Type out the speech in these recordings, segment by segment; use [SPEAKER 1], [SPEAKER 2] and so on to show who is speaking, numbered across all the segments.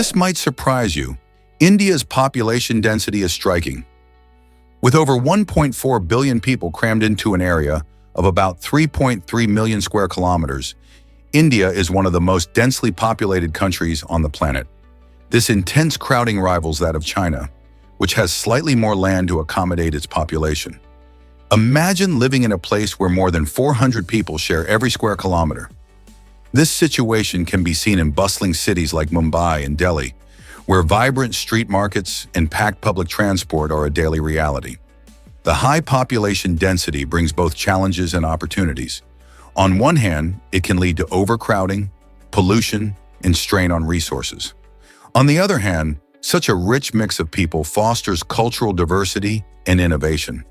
[SPEAKER 1] This might surprise you. India's population density is striking. With over 1.4 billion people crammed into an area of about 3.3 million square kilometers, India is one of the most densely populated countries on the planet. This intense crowding rivals that of China, which has slightly more land to accommodate its population. Imagine living in a place where more than 400 people share every square kilometer. This situation can be seen in bustling cities like Mumbai and Delhi, where vibrant street markets and packed public transport are a daily reality. The high population density brings both challenges and opportunities. On one hand, it can lead to overcrowding, pollution, and strain on resources. On the other hand, such a rich mix of people fosters cultural diversity and innovation.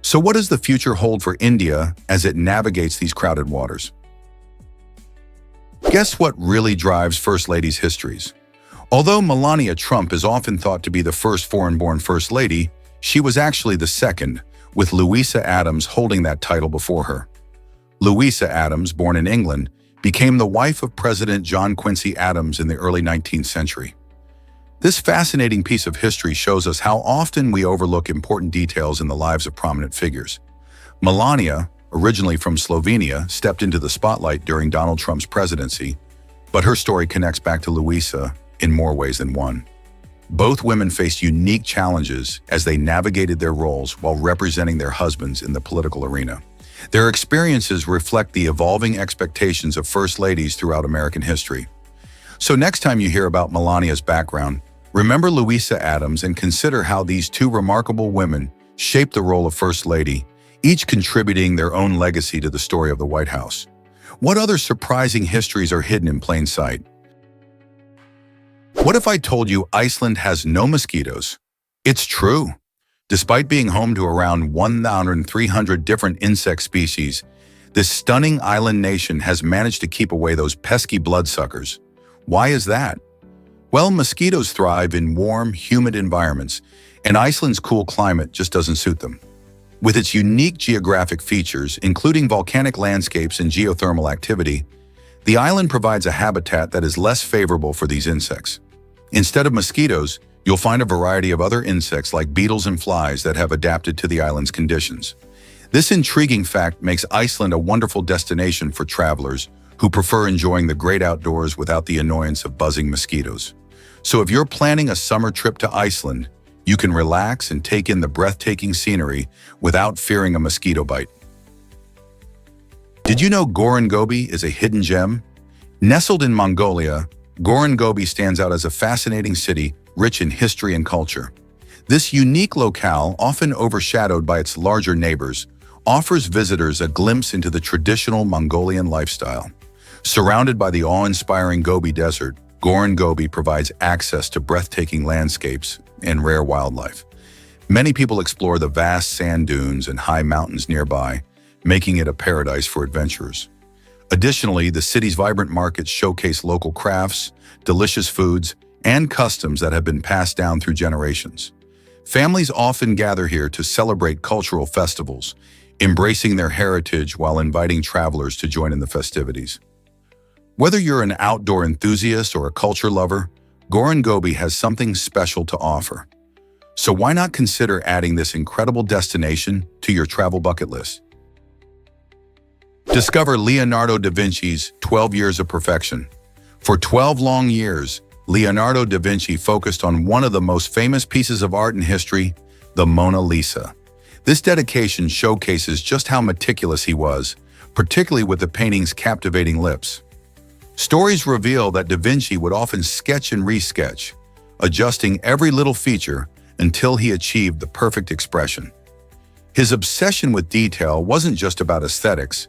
[SPEAKER 1] So what does the future hold for India as it navigates these crowded waters? Guess what really drives First Ladies' histories? Although Melania Trump is often thought to be the first foreign-born First Lady, she was actually the second, with Louisa Adams holding that title before her. Louisa Adams, born in England, became the wife of President John Quincy Adams in the early 19th century. This fascinating piece of history shows us how often we overlook important details in the lives of prominent figures. Melania, originally from Slovenia, stepped into the spotlight during Donald Trump's presidency, but her story connects back to Louisa in more ways than one. Both women faced unique challenges as they navigated their roles while representing their husbands in the political arena. Their experiences reflect the evolving expectations of First Ladies throughout American history. So next time you hear about Melania's background, remember Louisa Adams and consider how these two remarkable women shaped the role of First Lady, each contributing their own legacy to the story of the White House. What other surprising histories are hidden in plain sight? What if I told you Iceland has no mosquitoes? It's true. Despite being home to around 1,300 different insect species, this stunning island nation has managed to keep away those pesky bloodsuckers. Why is that? Well, mosquitoes thrive in warm, humid environments, and Iceland's cool climate just doesn't suit them. With its unique geographic features, including volcanic landscapes and geothermal activity, the island provides a habitat that is less favorable for these insects. Instead of mosquitoes, you'll find a variety of other insects like beetles and flies that have adapted to the island's conditions. This intriguing fact makes Iceland a wonderful destination for travelers who prefer enjoying the great outdoors without the annoyance of buzzing mosquitoes. So if you're planning a summer trip to Iceland, you can relax and take in the breathtaking scenery without fearing a mosquito bite. Did you know Goran Gobi is a hidden gem? Nestled in Mongolia, Goran Gobi stands out as a fascinating city rich in history and culture. This unique locale, often overshadowed by its larger neighbors, offers visitors a glimpse into the traditional Mongolian lifestyle. Surrounded by the awe-inspiring Gobi Desert, Goran Gobi provides access to breathtaking landscapes and rare wildlife. Many people explore the vast sand dunes and high mountains nearby, making it a paradise for adventurers. Additionally, the city's vibrant markets showcase local crafts, delicious foods, and customs that have been passed down through generations. Families often gather here to celebrate cultural festivals, embracing their heritage while inviting travelers to join in the festivities. Whether you're an outdoor enthusiast or a culture lover, Goran Gobi has something special to offer. So why not consider adding this incredible destination to your travel bucket list? Discover Leonardo da Vinci's 12 Years of Perfection. For 12 long years, Leonardo da Vinci focused on one of the most famous pieces of art in history, the Mona Lisa. This dedication showcases just how meticulous he was, particularly with the painting's captivating lips. Stories reveal that da Vinci would often sketch and resketch, adjusting every little feature until he achieved the perfect expression. His obsession with detail wasn't just about aesthetics,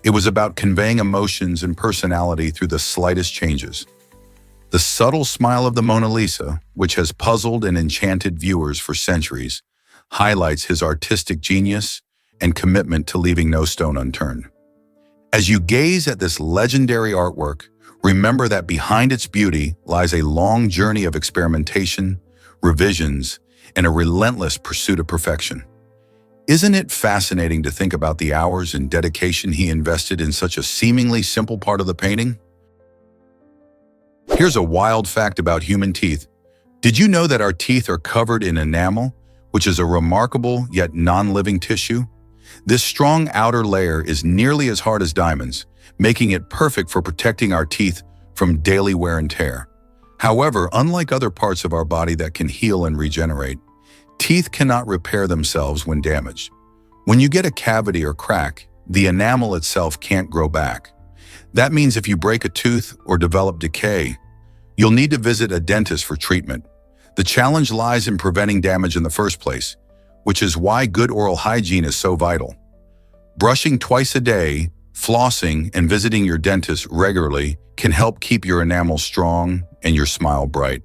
[SPEAKER 1] it was about conveying emotions and personality through the slightest changes. The subtle smile of the Mona Lisa, which has puzzled and enchanted viewers for centuries, highlights his artistic genius and commitment to leaving no stone unturned. As you gaze at this legendary artwork, remember that behind its beauty lies a long journey of experimentation, revisions, and a relentless pursuit of perfection. Isn't it fascinating to think about the hours and dedication he invested in such a seemingly simple part of the painting? Here's a wild fact about human teeth. Did you know that our teeth are covered in enamel, which is a remarkable yet non-living tissue? This strong outer layer is nearly as hard as diamonds, making it perfect for protecting our teeth from daily wear and tear. However, unlike other parts of our body that can heal and regenerate, teeth cannot repair themselves when damaged. When you get a cavity or crack, the enamel itself can't grow back. That means if you break a tooth or develop decay, you'll need to visit a dentist for treatment. The challenge lies in preventing damage in the first place, which is why good oral hygiene is so vital. Brushing twice a day, flossing, and visiting your dentist regularly can help keep your enamel strong and your smile bright.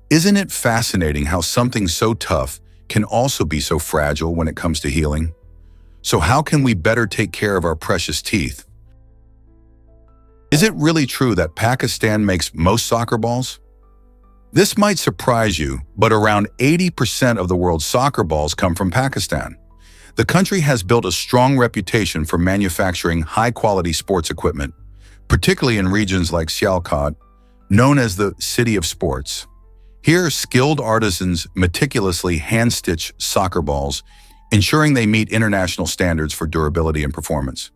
[SPEAKER 1] Isn't it fascinating how something so tough can also be so fragile when it comes to healing? So how can we better take care of our precious teeth? Is it really true that Pakistan makes most soccer balls? This might surprise you, but around 80% of the world's soccer balls come from Pakistan. The country has built a strong reputation for manufacturing high-quality sports equipment, particularly in regions like Sialkot, known as the City of Sports. Here, skilled artisans meticulously hand-stitch soccer balls, ensuring they meet international standards for durability and performance.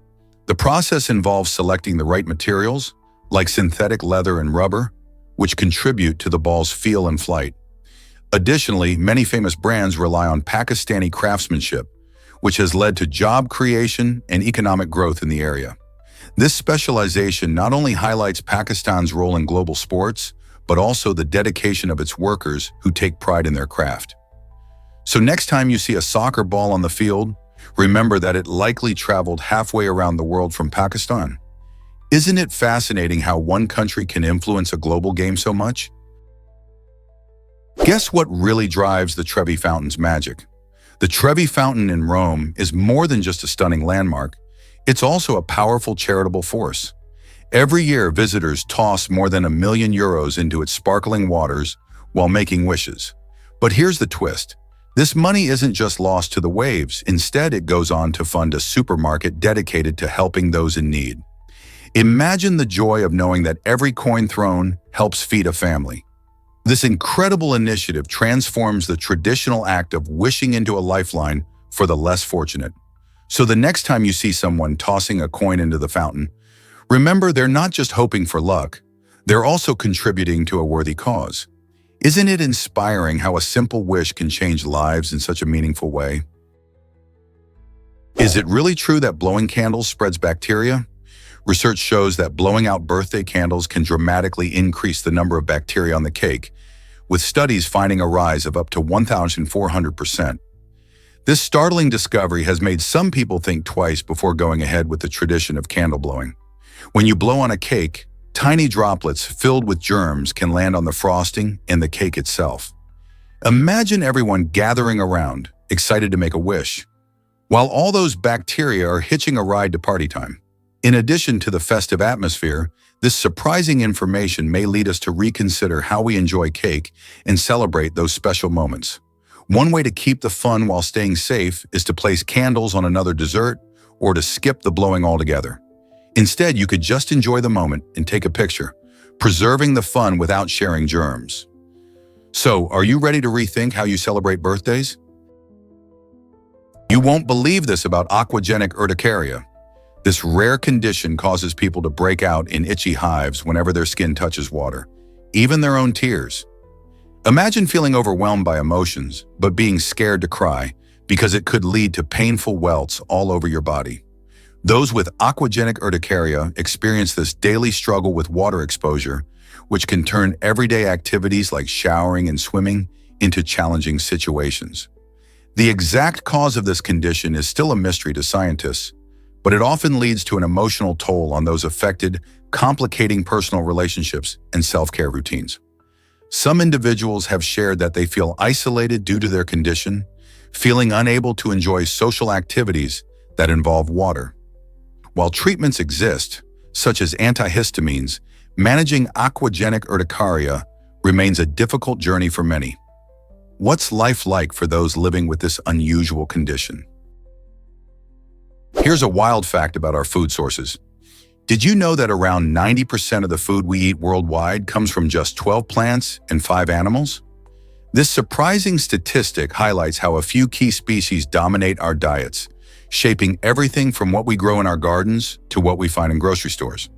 [SPEAKER 1] The process involves selecting the right materials, like synthetic leather and rubber, which contribute to the ball's feel and flight. Additionally, many famous brands rely on Pakistani craftsmanship, which has led to job creation and economic growth in the area. This specialization not only highlights Pakistan's role in global sports, but also the dedication of its workers who take pride in their craft. So next time you see a soccer ball on the field, remember that it likely traveled halfway around the world from Pakistan. Isn't it fascinating how one country can influence a global game so much? Guess what really drives the Trevi Fountain's magic? The Trevi Fountain in Rome is more than just a stunning landmark. It's also a powerful charitable force. Every year, visitors toss more than €1 million into its sparkling waters while making wishes. But here's the twist. This money isn't just lost to the waves. Instead, it goes on to fund a supermarket dedicated to helping those in need. Imagine the joy of knowing that every coin thrown helps feed a family. This incredible initiative transforms the traditional act of wishing into a lifeline for the less fortunate. So the next time you see someone tossing a coin into the fountain, remember they're not just hoping for luck, they're also contributing to a worthy cause. Isn't it inspiring how a simple wish can change lives in such a meaningful way? Is it really true that blowing candles spreads bacteria? Research shows that blowing out birthday candles can dramatically increase the number of bacteria on the cake, with studies finding a rise of up to 1,400%. This startling discovery has made some people think twice before going ahead with the tradition of candle blowing. When you blow on a cake, tiny droplets filled with germs can land on the frosting and the cake itself. Imagine everyone gathering around, excited to make a wish, while all those bacteria are hitching a ride to party time. In addition to the festive atmosphere, this surprising information may lead us to reconsider how we enjoy cake and celebrate those special moments. One way to keep the fun while staying safe is to place candles on another dessert or to skip the blowing altogether. Instead, you could just enjoy the moment and take a picture, preserving the fun without sharing germs. So, are you ready to rethink how you celebrate birthdays? You won't believe this about aquagenic urticaria. This rare condition causes people to break out in itchy hives whenever their skin touches water, even their own tears. Imagine feeling overwhelmed by emotions, but being scared to cry because it could lead to painful welts all over your body. Those with aquagenic urticaria experience this daily struggle with water exposure, which can turn everyday activities like showering and swimming into challenging situations. The exact cause of this condition is still a mystery to scientists, but it often leads to an emotional toll on those affected, complicating personal relationships and self-care routines. Some individuals have shared that they feel isolated due to their condition, feeling unable to enjoy social activities that involve water. While treatments exist, such as antihistamines, managing aquagenic urticaria remains a difficult journey for many. What's life like for those living with this unusual condition? Here's a wild fact about our food sources. Did you know that around 90% of the food we eat worldwide comes from just 12 plants and 5 animals? This surprising statistic highlights how a few key species dominate our diets, shaping everything from what we grow in our gardens to what we find in grocery stores.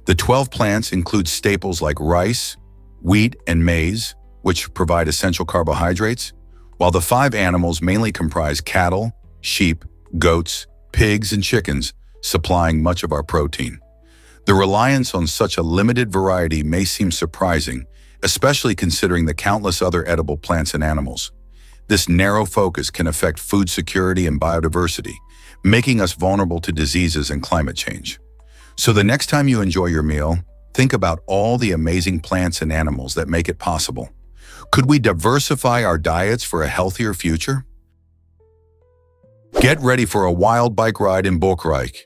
[SPEAKER 1] The 12 plants include staples like rice, wheat, and maize, which provide essential carbohydrates, while the 5 animals mainly comprise cattle, sheep, goats, pigs, and chickens, supplying much of our protein. The reliance on such a limited variety may seem surprising, especially considering the countless other edible plants and animals. This narrow focus can affect food security and biodiversity, making us vulnerable to diseases and climate change. So the next time you enjoy your meal, think about all the amazing plants and animals that make it possible. Could we diversify our diets for a healthier future? Get ready for a wild bike ride in Bokrijk.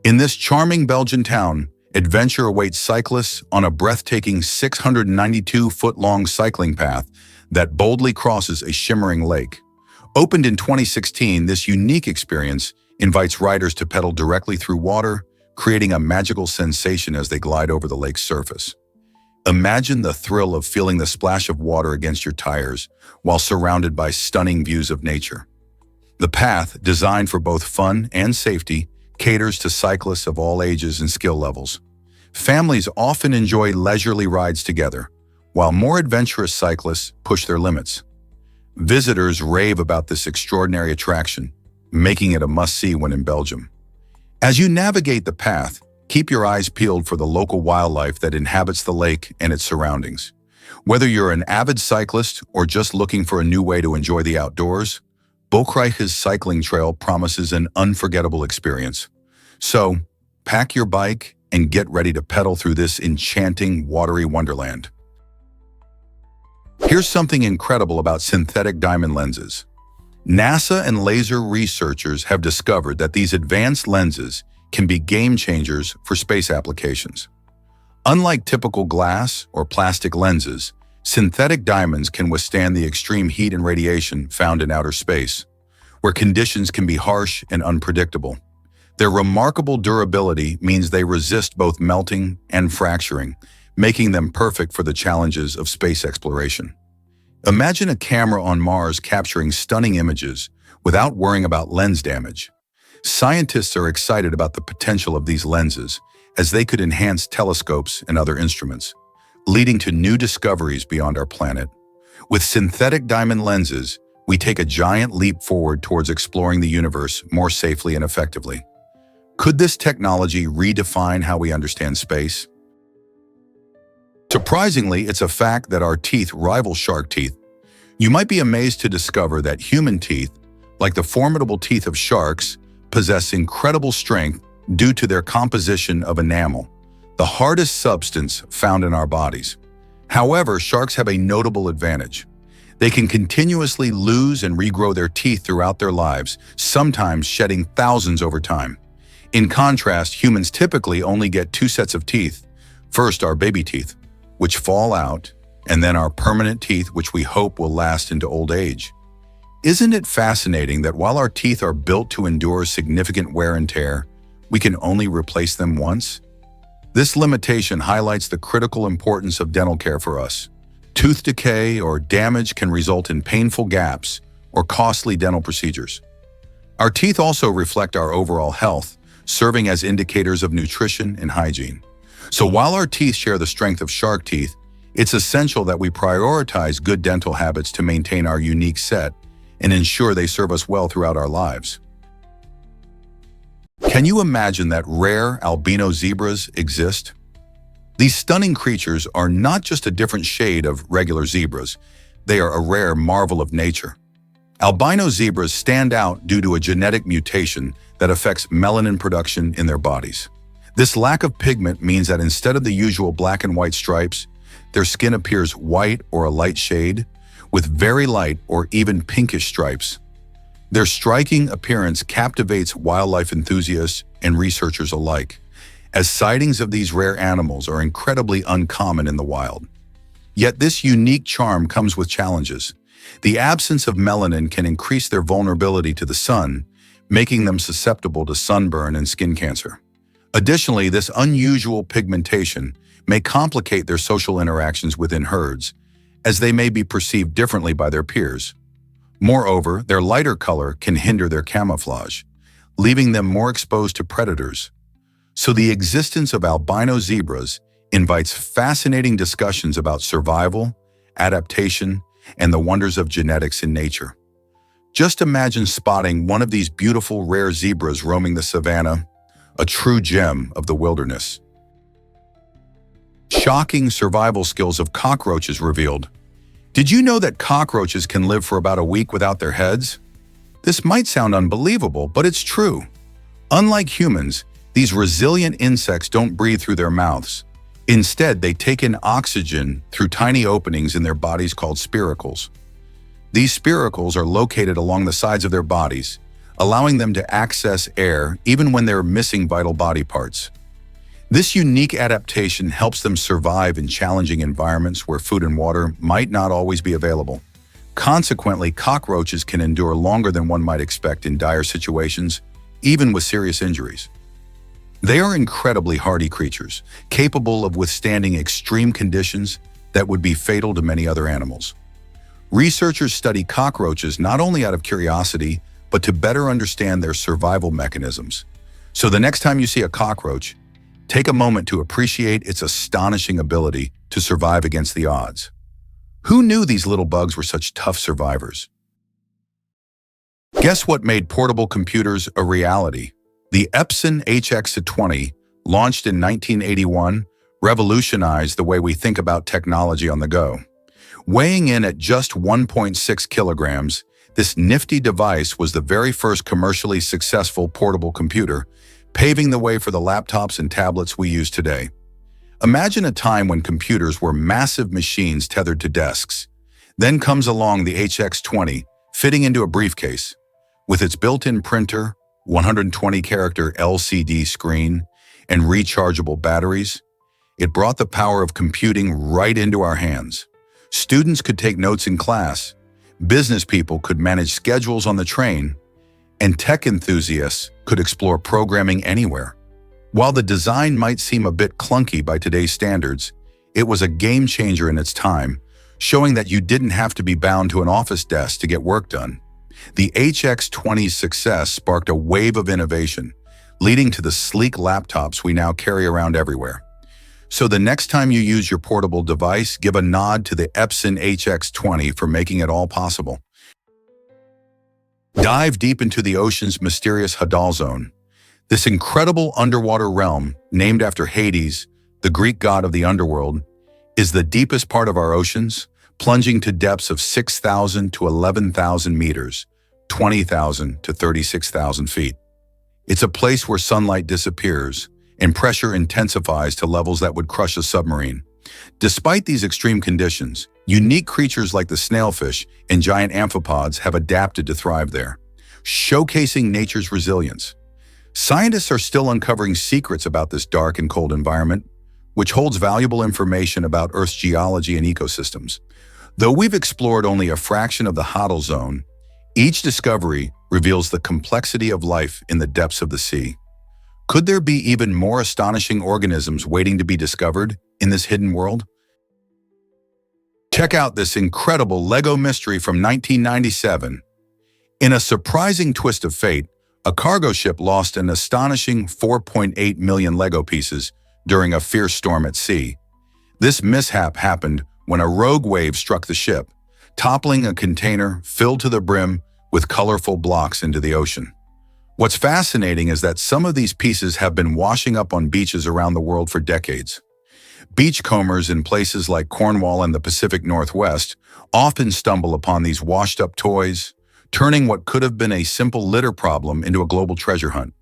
[SPEAKER 1] In this charming Belgian town, adventure awaits cyclists on a breathtaking 692-foot-long cycling path that boldly crosses a shimmering lake. Opened in 2016, this unique experience invites riders to pedal directly through water, creating a magical sensation as they glide over the lake's surface. Imagine the thrill of feeling the splash of water against your tires while surrounded by stunning views of nature. The path, designed for both fun and safety, caters to cyclists of all ages and skill levels. Families often enjoy leisurely rides together, while more adventurous cyclists push their limits. Visitors rave about this extraordinary attraction, making it a must-see when in Belgium. As you navigate the path, keep your eyes peeled for the local wildlife that inhabits the lake and its surroundings. Whether you're an avid cyclist or just looking for a new way to enjoy the outdoors, Bokrijk's cycling trail promises an unforgettable experience. So, pack your bike and get ready to pedal through this enchanting, watery wonderland. Here's something incredible about synthetic diamond lenses. NASA and laser researchers have discovered that these advanced lenses can be game changers for space applications. Unlike typical glass or plastic lenses, synthetic diamonds can withstand the extreme heat and radiation found in outer space, where conditions can be harsh and unpredictable. Their remarkable durability means they resist both melting and fracturing, making them perfect for the challenges of space exploration. Imagine a camera on Mars capturing stunning images without worrying about lens damage. Scientists are excited about the potential of these lenses, as they could enhance telescopes and other instruments, leading to new discoveries beyond our planet. With synthetic diamond lenses, we take a giant leap forward towards exploring the universe more safely and effectively. Could this technology redefine how we understand space? Surprisingly, it's a fact that our teeth rival shark teeth. You might be amazed to discover that human teeth, like the formidable teeth of sharks, possess incredible strength due to their composition of enamel, the hardest substance found in our bodies. However, sharks have a notable advantage. They can continuously lose and regrow their teeth throughout their lives, sometimes shedding thousands over time. In contrast, humans typically only get 2 sets of teeth. First, our baby teeth, which fall out, and then our permanent teeth, which we hope will last into old age. Isn't it fascinating that while our teeth are built to endure significant wear and tear, we can only replace them once? This limitation highlights the critical importance of dental care for us. Tooth decay or damage can result in painful gaps or costly dental procedures. Our teeth also reflect our overall health, serving as indicators of nutrition and hygiene. So while our teeth share the strength of shark teeth, it's essential that we prioritize good dental habits to maintain our unique set and ensure they serve us well throughout our lives. Can you imagine that rare albino zebras exist? These stunning creatures are not just a different shade of regular zebras, they are a rare marvel of nature. Albino zebras stand out due to a genetic mutation that affects melanin production in their bodies. This lack of pigment means that instead of the usual black and white stripes, their skin appears white or a light shade, with very light or even pinkish stripes. Their striking appearance captivates wildlife enthusiasts and researchers alike, as sightings of these rare animals are incredibly uncommon in the wild. Yet this unique charm comes with challenges. The absence of melanin can increase their vulnerability to the sun, making them susceptible to sunburn and skin cancer. Additionally, this unusual pigmentation may complicate their social interactions within herds, as they may be perceived differently by their peers. Moreover, their lighter color can hinder their camouflage, leaving them more exposed to predators. So the existence of albino zebras invites fascinating discussions about survival, adaptation, and the wonders of genetics in nature. Just imagine spotting one of these beautiful rare zebras roaming the savanna, a true gem of the wilderness. Shocking survival skills of cockroaches revealed. Did you know that cockroaches can live for about a week without their heads? This might sound unbelievable, but it's true. Unlike humans, these resilient insects don't breathe through their mouths. Instead, they take in oxygen through tiny openings in their bodies called spiracles. These spiracles are located along the sides of their bodies, allowing them to access air even when they're missing vital body parts. This unique adaptation helps them survive in challenging environments where food and water might not always be available. Consequently, cockroaches can endure longer than one might expect in dire situations, even with serious injuries. They are incredibly hardy creatures, capable of withstanding extreme conditions that would be fatal to many other animals. Researchers study cockroaches not only out of curiosity, but to better understand their survival mechanisms. So the next time you see a cockroach, take a moment to appreciate its astonishing ability to survive against the odds. Who knew these little bugs were such tough survivors? Guess what made portable computers a reality? The Epson HX20, launched in 1981, revolutionized the way we think about technology on the go. Weighing in at just 1.6 kilograms, this nifty device was the very first commercially successful portable computer, paving the way for the laptops and tablets we use today. Imagine a time when computers were massive machines tethered to desks. Then comes along the HX20, fitting into a briefcase. With its built-in printer, 120-character LCD screen, and rechargeable batteries, it brought the power of computing right into our hands. Students could take notes in class, business people could manage schedules on the train, and tech enthusiasts could explore programming anywhere. While the design might seem a bit clunky by today's standards, it was a game changer in its time, showing that you didn't have to be bound to an office desk to get work done. The HX20's success sparked a wave of innovation, leading to the sleek laptops we now carry around everywhere. So the next time you use your portable device, give a nod to the Epson HX20 for making it all possible. Dive deep into the ocean's mysterious Hadal Zone. This incredible underwater realm, named after Hades, the Greek god of the underworld, is the deepest part of our oceans, plunging to depths of 6,000 to 11,000 meters, 20,000 to 36,000 feet. It's a place where sunlight disappears and pressure intensifies to levels that would crush a submarine. Despite these extreme conditions, unique creatures like the snailfish and giant amphipods have adapted to thrive there, showcasing nature's resilience. Scientists are still uncovering secrets about this dark and cold environment, which holds valuable information about Earth's geology and ecosystems. Though we've explored only a fraction of the Hadal Zone, each discovery reveals the complexity of life in the depths of the sea. Could there be even more astonishing organisms waiting to be discovered in this hidden world? Check out this incredible Lego mystery from 1997. In a surprising twist of fate, a cargo ship lost an astonishing 4.8 million Lego pieces during a fierce storm at sea. This mishap happened when a rogue wave struck the ship, toppling a container filled to the brim with colorful blocks into the ocean. What's fascinating is that some of these pieces have been washing up on beaches around the world for decades. Beachcombers in places like Cornwall and the Pacific Northwest often stumble upon these washed-up toys, turning what could have been a simple litter problem into a global treasure hunt.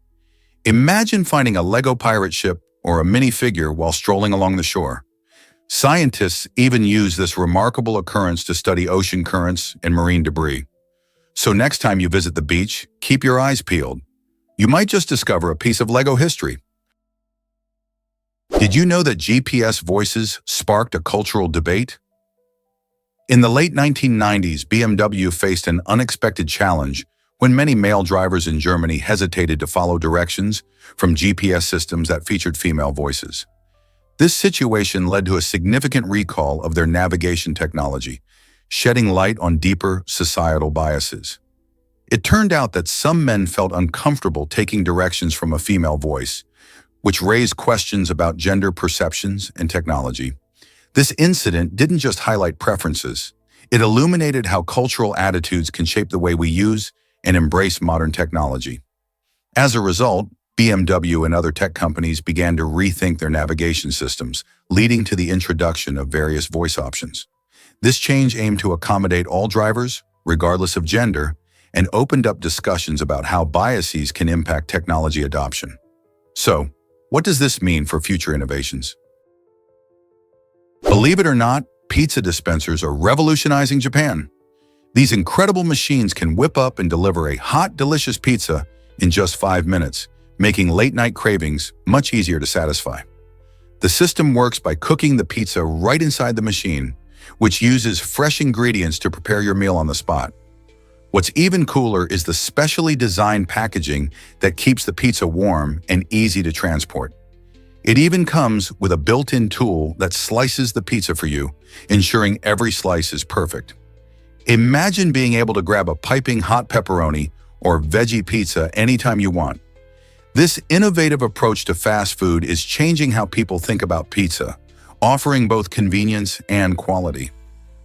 [SPEAKER 1] Imagine finding a Lego pirate ship or a minifigure while strolling along the shore. Scientists even use this remarkable occurrence to study ocean currents and marine debris. So next time you visit the beach, keep your eyes peeled. You might just discover a piece of Lego history. Did you know that GPS voices sparked a cultural debate? In the late 1990s, BMW faced an unexpected challenge when many male drivers in Germany hesitated to follow directions from GPS systems that featured female voices. This situation led to a significant recall of their navigation technology, shedding light on deeper societal biases. It turned out that some men felt uncomfortable taking directions from a female voice, which raised questions about gender perceptions and technology. This incident didn't just highlight preferences, it illuminated how cultural attitudes can shape the way we use and embrace modern technology. As a result, BMW and other tech companies began to rethink their navigation systems, leading to the introduction of various voice options. This change aimed to accommodate all drivers, regardless of gender, and opened up discussions about how biases can impact technology adoption. So, what does this mean for future innovations? Believe it or not, pizza dispensers are revolutionizing Japan. These incredible machines can whip up and deliver a hot, delicious pizza in just 5 minutes, making late-night cravings much easier to satisfy. The system works by cooking the pizza right inside the machine, which uses fresh ingredients to prepare your meal on the spot. What's even cooler is the specially designed packaging that keeps the pizza warm and easy to transport. It even comes with a built-in tool that slices the pizza for you, ensuring every slice is perfect. Imagine being able to grab a piping hot pepperoni or veggie pizza anytime you want. This innovative approach to fast food is changing how people think about pizza, offering both convenience and quality.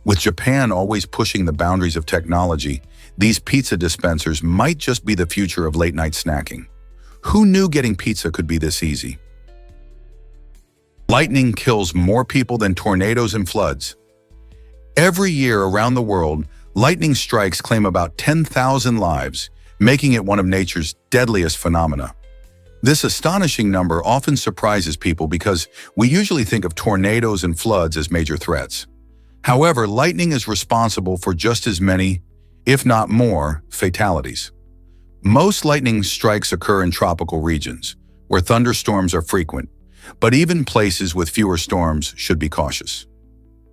[SPEAKER 1] With Japan always pushing the boundaries of technology, these pizza dispensers might just be the future of late-night snacking. Who knew getting pizza could be this easy? Lightning kills more people than tornadoes and floods. Every year around the world, lightning strikes claim about 10,000 lives, making it one of nature's deadliest phenomena. This astonishing number often surprises people because we usually think of tornadoes and floods as major threats. However, lightning is responsible for just as many, if not more, fatalities. Most lightning strikes occur in tropical regions, where thunderstorms are frequent, but even places with fewer storms should be cautious.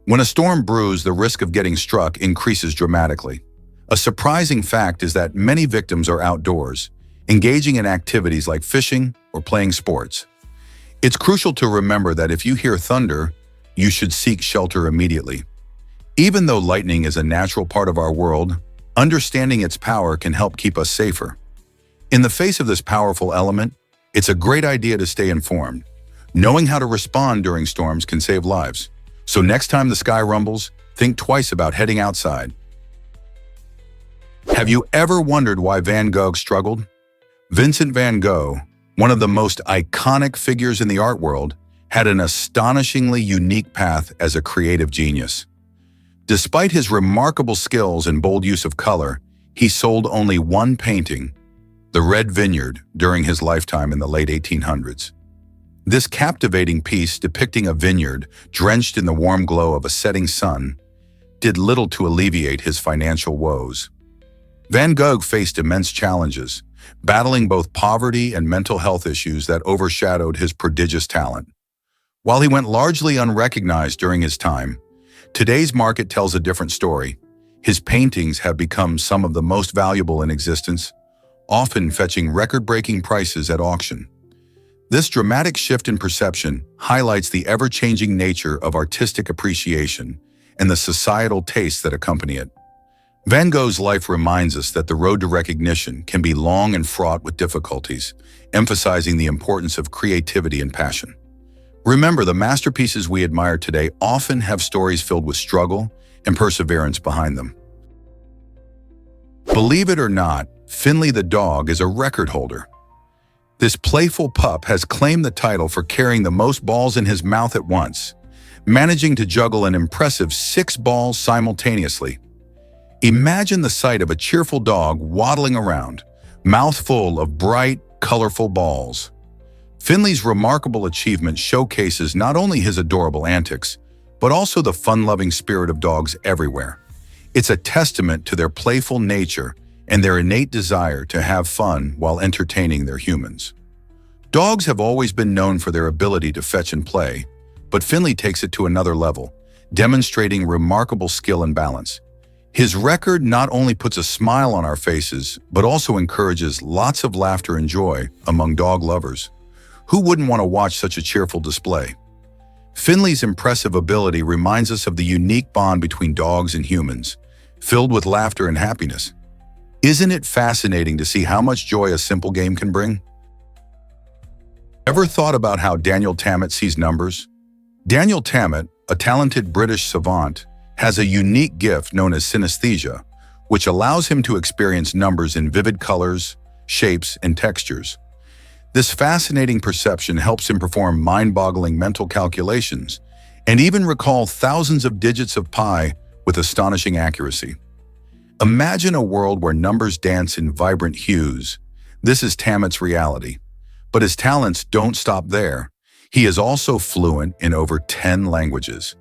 [SPEAKER 1] When a storm brews, the risk of getting struck increases dramatically. A surprising fact is that many victims are outdoors, engaging in activities like fishing or playing sports. It's crucial to remember that if you hear thunder, you should seek shelter immediately. Even though lightning is a natural part of our world, understanding its power can help keep us safer. In the face of this powerful element, it's a great idea to stay informed. Knowing how to respond during storms can save lives. So next time the sky rumbles, think twice about heading outside. Have you ever wondered why Van Gogh struggled? Vincent van Gogh, one of the most iconic figures in the art world, had an astonishingly unique path as a creative genius. Despite his remarkable skills and bold use of color, he sold only one painting, The Red Vineyard, during his lifetime in the late 1800s. This captivating piece depicting a vineyard drenched in the warm glow of a setting sun did little to alleviate his financial woes. Van Gogh faced immense challenges, battling both poverty and mental health issues that overshadowed his prodigious talent. While he went largely unrecognized during his time, today's market tells a different story. His paintings have become some of the most valuable in existence, often fetching record-breaking prices at auction. This dramatic shift in perception highlights the ever-changing nature of artistic appreciation and the societal tastes that accompany it. Van Gogh's life reminds us that the road to recognition can be long and fraught with difficulties, emphasizing the importance of creativity and passion. Remember, the masterpieces we admire today often have stories filled with struggle and perseverance behind them. Believe it or not, Finley the dog is a record holder. This playful pup has claimed the title for carrying the most balls in his mouth at once, managing to juggle an impressive 6 balls simultaneously. Imagine the sight of a cheerful dog waddling around, mouth full of bright, colorful balls. Finley's remarkable achievement showcases not only his adorable antics, but also the fun-loving spirit of dogs everywhere. It's a testament to their playful nature and their innate desire to have fun while entertaining their humans. Dogs have always been known for their ability to fetch and play, but Finley takes it to another level, demonstrating remarkable skill and balance. His record not only puts a smile on our faces, but also encourages lots of laughter and joy among dog lovers. Who wouldn't want to watch such a cheerful display? Finley's impressive ability reminds us of the unique bond between dogs and humans, filled with laughter and happiness. Isn't it fascinating to see how much joy a simple game can bring? Ever thought about how Daniel Tammet sees numbers? Daniel Tammet, a talented British savant, has a unique gift known as synesthesia, which allows him to experience numbers in vivid colors, shapes, and textures. This fascinating perception helps him perform mind-boggling mental calculations and even recall thousands of digits of pi with astonishing accuracy. Imagine a world where numbers dance in vibrant hues. This is Tammet's reality. But his talents don't stop there. He is also fluent in over 10 languages.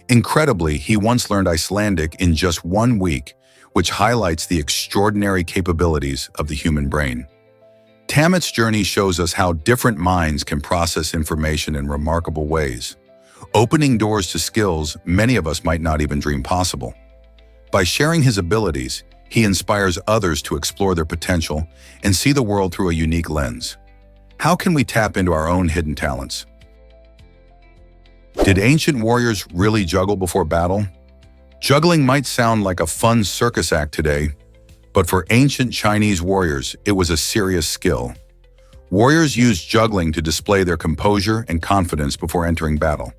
[SPEAKER 1] Incredibly, he once learned Icelandic in just 1 week, which highlights the extraordinary capabilities of the human brain. Tammet's journey shows us how different minds can process information in remarkable ways, opening doors to skills many of us might not even dream possible. By sharing his abilities, he inspires others to explore their potential and see the world through a unique lens. How can we tap into our own hidden talents? Did ancient warriors really juggle before battle? Juggling might sound like a fun circus act today, but for ancient Chinese warriors, it was a serious skill. Warriors used juggling to display their composure and confidence before entering battle.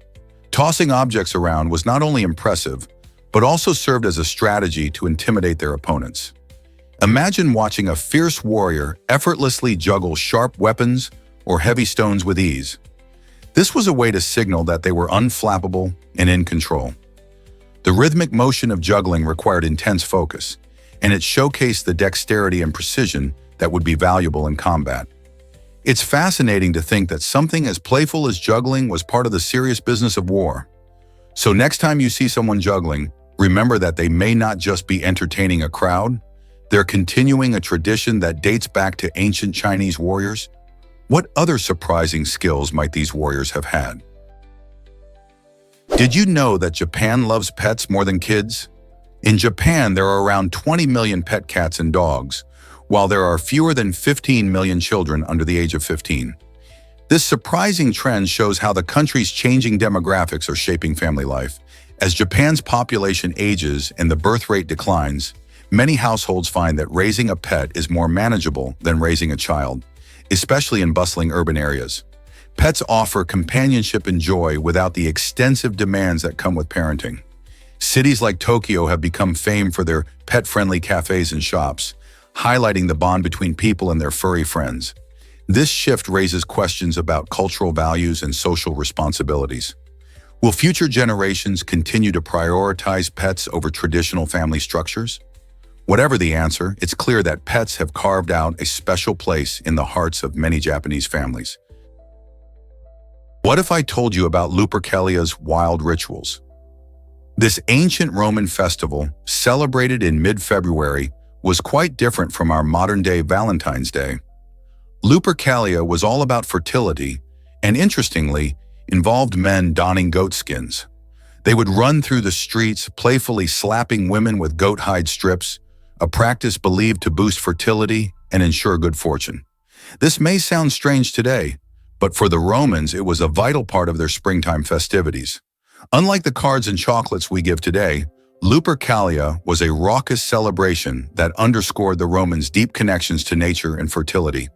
[SPEAKER 1] Tossing objects around was not only impressive, but also served as a strategy to intimidate their opponents. Imagine watching a fierce warrior effortlessly juggle sharp weapons or heavy stones with ease. This was a way to signal that they were unflappable and in control. The rhythmic motion of juggling required intense focus, and it showcased the dexterity and precision that would be valuable in combat. It's fascinating to think that something as playful as juggling was part of the serious business of war. So next time you see someone juggling, remember that they may not just be entertaining a crowd, they're continuing a tradition that dates back to ancient Chinese warriors. What other surprising skills might these warriors have had? Did you know that Japan loves pets more than kids? In Japan, there are around 20 million pet cats and dogs, while there are fewer than 15 million children under the age of 15. This surprising trend shows how the country's changing demographics are shaping family life. As Japan's population ages and the birth rate declines, many households find that raising a pet is more manageable than raising a child, especially in bustling urban areas. Pets offer companionship and joy without the extensive demands that come with parenting. Cities like Tokyo have become famed for their pet-friendly cafes and shops, highlighting the bond between people and their furry friends. This shift raises questions about cultural values and social responsibilities. Will future generations continue to prioritize pets over traditional family structures? Whatever the answer, it's clear that pets have carved out a special place in the hearts of many Japanese families. What if I told you about Lupercalia's wild rituals? This ancient Roman festival, celebrated in mid-February, was quite different from our modern-day Valentine's Day. Lupercalia was all about fertility and, interestingly, involved men donning goat skins. They would run through the streets, playfully slapping women with goat hide strips, a practice believed to boost fertility and ensure good fortune. This may sound strange today, but for the Romans, it was a vital part of their springtime festivities. Unlike the cards and chocolates we give today, Lupercalia was a raucous celebration that underscored the Romans' deep connections to nature and fertility.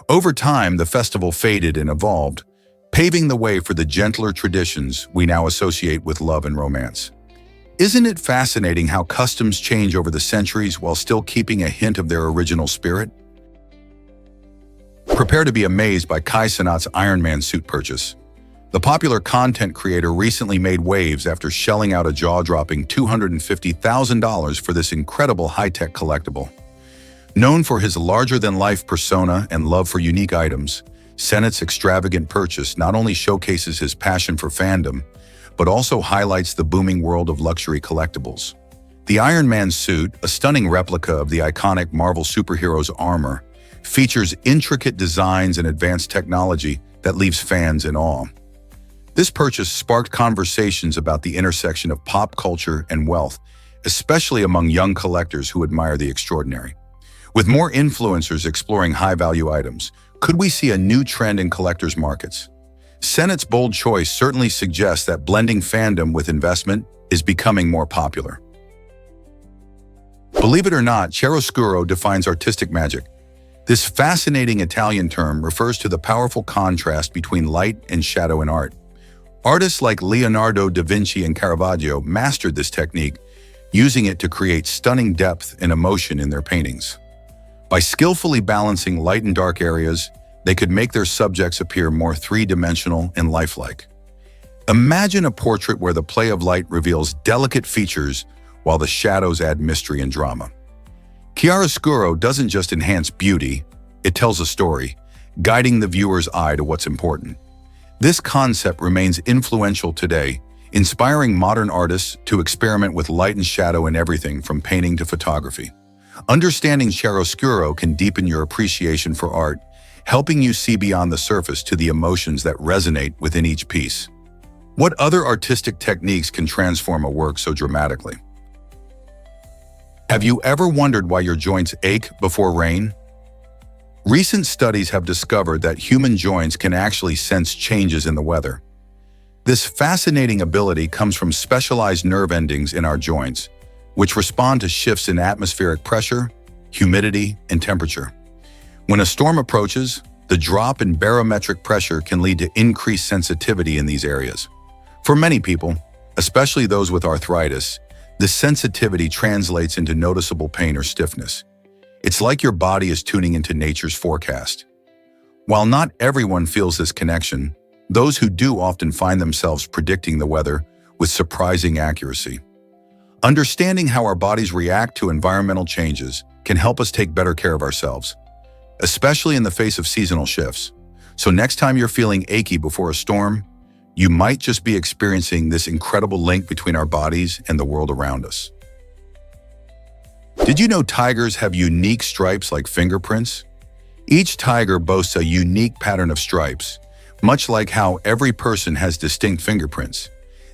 [SPEAKER 1] Over time, the festival faded and evolved, paving the way for the gentler traditions we now associate with love and romance. Isn't it fascinating how customs change over the centuries while still keeping a hint of their original spirit? Prepare to be amazed by Kai Cenat's Iron Man suit purchase. The popular content creator recently made waves after shelling out a jaw-dropping $250,000 for this incredible high-tech collectible. Known for his larger-than-life persona and love for unique items, Cenat's extravagant purchase not only showcases his passion for fandom, but also highlights the booming world of luxury collectibles. The Iron Man suit, a stunning replica of the iconic Marvel superhero's armor, features intricate designs and advanced technology that leaves fans in awe. This purchase sparked conversations about the intersection of pop culture and wealth, especially among young collectors who admire the extraordinary. With more influencers exploring high-value items, could we see a new trend in collectors' markets? Sennett's bold choice certainly suggests that blending fandom with investment is becoming more popular. Believe it or not, chiaroscuro defines artistic magic. This fascinating Italian term refers to the powerful contrast between light and shadow in art. Artists like Leonardo da Vinci and Caravaggio mastered this technique, using it to create stunning depth and emotion in their paintings. By skillfully balancing light and dark areas, they could make their subjects appear more three-dimensional and lifelike. Imagine a portrait where the play of light reveals delicate features while the shadows add mystery and drama. Chiaroscuro doesn't just enhance beauty, it tells a story, guiding the viewer's eye to what's important. This concept remains influential today, inspiring modern artists to experiment with light and shadow in everything from painting to photography. Understanding chiaroscuro can deepen your appreciation for art, helping you see beyond the surface to the emotions that resonate within each piece. What other artistic techniques can transform a work so dramatically? Have you ever wondered why your joints ache before rain? Recent studies have discovered that human joints can actually sense changes in the weather. This fascinating ability comes from specialized nerve endings in our joints, which respond to shifts in atmospheric pressure, humidity, and temperature. When a storm approaches, the drop in barometric pressure can lead to increased sensitivity in these areas. For many people, especially those with arthritis, this sensitivity translates into noticeable pain or stiffness. It's like your body is tuning into nature's forecast. While not everyone feels this connection, those who do often find themselves predicting the weather with surprising accuracy. Understanding how our bodies react to environmental changes can help us take better care of ourselves, especially in the face of seasonal shifts. So next time you're feeling achy before a storm, you might just be experiencing this incredible link between our bodies and the world around us. Did you know tigers have unique stripes like fingerprints? Each tiger boasts a unique pattern of stripes, much like how every person has distinct fingerprints.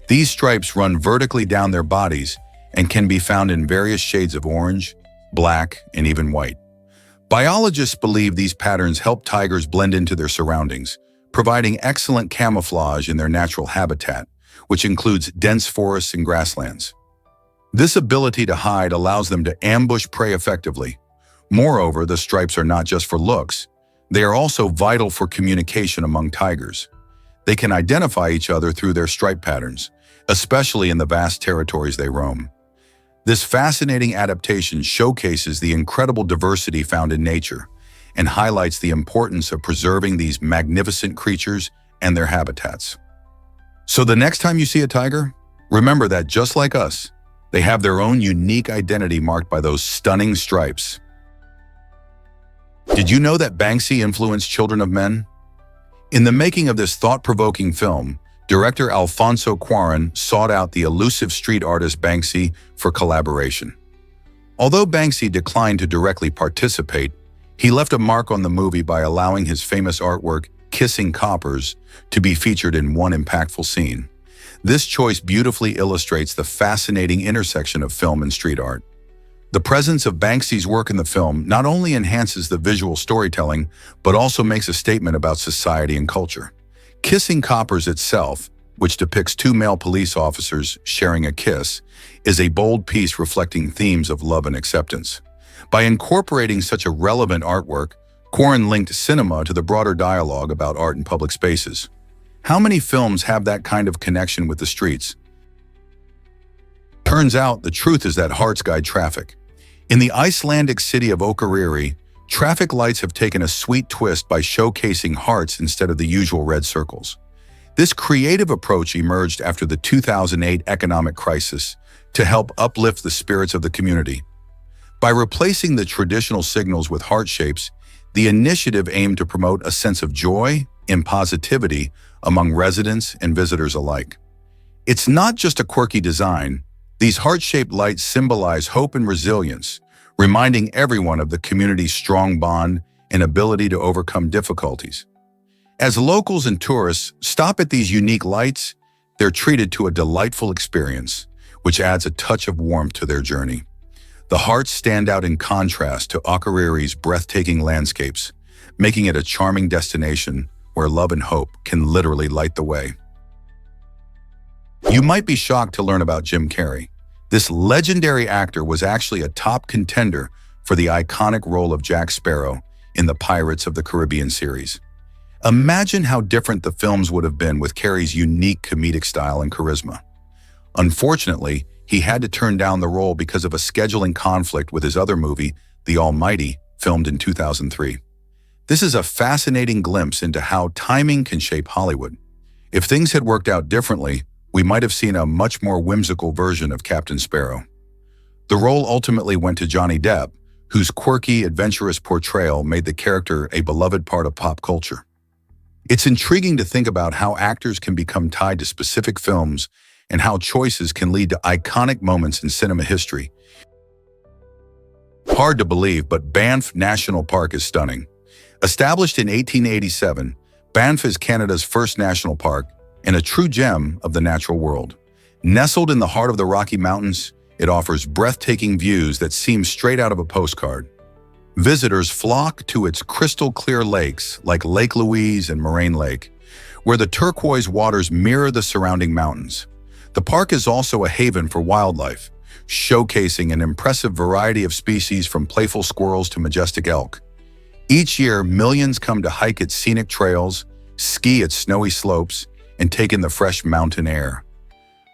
[SPEAKER 1] These stripes run vertically down their bodies and can be found in various shades of orange, black, and even white. Biologists believe these patterns help tigers blend into their surroundings, providing excellent camouflage in their natural habitat, which includes dense forests and grasslands. This ability to hide allows them to ambush prey effectively. Moreover, the stripes are not just for looks. They are also vital for communication among tigers. They can identify each other through their stripe patterns, especially in the vast territories they roam. This fascinating adaptation showcases the incredible diversity found in nature and highlights the importance of preserving these magnificent creatures and their habitats. So the next time you see a tiger, remember that just like us, they have their own unique identity marked by those stunning stripes. Did you know that Banksy influenced children of men? In the making of this thought-provoking film, director Alfonso Cuarón sought out the elusive street artist Banksy for collaboration. Although Banksy declined to directly participate, he left a mark on the movie by allowing his famous artwork, Kissing Coppers, to be featured in one impactful scene. This choice beautifully illustrates the fascinating intersection of film and street art. The presence of Banksy's work in the film not only enhances the visual storytelling, but also makes a statement about society and culture. Kissing Coppers itself, which depicts two male police officers sharing a kiss, is a bold piece reflecting themes of love and acceptance. By incorporating such a relevant artwork, Cuarón linked cinema to the broader dialogue about art in public spaces. How many films have that kind of connection with the streets? Turns out the truth is that hearts guide traffic. In the Icelandic city of Akureyri, traffic lights have taken a sweet twist by showcasing hearts instead of the usual red circles. This creative approach emerged after the 2008 economic crisis to help uplift the spirits of the community. By replacing the traditional signals with heart shapes, the initiative aimed to promote a sense of joy and positivity among residents and visitors alike. It's not just a quirky design. These heart-shaped lights symbolize hope and resilience, reminding everyone of the community's strong bond and ability to overcome difficulties. As locals and tourists stop at these unique lights, they're treated to a delightful experience, which adds a touch of warmth to their journey. The hearts stand out in contrast to Akureyri's breathtaking landscapes, making it a charming destination where love and hope can literally light the way. You might be shocked to learn about Jim Carrey. This legendary actor was actually a top contender for the iconic role of Jack Sparrow in the Pirates of the Caribbean series. Imagine how different the films would have been with Carrey's unique comedic style and charisma. Unfortunately, he had to turn down the role because of a scheduling conflict with his other movie, The Almighty, filmed in 2003. This is a fascinating glimpse into how timing can shape Hollywood. If things had worked out differently, we might have seen a much more whimsical version of Captain Sparrow. The role ultimately went to Johnny Depp, whose quirky, adventurous portrayal made the character a beloved part of pop culture. It's intriguing to think about how actors can become tied to specific films and how choices can lead to iconic moments in cinema history. Hard to believe, but Banff National Park is stunning. Established in 1887, Banff is Canada's first national park and a true gem of the natural world. Nestled in the heart of the Rocky Mountains, it offers breathtaking views that seem straight out of a postcard. Visitors flock to its crystal-clear lakes like Lake Louise and Moraine Lake, where the turquoise waters mirror the surrounding mountains. The park is also a haven for wildlife, showcasing an impressive variety of species from playful squirrels to majestic elk. Each year, millions come to hike its scenic trails, ski its snowy slopes, and take in the fresh mountain air.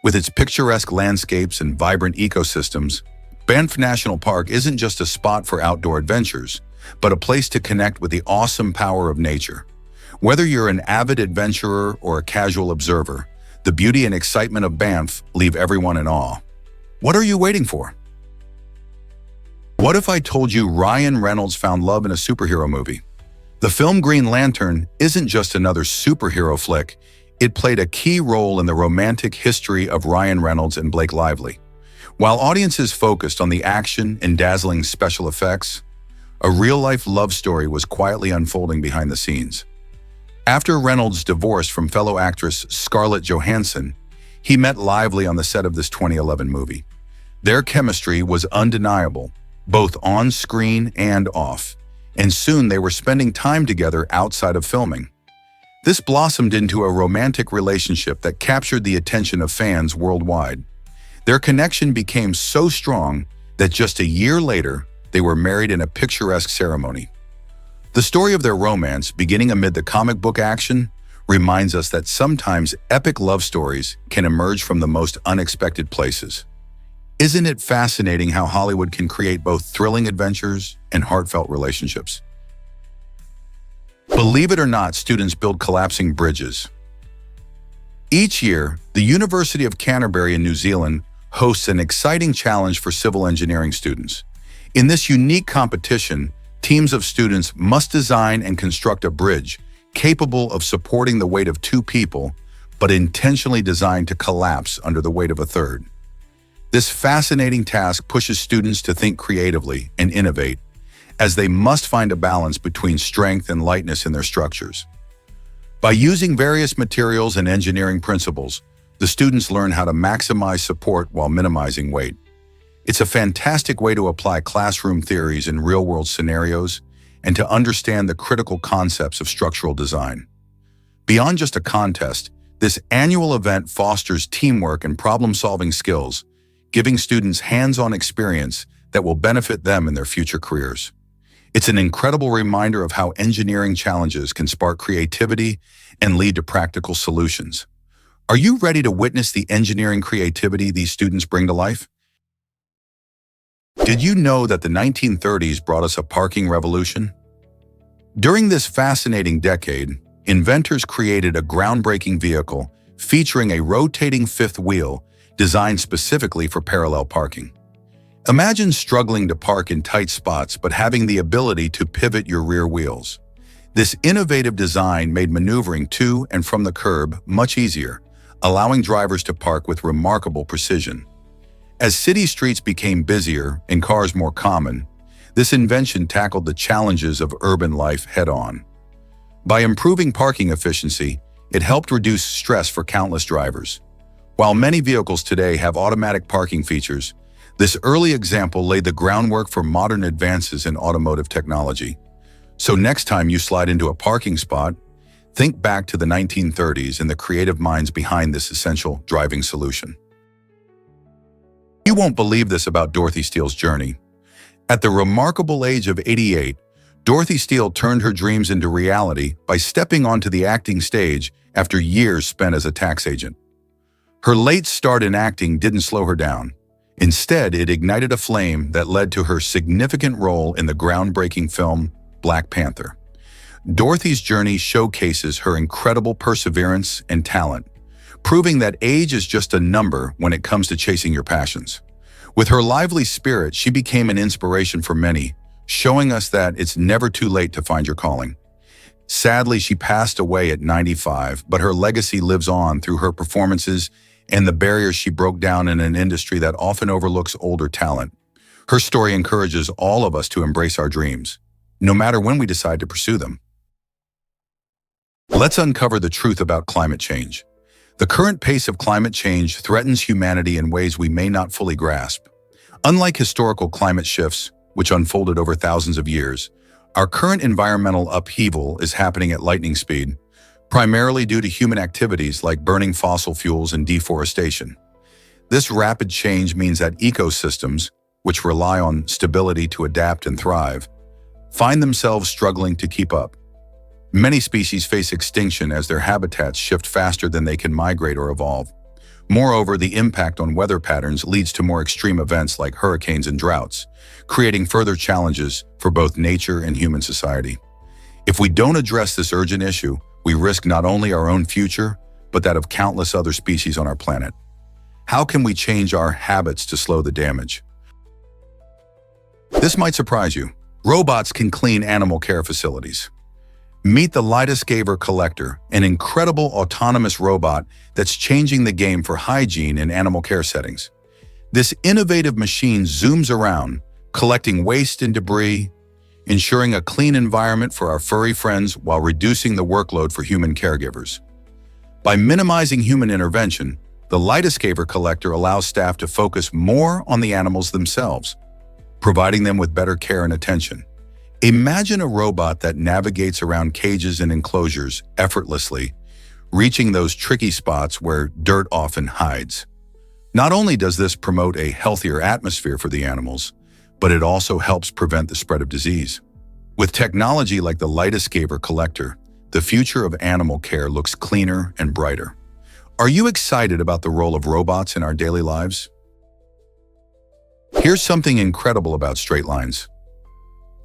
[SPEAKER 1] With its picturesque landscapes and vibrant ecosystems, Banff National Park isn't just a spot for outdoor adventures, but a place to connect with the awesome power of nature. Whether you're an avid adventurer or a casual observer, the beauty and excitement of Banff leave everyone in awe. What are you waiting for? What if I told you Ryan Reynolds found love in a superhero movie? The film Green Lantern isn't just another superhero flick, it played a key role in the romantic history of Ryan Reynolds and Blake Lively. While audiences focused on the action and dazzling special effects, a real-life love story was quietly unfolding behind the scenes. After Reynolds divorced from fellow actress Scarlett Johansson, he met Lively on the set of this 2011 movie. Their chemistry was undeniable, both on screen and off, and soon they were spending time together outside of filming. This blossomed into a romantic relationship that captured the attention of fans worldwide. Their connection became so strong that just a year later, they were married in a picturesque ceremony. The story of their romance, beginning amid the comic book action, reminds us that sometimes epic love stories can emerge from the most unexpected places. Isn't it fascinating how Hollywood can create both thrilling adventures and heartfelt relationships? Believe it or not, students build collapsing bridges. Each year, the University of Canterbury in New Zealand hosts an exciting challenge for civil engineering students. In this unique competition, teams of students must design and construct a bridge capable of supporting the weight of two people, but intentionally designed to collapse under the weight of a third. This fascinating task pushes students to think creatively and innovate, as they must find a balance between strength and lightness in their structures. By using various materials and engineering principles, the students learn how to maximize support while minimizing weight. It's a fantastic way to apply classroom theories in real-world scenarios and to understand the critical concepts of structural design. Beyond just a contest, this annual event fosters teamwork and problem-solving skills, giving students hands-on experience that will benefit them in their future careers. It's an incredible reminder of how engineering challenges can spark creativity and lead to practical solutions. Are you ready to witness the engineering creativity these students bring to life? Did you know that the 1930s brought us a parking revolution? During this fascinating decade, inventors created a groundbreaking vehicle featuring a rotating fifth wheel designed specifically for parallel parking. Imagine struggling to park in tight spots but having the ability to pivot your rear wheels. This innovative design made maneuvering to and from the curb much easier, allowing drivers to park with remarkable precision. As city streets became busier and cars more common, this invention tackled the challenges of urban life head-on. By improving parking efficiency, it helped reduce stress for countless drivers. While many vehicles today have automatic parking features, this early example laid the groundwork for modern advances in automotive technology. So next time you slide into a parking spot, think back to the 1930s and the creative minds behind this essential driving solution. You won't believe this about Dorothy Steele's journey. At the remarkable age of 88, Dorothy Steele turned her dreams into reality by stepping onto the acting stage after years spent as a tax agent. Her late start in acting didn't slow her down. Instead, it ignited a flame that led to her significant role in the groundbreaking film Black Panther. Dorothy's journey showcases her incredible perseverance and talent, proving that age is just a number when it comes to chasing your passions. With her lively spirit, she became an inspiration for many, showing us that it's never too late to find your calling. Sadly, she passed away at 95, but her legacy lives on through her performances and the barriers she broke down in an industry that often overlooks older talent. Her story encourages all of us to embrace our dreams, no matter when we decide to pursue them. Let's uncover the truth about climate change. The current pace of climate change threatens humanity in ways we may not fully grasp. Unlike historical climate shifts, which unfolded over thousands of years, our current environmental upheaval is happening at lightning speed, primarily due to human activities like burning fossil fuels and deforestation. This rapid change means that ecosystems, which rely on stability to adapt and thrive, find themselves struggling to keep up. Many species face extinction as their habitats shift faster than they can migrate or evolve. Moreover, the impact on weather patterns leads to more extreme events like hurricanes and droughts, creating further challenges for both nature and human society. If we don't address this urgent issue, we risk not only our own future, but that of countless other species on our planet. How can we change our habits to slow the damage? This might surprise you. Robots can clean animal care facilities. Meet the Lidescaver Collector, an incredible autonomous robot that's changing the game for hygiene in animal care settings. This innovative machine zooms around, collecting waste and debris, ensuring a clean environment for our furry friends while reducing the workload for human caregivers. By minimizing human intervention, the Lidescaver Collector allows staff to focus more on the animals themselves, providing them with better care and attention. Imagine a robot that navigates around cages and enclosures effortlessly, reaching those tricky spots where dirt often hides. Not only does this promote a healthier atmosphere for the animals, but it also helps prevent the spread of disease. With technology like the Lidescaver Collector, the future of animal care looks cleaner and brighter. Are you excited about the role of robots in our daily lives? Here's something incredible about straight lines.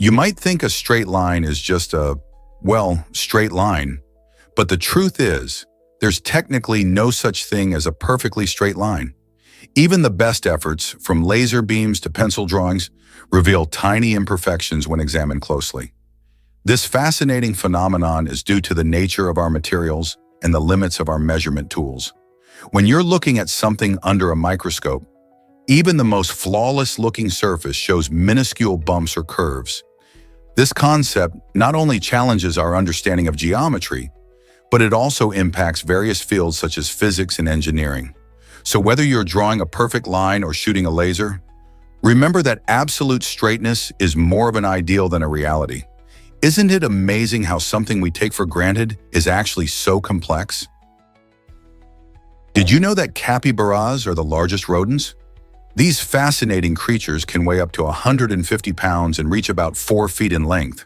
[SPEAKER 1] You might think a straight line is just a, straight line. But the truth is, there's technically no such thing as a perfectly straight line. Even the best efforts, from laser beams to pencil drawings, reveal tiny imperfections when examined closely. This fascinating phenomenon is due to the nature of our materials and the limits of our measurement tools. When you're looking at something under a microscope, even the most flawless-looking surface shows minuscule bumps or curves. This concept not only challenges our understanding of geometry, but it also impacts various fields such as physics and engineering. So whether you're drawing a perfect line or shooting a laser, remember that absolute straightness is more of an ideal than a reality. Isn't it amazing how something we take for granted is actually so complex? Did you know that capybaras are the largest rodents? These fascinating creatures can weigh up to 150 pounds and reach about 4 feet in length.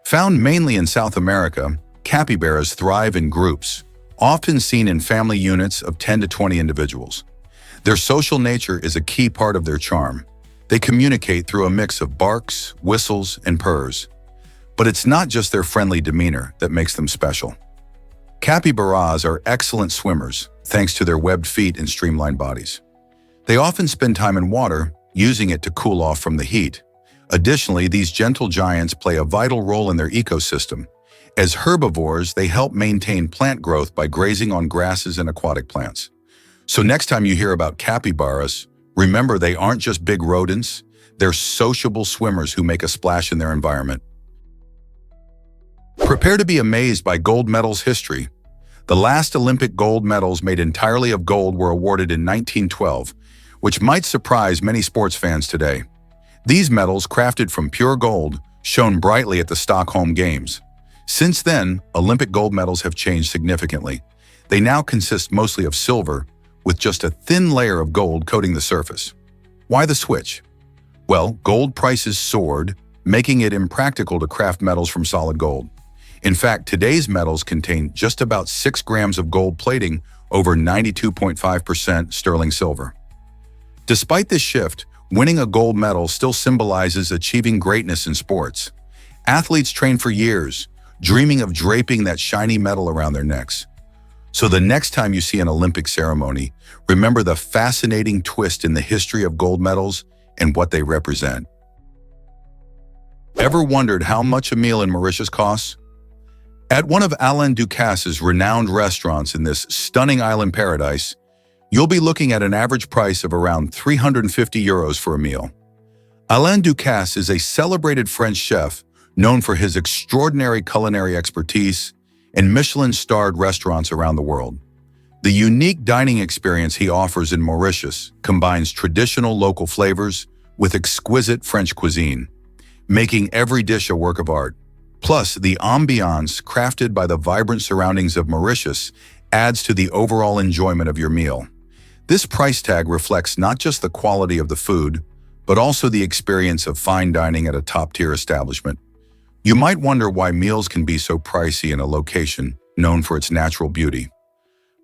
[SPEAKER 1] Found mainly in South America, capybaras thrive in groups, often seen in family units of 10 to 20 individuals. Their social nature is a key part of their charm. They communicate through a mix of barks, whistles, and purrs. But it's not just their friendly demeanor that makes them special. Capybaras are excellent swimmers, thanks to their webbed feet and streamlined bodies. They often spend time in water, using it to cool off from the heat. Additionally, these gentle giants play a vital role in their ecosystem. As herbivores, they help maintain plant growth by grazing on grasses and aquatic plants. So next time you hear about capybaras, remember they aren't just big rodents, they're sociable swimmers who make a splash in their environment. Prepare to be amazed by gold medal's history. The last Olympic gold medals made entirely of gold were awarded in 1912, which might surprise many sports fans today. These medals, crafted from pure gold, shone brightly at the Stockholm Games. Since then, Olympic gold medals have changed significantly. They now consist mostly of silver, with just a thin layer of gold coating the surface. Why the switch? Well, gold prices soared, making it impractical to craft medals from solid gold. In fact, today's medals contain just about 6 grams of gold plating over 92.5% sterling silver. Despite this shift, winning a gold medal still symbolizes achieving greatness in sports. Athletes train for years, dreaming of draping that shiny medal around their necks. So the next time you see an Olympic ceremony, remember the fascinating twist in the history of gold medals and what they represent. Ever wondered how much a meal in Mauritius costs? At one of Alain Ducasse's renowned restaurants in this stunning island paradise, you'll be looking at an average price of around 350 euros for a meal. Alain Ducasse is a celebrated French chef known for his extraordinary culinary expertise and Michelin-starred restaurants around the world. The unique dining experience he offers in Mauritius combines traditional local flavors with exquisite French cuisine, making every dish a work of art. Plus, the ambiance crafted by the vibrant surroundings of Mauritius adds to the overall enjoyment of your meal. This price tag reflects not just the quality of the food, but also the experience of fine dining at a top-tier establishment. You might wonder why meals can be so pricey in a location known for its natural beauty.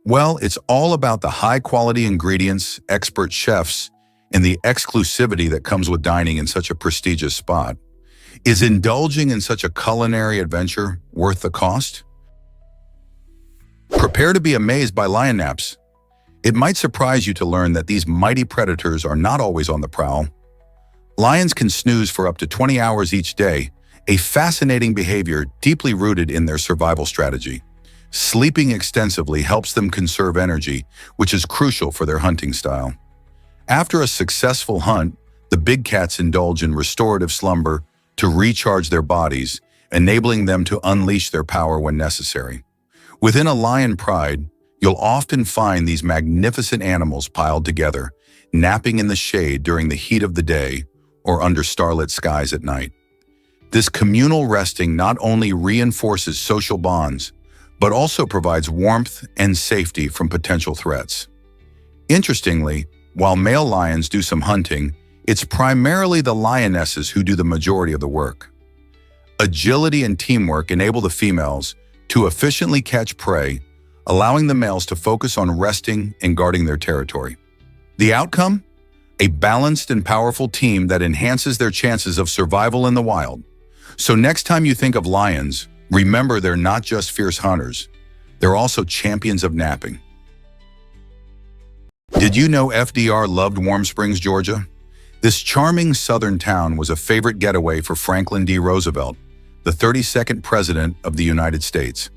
[SPEAKER 1] Well, it's all about the high-quality ingredients, expert chefs, and the exclusivity that comes with dining in such a prestigious spot. Is indulging in such a culinary adventure worth the cost? Prepare to be amazed by lion naps. It might surprise you to learn that these mighty predators are not always on the prowl. Lions can snooze for up to 20 hours each day, a fascinating behavior deeply rooted in their survival strategy. Sleeping extensively helps them conserve energy, which is crucial for their hunting style. After a successful hunt, the big cats indulge in restorative slumber to recharge their bodies, enabling them to unleash their power when necessary. Within a lion pride, you'll often find these magnificent animals piled together, napping in the shade during the heat of the day or under starlit skies at night. This communal resting not only reinforces social bonds, but also provides warmth and safety from potential threats. Interestingly, while male lions do some hunting, it's primarily the lionesses who do the majority of the work. Agility and teamwork enable the females to efficiently catch prey, allowing the males to focus on resting and guarding their territory. The outcome? A balanced and powerful team that enhances their chances of survival in the wild. So next time you think of lions, remember they're not just fierce hunters, they're also champions of napping. Did you know FDR loved Warm Springs, Georgia? This charming southern town was a favorite getaway for Franklin D. Roosevelt, the 32nd President of the United States.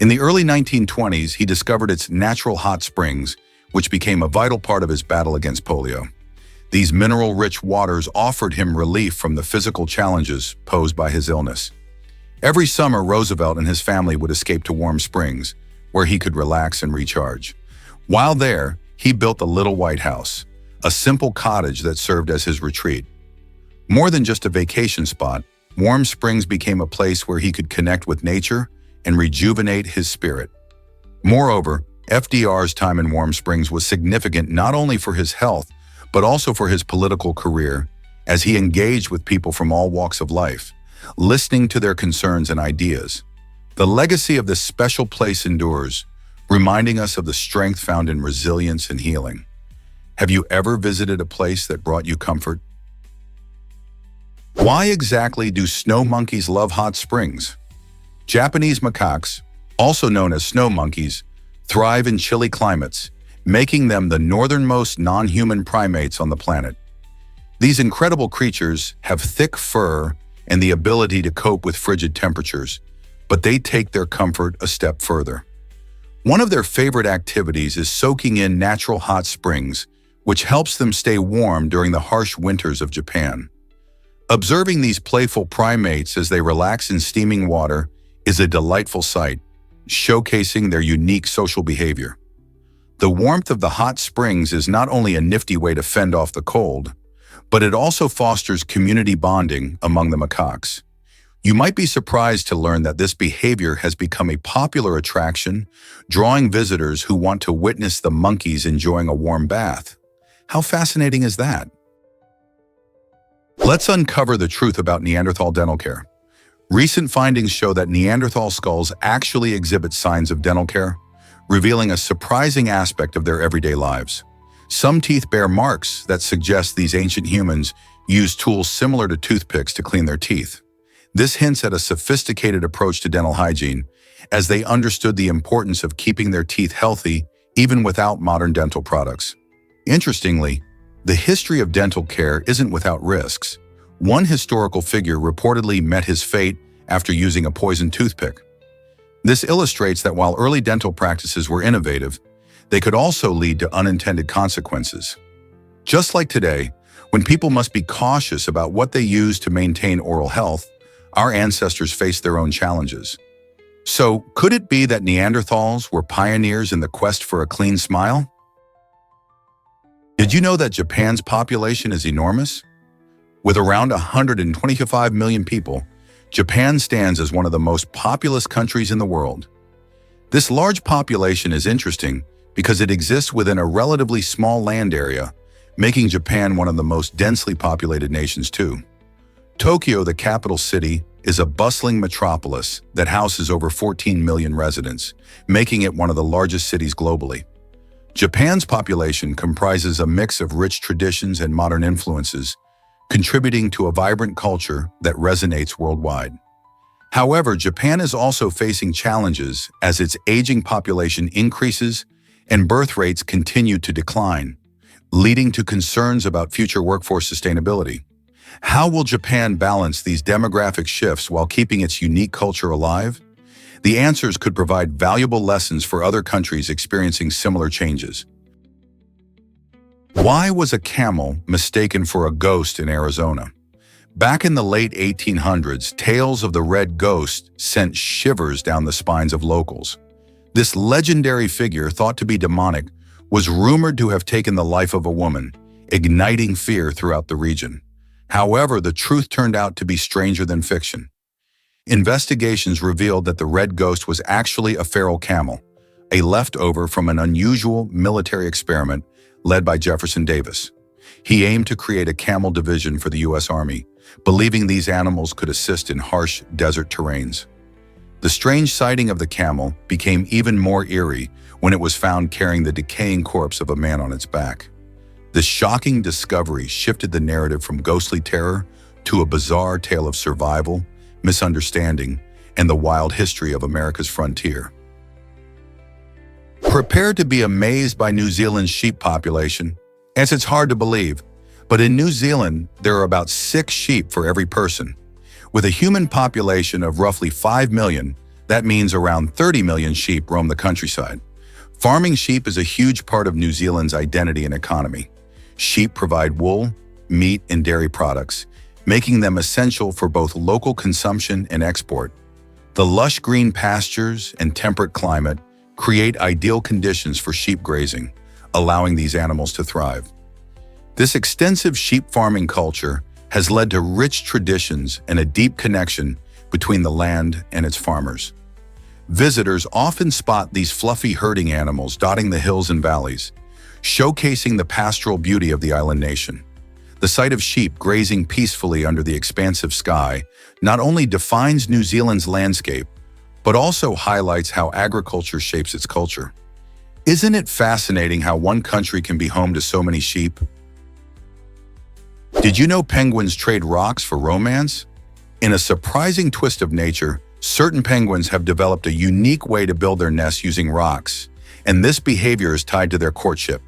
[SPEAKER 1] In the early 1920s, he discovered its natural hot springs, which became a vital part of his battle against polio. These mineral-rich waters offered him relief from the physical challenges posed by his illness. Every summer, Roosevelt and his family would escape to Warm Springs, where he could relax and recharge. While there, he built the Little White House, a simple cottage that served as his retreat. More than just a vacation spot, Warm Springs became a place where he could connect with nature and rejuvenate his spirit. Moreover, FDR's time in Warm Springs was significant not only for his health, but also for his political career, as he engaged with people from all walks of life, listening to their concerns and ideas. The legacy of this special place endures, reminding us of the strength found in resilience and healing. Have you ever visited a place that brought you comfort? Why exactly do snow monkeys love hot springs? Japanese macaques, also known as snow monkeys, thrive in chilly climates, making them the northernmost non-human primates on the planet. These incredible creatures have thick fur and the ability to cope with frigid temperatures, but they take their comfort a step further. One of their favorite activities is soaking in natural hot springs, which helps them stay warm during the harsh winters of Japan. Observing these playful primates as they relax in steaming water is a delightful sight, showcasing their unique social behavior. The warmth of the hot springs is not only a nifty way to fend off the cold, but it also fosters community bonding among the macaques. You might be surprised to learn that this behavior has become a popular attraction, drawing visitors who want to witness the monkeys enjoying a warm bath. How fascinating is that? Let's uncover the truth about Neanderthal dental care. Recent findings show that Neanderthal skulls actually exhibit signs of dental care, revealing a surprising aspect of their everyday lives. Some teeth bear marks that suggest these ancient humans used tools similar to toothpicks to clean their teeth. This hints at a sophisticated approach to dental hygiene, as they understood the importance of keeping their teeth healthy even without modern dental products. Interestingly, the history of dental care isn't without risks. One historical figure reportedly met his fate after using a poisoned toothpick. This illustrates that while early dental practices were innovative, they could also lead to unintended consequences. Just like today, when people must be cautious about what they use to maintain oral health, our ancestors faced their own challenges. So, could it be that Neanderthals were pioneers in the quest for a clean smile? Did you know that Japan's population is enormous? With around 125 million people, Japan stands as one of the most populous countries in the world. This large population is interesting because it exists within a relatively small land area, making Japan one of the most densely populated nations too. Tokyo, the capital city, is a bustling metropolis that houses over 14 million residents, making it one of the largest cities globally. Japan's population comprises a mix of rich traditions and modern influences, contributing to a vibrant culture that resonates worldwide. However, Japan is also facing challenges as its aging population increases and birth rates continue to decline, leading to concerns about future workforce sustainability. How will Japan balance these demographic shifts while keeping its unique culture alive? The answers could provide valuable lessons for other countries experiencing similar changes. Why was a camel mistaken for a ghost in Arizona? Back in the late 1800s, tales of the red ghost sent shivers down the spines of locals. This legendary figure, thought to be demonic, was rumored to have taken the life of a woman, igniting fear throughout the region. However, the truth turned out to be stranger than fiction. Investigations revealed that the red ghost was actually a feral camel, a leftover from an unusual military experiment led by Jefferson Davis. He aimed to create a camel division for the U.S. Army, believing these animals could assist in harsh desert terrains. The strange sighting of the camel became even more eerie when it was found carrying the decaying corpse of a man on its back. This shocking discovery shifted the narrative from ghostly terror to a bizarre tale of survival, misunderstanding, and the wild history of America's frontier. Prepare to be amazed by New Zealand's sheep population, as it's hard to believe, but in New Zealand, there are about 6 sheep for every person. With a human population of roughly 5 million, that means around 30 million sheep roam the countryside. Farming sheep is a huge part of New Zealand's identity and economy. Sheep provide wool, meat, and dairy products, making them essential for both local consumption and export. The lush green pastures and temperate climate create ideal conditions for sheep grazing, allowing these animals to thrive. This extensive sheep farming culture has led to rich traditions and a deep connection between the land and its farmers. Visitors often spot these fluffy herding animals dotting the hills and valleys, showcasing the pastoral beauty of the island nation. The sight of sheep grazing peacefully under the expansive sky not only defines New Zealand's landscape, but also highlights how agriculture shapes its culture. Isn't it fascinating how one country can be home to so many sheep? Did you know penguins trade rocks for romance? In a surprising twist of nature, certain penguins have developed a unique way to build their nests using rocks, and this behavior is tied to their courtship.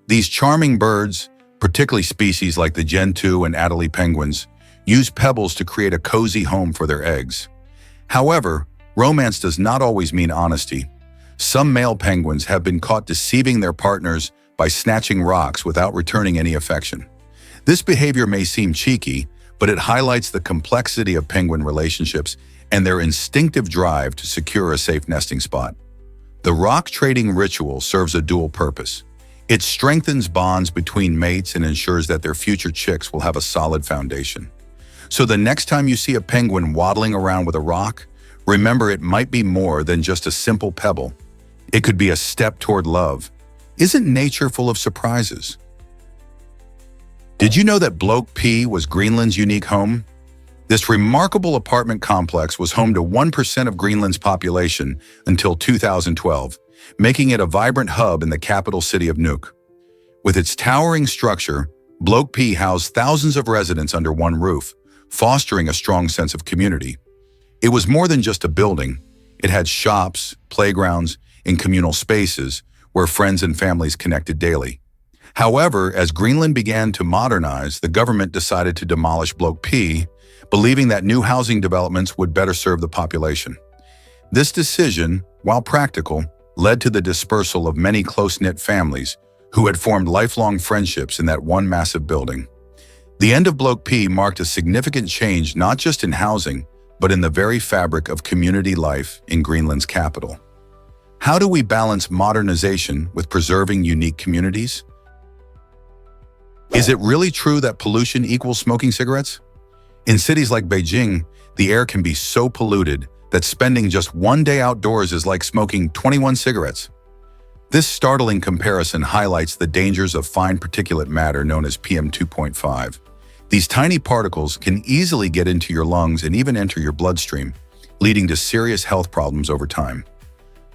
[SPEAKER 1] These charming birds, particularly species like the gentoo and Adelie penguins, use pebbles to create a cozy home for their eggs. However, romance does not always mean honesty. Some male penguins have been caught deceiving their partners by snatching rocks without returning any affection. This behavior may seem cheeky, but it highlights the complexity of penguin relationships and their instinctive drive to secure a safe nesting spot. The rock trading ritual serves a dual purpose. It strengthens bonds between mates and ensures that their future chicks will have a solid foundation. So the next time you see a penguin waddling around with a rock, remember it might be more than just a simple pebble. It could be a step toward love. Isn't nature full of surprises? Did you know that Bloke P was Greenland's unique home? This remarkable apartment complex was home to 1% of Greenland's population until 2012, making it a vibrant hub in the capital city of Nuuk. With its towering structure, Bloke P housed thousands of residents under one roof, fostering a strong sense of community. It was more than just a building. It had shops, playgrounds, and communal spaces where friends and families connected daily. However, as Greenland began to modernize, the government decided to demolish Bloke P, believing that new housing developments would better serve the population. This decision, while practical, led to the dispersal of many close-knit families who had formed lifelong friendships in that one massive building. The end of Bloke P marked a significant change not just in housing, but in the very fabric of community life in Greenland's capital. How do we balance modernization with preserving unique communities? Is it really true that pollution equals smoking cigarettes? In cities like Beijing, the air can be so polluted that spending just one day outdoors is like smoking 21 cigarettes. This startling comparison highlights the dangers of fine particulate matter known as PM 2.5. These tiny particles can easily get into your lungs and even enter your bloodstream, leading to serious health problems over time.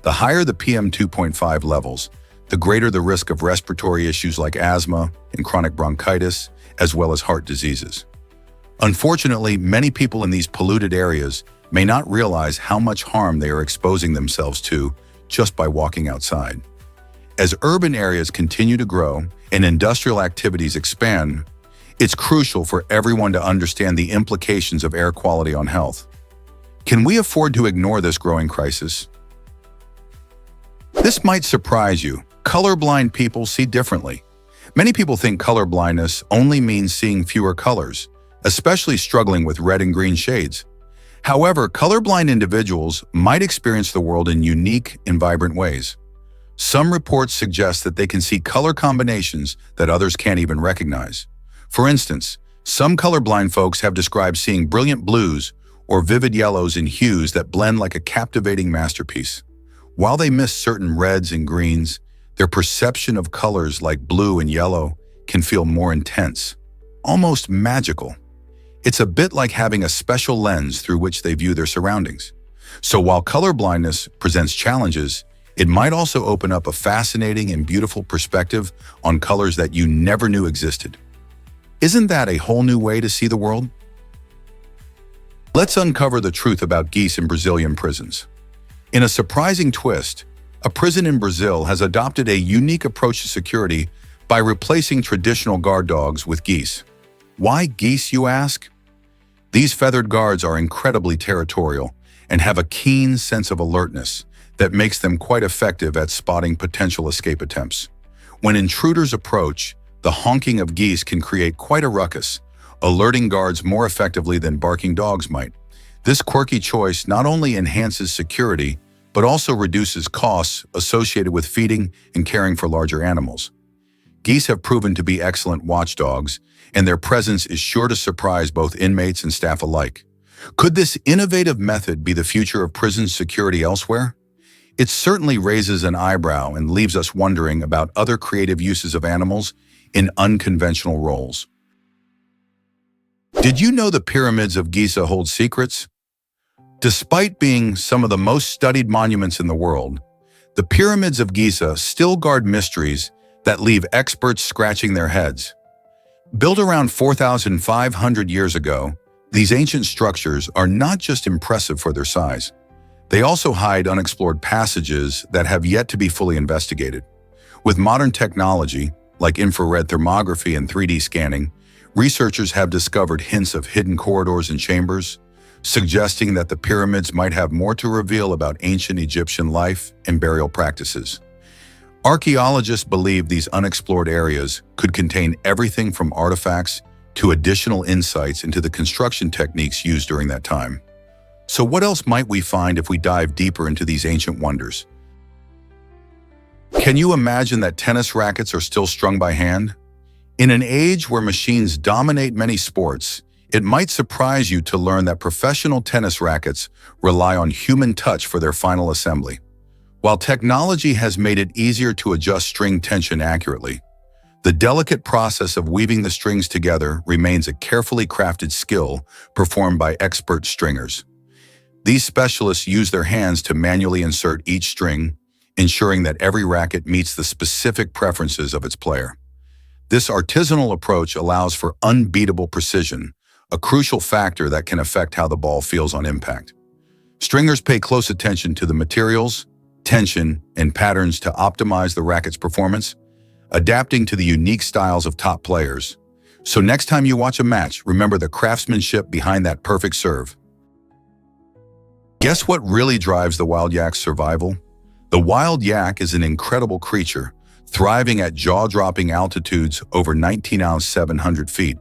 [SPEAKER 1] The higher the PM 2.5 levels, the greater the risk of respiratory issues like asthma and chronic bronchitis, as well as heart diseases. Unfortunately, many people in these polluted areas may not realize how much harm they are exposing themselves to just by walking outside. As urban areas continue to grow and industrial activities expand, it's crucial for everyone to understand the implications of air quality on health. Can we afford to ignore this growing crisis? This might surprise you. Colorblind people see differently. Many people think colorblindness only means seeing fewer colors, especially struggling with red and green shades. However, colorblind individuals might experience the world in unique and vibrant ways. Some reports suggest that they can see color combinations that others can't even recognize. For instance, some colorblind folks have described seeing brilliant blues or vivid yellows and hues that blend like a captivating masterpiece. While they miss certain reds and greens, their perception of colors like blue and yellow can feel more intense, almost magical. It's a bit like having a special lens through which they view their surroundings. So while colorblindness presents challenges, it might also open up a fascinating and beautiful perspective on colors that you never knew existed. Isn't that a whole new way to see the world? Let's uncover the truth about geese in Brazilian prisons. In a surprising twist, a prison in Brazil has adopted a unique approach to security by replacing traditional guard dogs with geese. Why geese, you ask? These feathered guards are incredibly territorial and have a keen sense of alertness that makes them quite effective at spotting potential escape attempts. When intruders approach, the honking of geese can create quite a ruckus, alerting guards more effectively than barking dogs might. This quirky choice not only enhances security, but also reduces costs associated with feeding and caring for larger animals. Geese have proven to be excellent watchdogs, and their presence is sure to surprise both inmates and staff alike. Could this innovative method be the future of prison security elsewhere? It certainly raises an eyebrow and leaves us wondering about other creative uses of animals in unconventional roles. Did you know the pyramids of Giza hold secrets? Despite being some of the most studied monuments in the world, the pyramids of Giza still guard mysteries that leave experts scratching their heads. Built around 4,500 years ago, these ancient structures are not just impressive for their size. They also hide unexplored passages that have yet to be fully investigated. With modern technology, like infrared thermography and 3D scanning, researchers have discovered hints of hidden corridors and chambers, suggesting that the pyramids might have more to reveal about ancient Egyptian life and burial practices. Archaeologists believe these unexplored areas could contain everything from artifacts to additional insights into the construction techniques used during that time. So what else might we find if we dive deeper into these ancient wonders? Can you imagine that tennis rackets are still strung by hand? In an age where machines dominate many sports, it might surprise you to learn that professional tennis rackets rely on human touch for their final assembly. While technology has made it easier to adjust string tension accurately, the delicate process of weaving the strings together remains a carefully crafted skill performed by expert stringers. These specialists use their hands to manually insert each string, ensuring that every racket meets the specific preferences of its player. This artisanal approach allows for unbeatable precision, a crucial factor that can affect how the ball feels on impact. Stringers pay close attention to the materials, tension, and patterns to optimize the racket's performance, adapting to the unique styles of top players. So next time you watch a match, remember the craftsmanship behind that perfect serve. Guess what really drives the wild yak's survival? The wild yak is an incredible creature, thriving at jaw-dropping altitudes over 19,700 feet.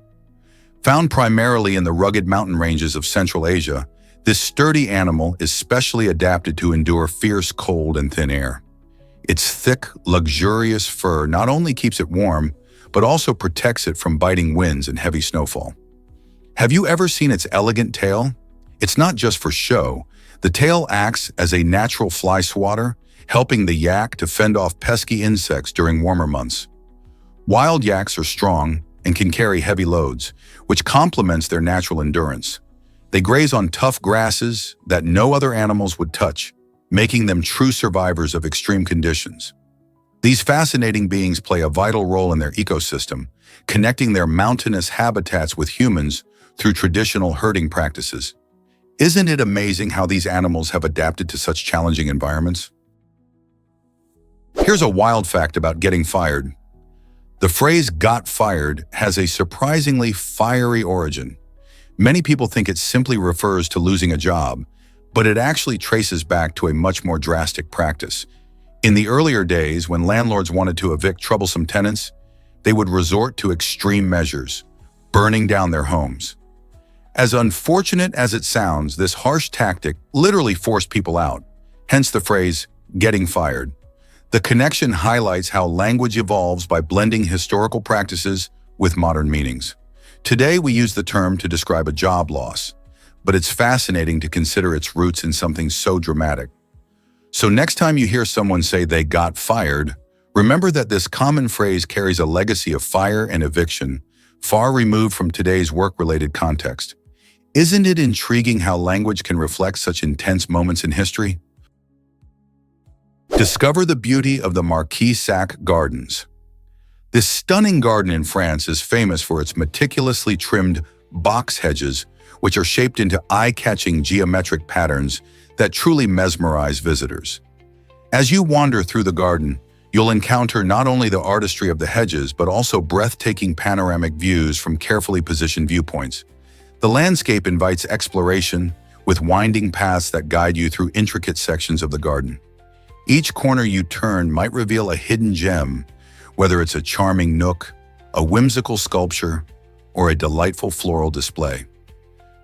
[SPEAKER 1] Found primarily in the rugged mountain ranges of Central Asia, this sturdy animal is specially adapted to endure fierce cold and thin air. Its thick, luxurious fur not only keeps it warm, but also protects it from biting winds and heavy snowfall. Have you ever seen its elegant tail? It's not just for show. The tail acts as a natural fly swatter, helping the yak to fend off pesky insects during warmer months. Wild yaks are strong and can carry heavy loads, which complements their natural endurance. They graze on tough grasses that no other animals would touch, making them true survivors of extreme conditions. These fascinating beings play a vital role in their ecosystem, connecting their mountainous habitats with humans through traditional herding practices. Isn't it amazing how these animals have adapted to such challenging environments? Here's a wild fact about getting fired. The phrase "got fired" has a surprisingly fiery origin. Many people think it simply refers to losing a job, but it actually traces back to a much more drastic practice. In the earlier days, when landlords wanted to evict troublesome tenants, they would resort to extreme measures, burning down their homes. As unfortunate as it sounds, this harsh tactic literally forced people out, hence the phrase, "getting fired." The connection highlights how language evolves by blending historical practices with modern meanings. Today, we use the term to describe a job loss, but it's fascinating to consider its roots in something so dramatic. So next time you hear someone say they got fired, remember that this common phrase carries a legacy of fire and eviction, far removed from today's work-related context. Isn't it intriguing how language can reflect such intense moments in history? Discover the beauty of the Marquis Sac Gardens. This stunning garden in France is famous for its meticulously trimmed box hedges, which are shaped into eye-catching geometric patterns that truly mesmerize visitors. As you wander through the garden, you'll encounter not only the artistry of the hedges, but also breathtaking panoramic views from carefully positioned viewpoints. The landscape invites exploration, with winding paths that guide you through intricate sections of the garden. Each corner you turn might reveal a hidden gem, whether it's a charming nook, a whimsical sculpture, or a delightful floral display.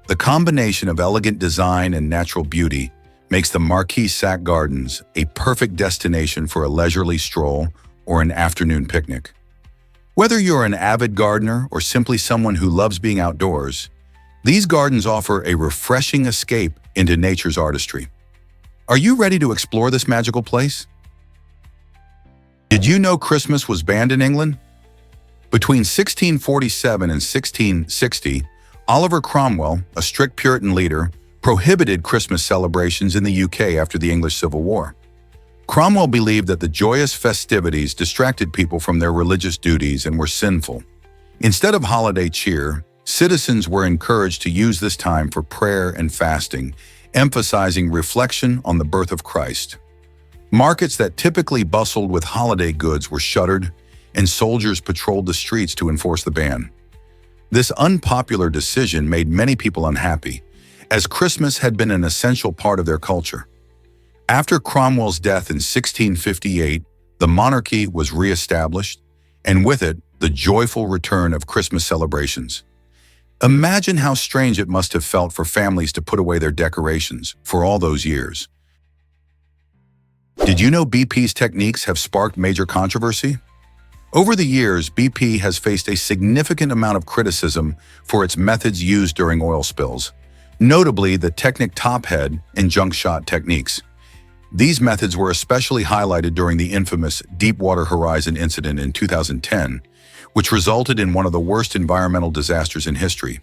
[SPEAKER 1] The combination of elegant design and natural beauty makes the Marquis Sac Gardens a perfect destination for a leisurely stroll or an afternoon picnic. Whether you're an avid gardener or simply someone who loves being outdoors, these gardens offer a refreshing escape into nature's artistry. Are you ready to explore this magical place? Did you know Christmas was banned in England? Between 1647 and 1660, Oliver Cromwell, a strict Puritan leader, prohibited Christmas celebrations in the UK after the English Civil War. Cromwell believed that the joyous festivities distracted people from their religious duties and were sinful. Instead of holiday cheer, citizens were encouraged to use this time for prayer and fasting, emphasizing reflection on the birth of Christ. Markets that typically bustled with holiday goods were shuttered, and soldiers patrolled the streets to enforce the ban. This unpopular decision made many people unhappy, as Christmas had been an essential part of their culture. After Cromwell's death in 1658, the monarchy was re-established, and with it, the joyful return of Christmas celebrations. Imagine how strange it must have felt for families to put away their decorations for all those years. Did you know BP's techniques have sparked major controversy? Over the years, BP has faced a significant amount of criticism for its methods used during oil spills, notably the technic top head and junk shot techniques. These methods were especially highlighted during the infamous Deepwater Horizon incident in 2010, which resulted in one of the worst environmental disasters in history.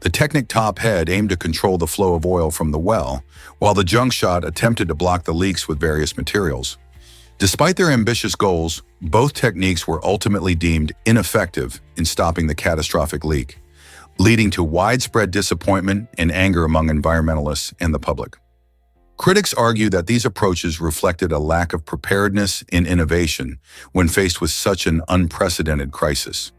[SPEAKER 1] The technic top head aimed to control the flow of oil from the well, while the junk shot attempted to block the leaks with various materials. Despite their ambitious goals, both techniques were ultimately deemed ineffective in stopping the catastrophic leak, leading to widespread disappointment and anger among environmentalists and the public. Critics argue that these approaches reflected a lack of preparedness and innovation when faced with such an unprecedented crisis.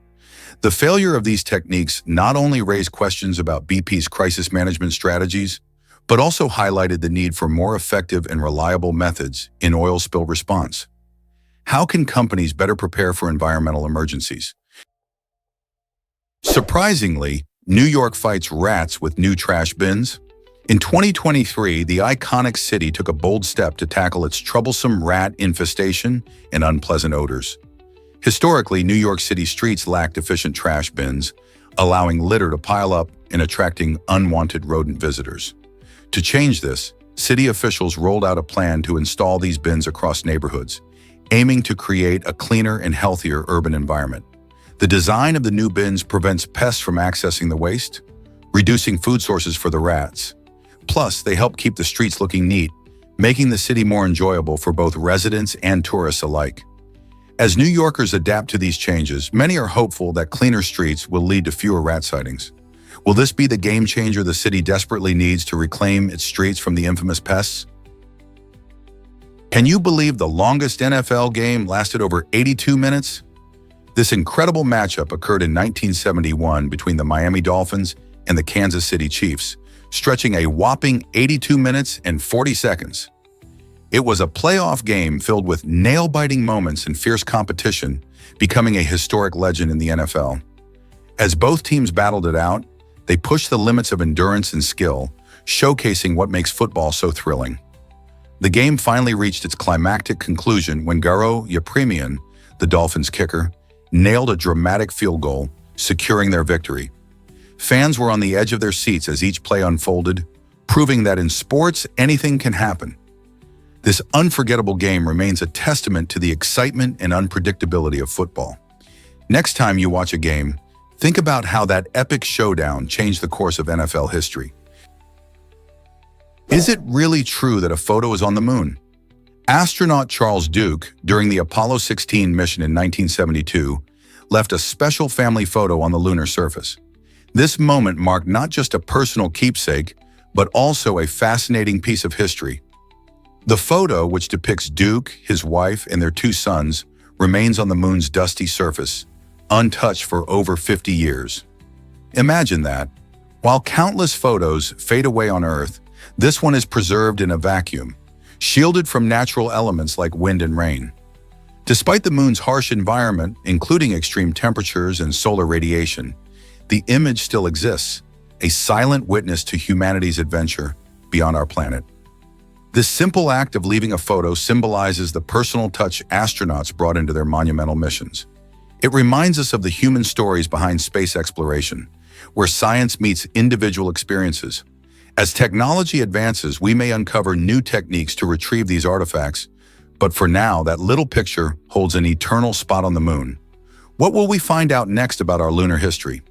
[SPEAKER 1] The failure of these techniques not only raised questions about BP's crisis management strategies, but also highlighted the need for more effective and reliable methods in oil spill response. How can companies better prepare for environmental emergencies? Surprisingly, New York fights rats with new trash bins. In 2023, the iconic city took a bold step to tackle its troublesome rat infestation and unpleasant odors. Historically, New York City streets lacked efficient trash bins, allowing litter to pile up and attracting unwanted rodent visitors. To change this, city officials rolled out a plan to install these bins across neighborhoods, aiming to create a cleaner and healthier urban environment. The design of the new bins prevents pests from accessing the waste, reducing food sources for the rats. Plus, they help keep the streets looking neat, making the city more enjoyable for both residents and tourists alike. As New Yorkers adapt to these changes, many are hopeful that cleaner streets will lead to fewer rat sightings. Will this be the game changer the city desperately needs to reclaim its streets from the infamous pests? Can you believe the longest NFL game lasted over 82 minutes? This incredible matchup occurred in 1971 between the Miami Dolphins and the Kansas City Chiefs, stretching a whopping 82 minutes and 40 seconds. It was a playoff game filled with nail-biting moments and fierce competition, becoming a historic legend in the NFL. As both teams battled it out, they pushed the limits of endurance and skill, showcasing what makes football so thrilling. The game finally reached its climactic conclusion when Garo Yepremian, the Dolphins kicker, nailed a dramatic field goal, securing their victory. Fans were on the edge of their seats as each play unfolded, proving that in sports, anything can happen. This unforgettable game remains a testament to the excitement and unpredictability of football. Next time you watch a game, think about how that epic showdown changed the course of NFL history. Is it really true that a photo is on the moon? Astronaut Charles Duke, during the Apollo 16 mission in 1972, left a special family photo on the lunar surface. This moment marked not just a personal keepsake, but also a fascinating piece of history. The photo, which depicts Duke, his wife, and their two sons, remains on the moon's dusty surface, untouched for over 50 years. Imagine that. While countless photos fade away on Earth, this one is preserved in a vacuum, shielded from natural elements like wind and rain. Despite the moon's harsh environment, including extreme temperatures and solar radiation, the image still exists, a silent witness to humanity's adventure beyond our planet. This simple act of leaving a photo symbolizes the personal touch astronauts brought into their monumental missions. It reminds us of the human stories behind space exploration, where science meets individual experiences. As technology advances, we may uncover new techniques to retrieve these artifacts, but for now, that little picture holds an eternal spot on the moon. What will we find out next about our lunar history?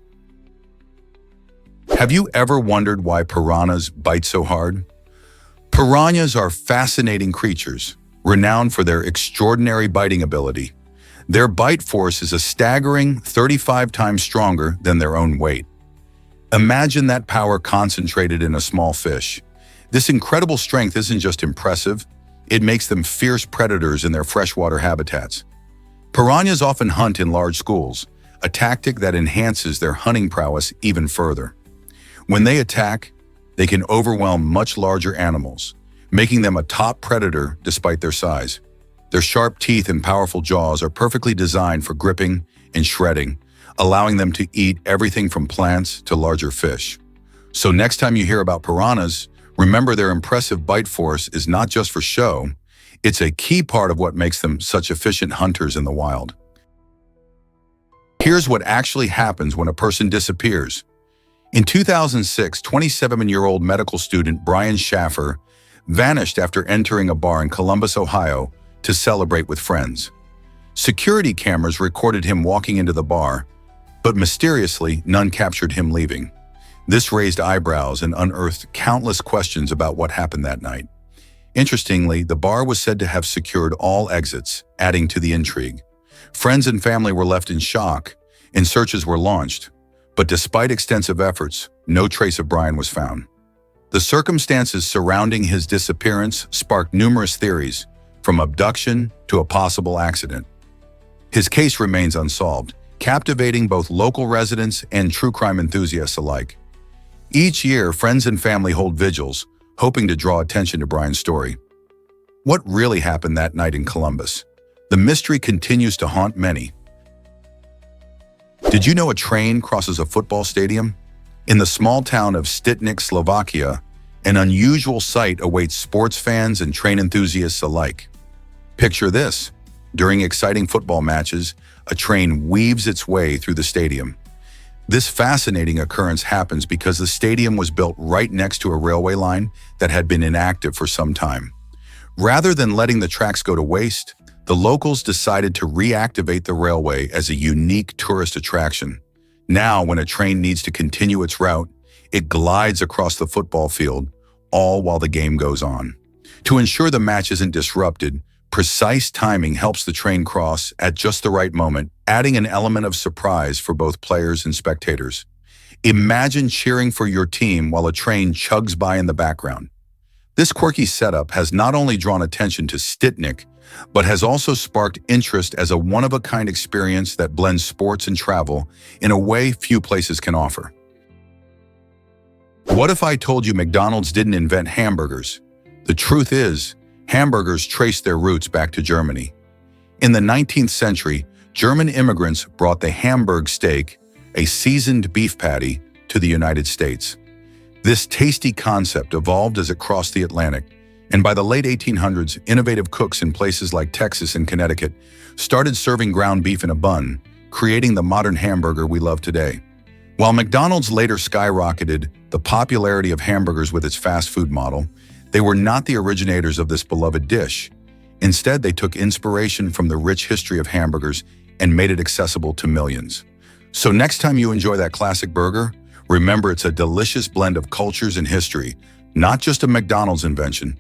[SPEAKER 1] Have you ever wondered why piranhas bite so hard? Piranhas are fascinating creatures, renowned for their extraordinary biting ability. Their bite force is a staggering 35 times stronger than their own weight. Imagine that power concentrated in a small fish. This incredible strength isn't just impressive, it makes them fierce predators in their freshwater habitats. Piranhas often hunt in large schools, a tactic that enhances their hunting prowess even further. When they attack, they can overwhelm much larger animals, making them a top predator despite their size. Their sharp teeth and powerful jaws are perfectly designed for gripping and shredding, allowing them to eat everything from plants to larger fish. So next time you hear about piranhas, remember their impressive bite force is not just for show, it's a key part of what makes them such efficient hunters in the wild. Here's what actually happens when a person disappears. In 2006, 27-year-old medical student Brian Schaffer vanished after entering a bar in Columbus, Ohio, to celebrate with friends. Security cameras recorded him walking into the bar, but mysteriously, none captured him leaving. This raised eyebrows and unearthed countless questions about what happened that night. Interestingly, the bar was said to have secured all exits, adding to the intrigue. Friends and family were left in shock, and searches were launched. But despite extensive efforts, no trace of Brian was found. The circumstances surrounding his disappearance sparked numerous theories, from abduction to a possible accident. His case remains unsolved, captivating both local residents and true crime enthusiasts alike. Each year, friends and family hold vigils, hoping to draw attention to Brian's story. What really happened that night in Columbus? The mystery continues to haunt many. Did you know a train crosses a football stadium? In the small town of Stitnik, Slovakia, an unusual sight awaits sports fans and train enthusiasts alike. Picture this. During exciting football matches, a train weaves its way through the stadium. This fascinating occurrence happens because the stadium was built right next to a railway line that had been inactive for some time. Rather than letting the tracks go to waste, the locals decided to reactivate the railway as a unique tourist attraction. Now, when a train needs to continue its route, it glides across the football field, all while the game goes on. To ensure the match isn't disrupted, precise timing helps the train cross at just the right moment, adding an element of surprise for both players and spectators. Imagine cheering for your team while a train chugs by in the background. This quirky setup has not only drawn attention to Stitnik, but has also sparked interest as a one-of-a-kind experience that blends sports and travel in a way few places can offer. What if I told you McDonald's didn't invent hamburgers? The truth is, hamburgers trace their roots back to Germany. In the 19th century, German immigrants brought the Hamburg steak, a seasoned beef patty, to the United States. This tasty concept evolved as it crossed the Atlantic, and by the late 1800s, innovative cooks in places like Texas and Connecticut started serving ground beef in a bun, creating the modern hamburger we love today. While McDonald's later skyrocketed the popularity of hamburgers with its fast food model, they were not the originators of this beloved dish. Instead, they took inspiration from the rich history of hamburgers and made it accessible to millions. So next time you enjoy that classic burger, remember it's a delicious blend of cultures and history, not just a McDonald's invention.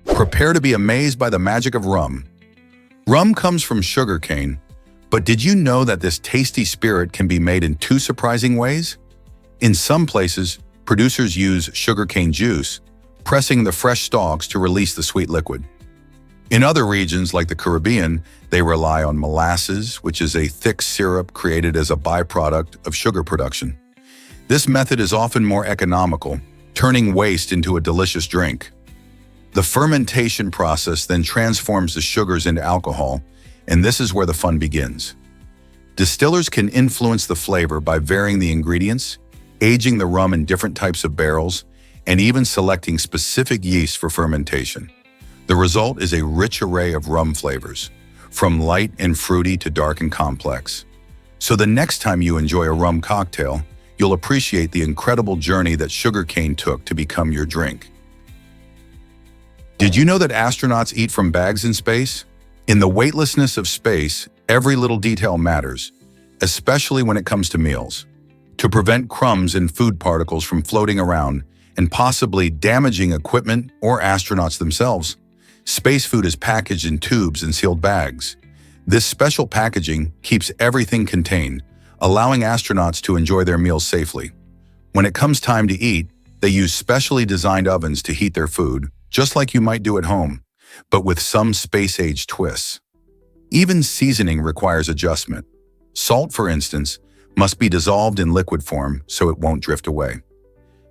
[SPEAKER 1] Prepare to be amazed by the magic of rum. Rum comes from sugarcane, but did you know that this tasty spirit can be made in two surprising ways? In some places, producers use sugarcane juice, pressing the fresh stalks to release the sweet liquid. In other regions, like the Caribbean, they rely on molasses, which is a thick syrup created as a byproduct of sugar production. This method is often more economical, turning waste into a delicious drink. The fermentation process then transforms the sugars into alcohol, and this is where the fun begins. Distillers can influence the flavor by varying the ingredients, aging the rum in different types of barrels, and even selecting specific yeast for fermentation. The result is a rich array of rum flavors, from light and fruity to dark and complex. So the next time you enjoy a rum cocktail, you'll appreciate the incredible journey that sugarcane took to become your drink. Did you know that astronauts eat from bags in space? In the weightlessness of space, every little detail matters, especially when it comes to meals. To prevent crumbs and food particles from floating around and possibly damaging equipment or astronauts themselves, space food is packaged in tubes and sealed bags. This special packaging keeps everything contained, allowing astronauts to enjoy their meals safely. When it comes time to eat, they use specially designed ovens to heat their food, just like you might do at home, but with some space-age twists. Even seasoning requires adjustment. Salt, for instance, must be dissolved in liquid form so it won't drift away.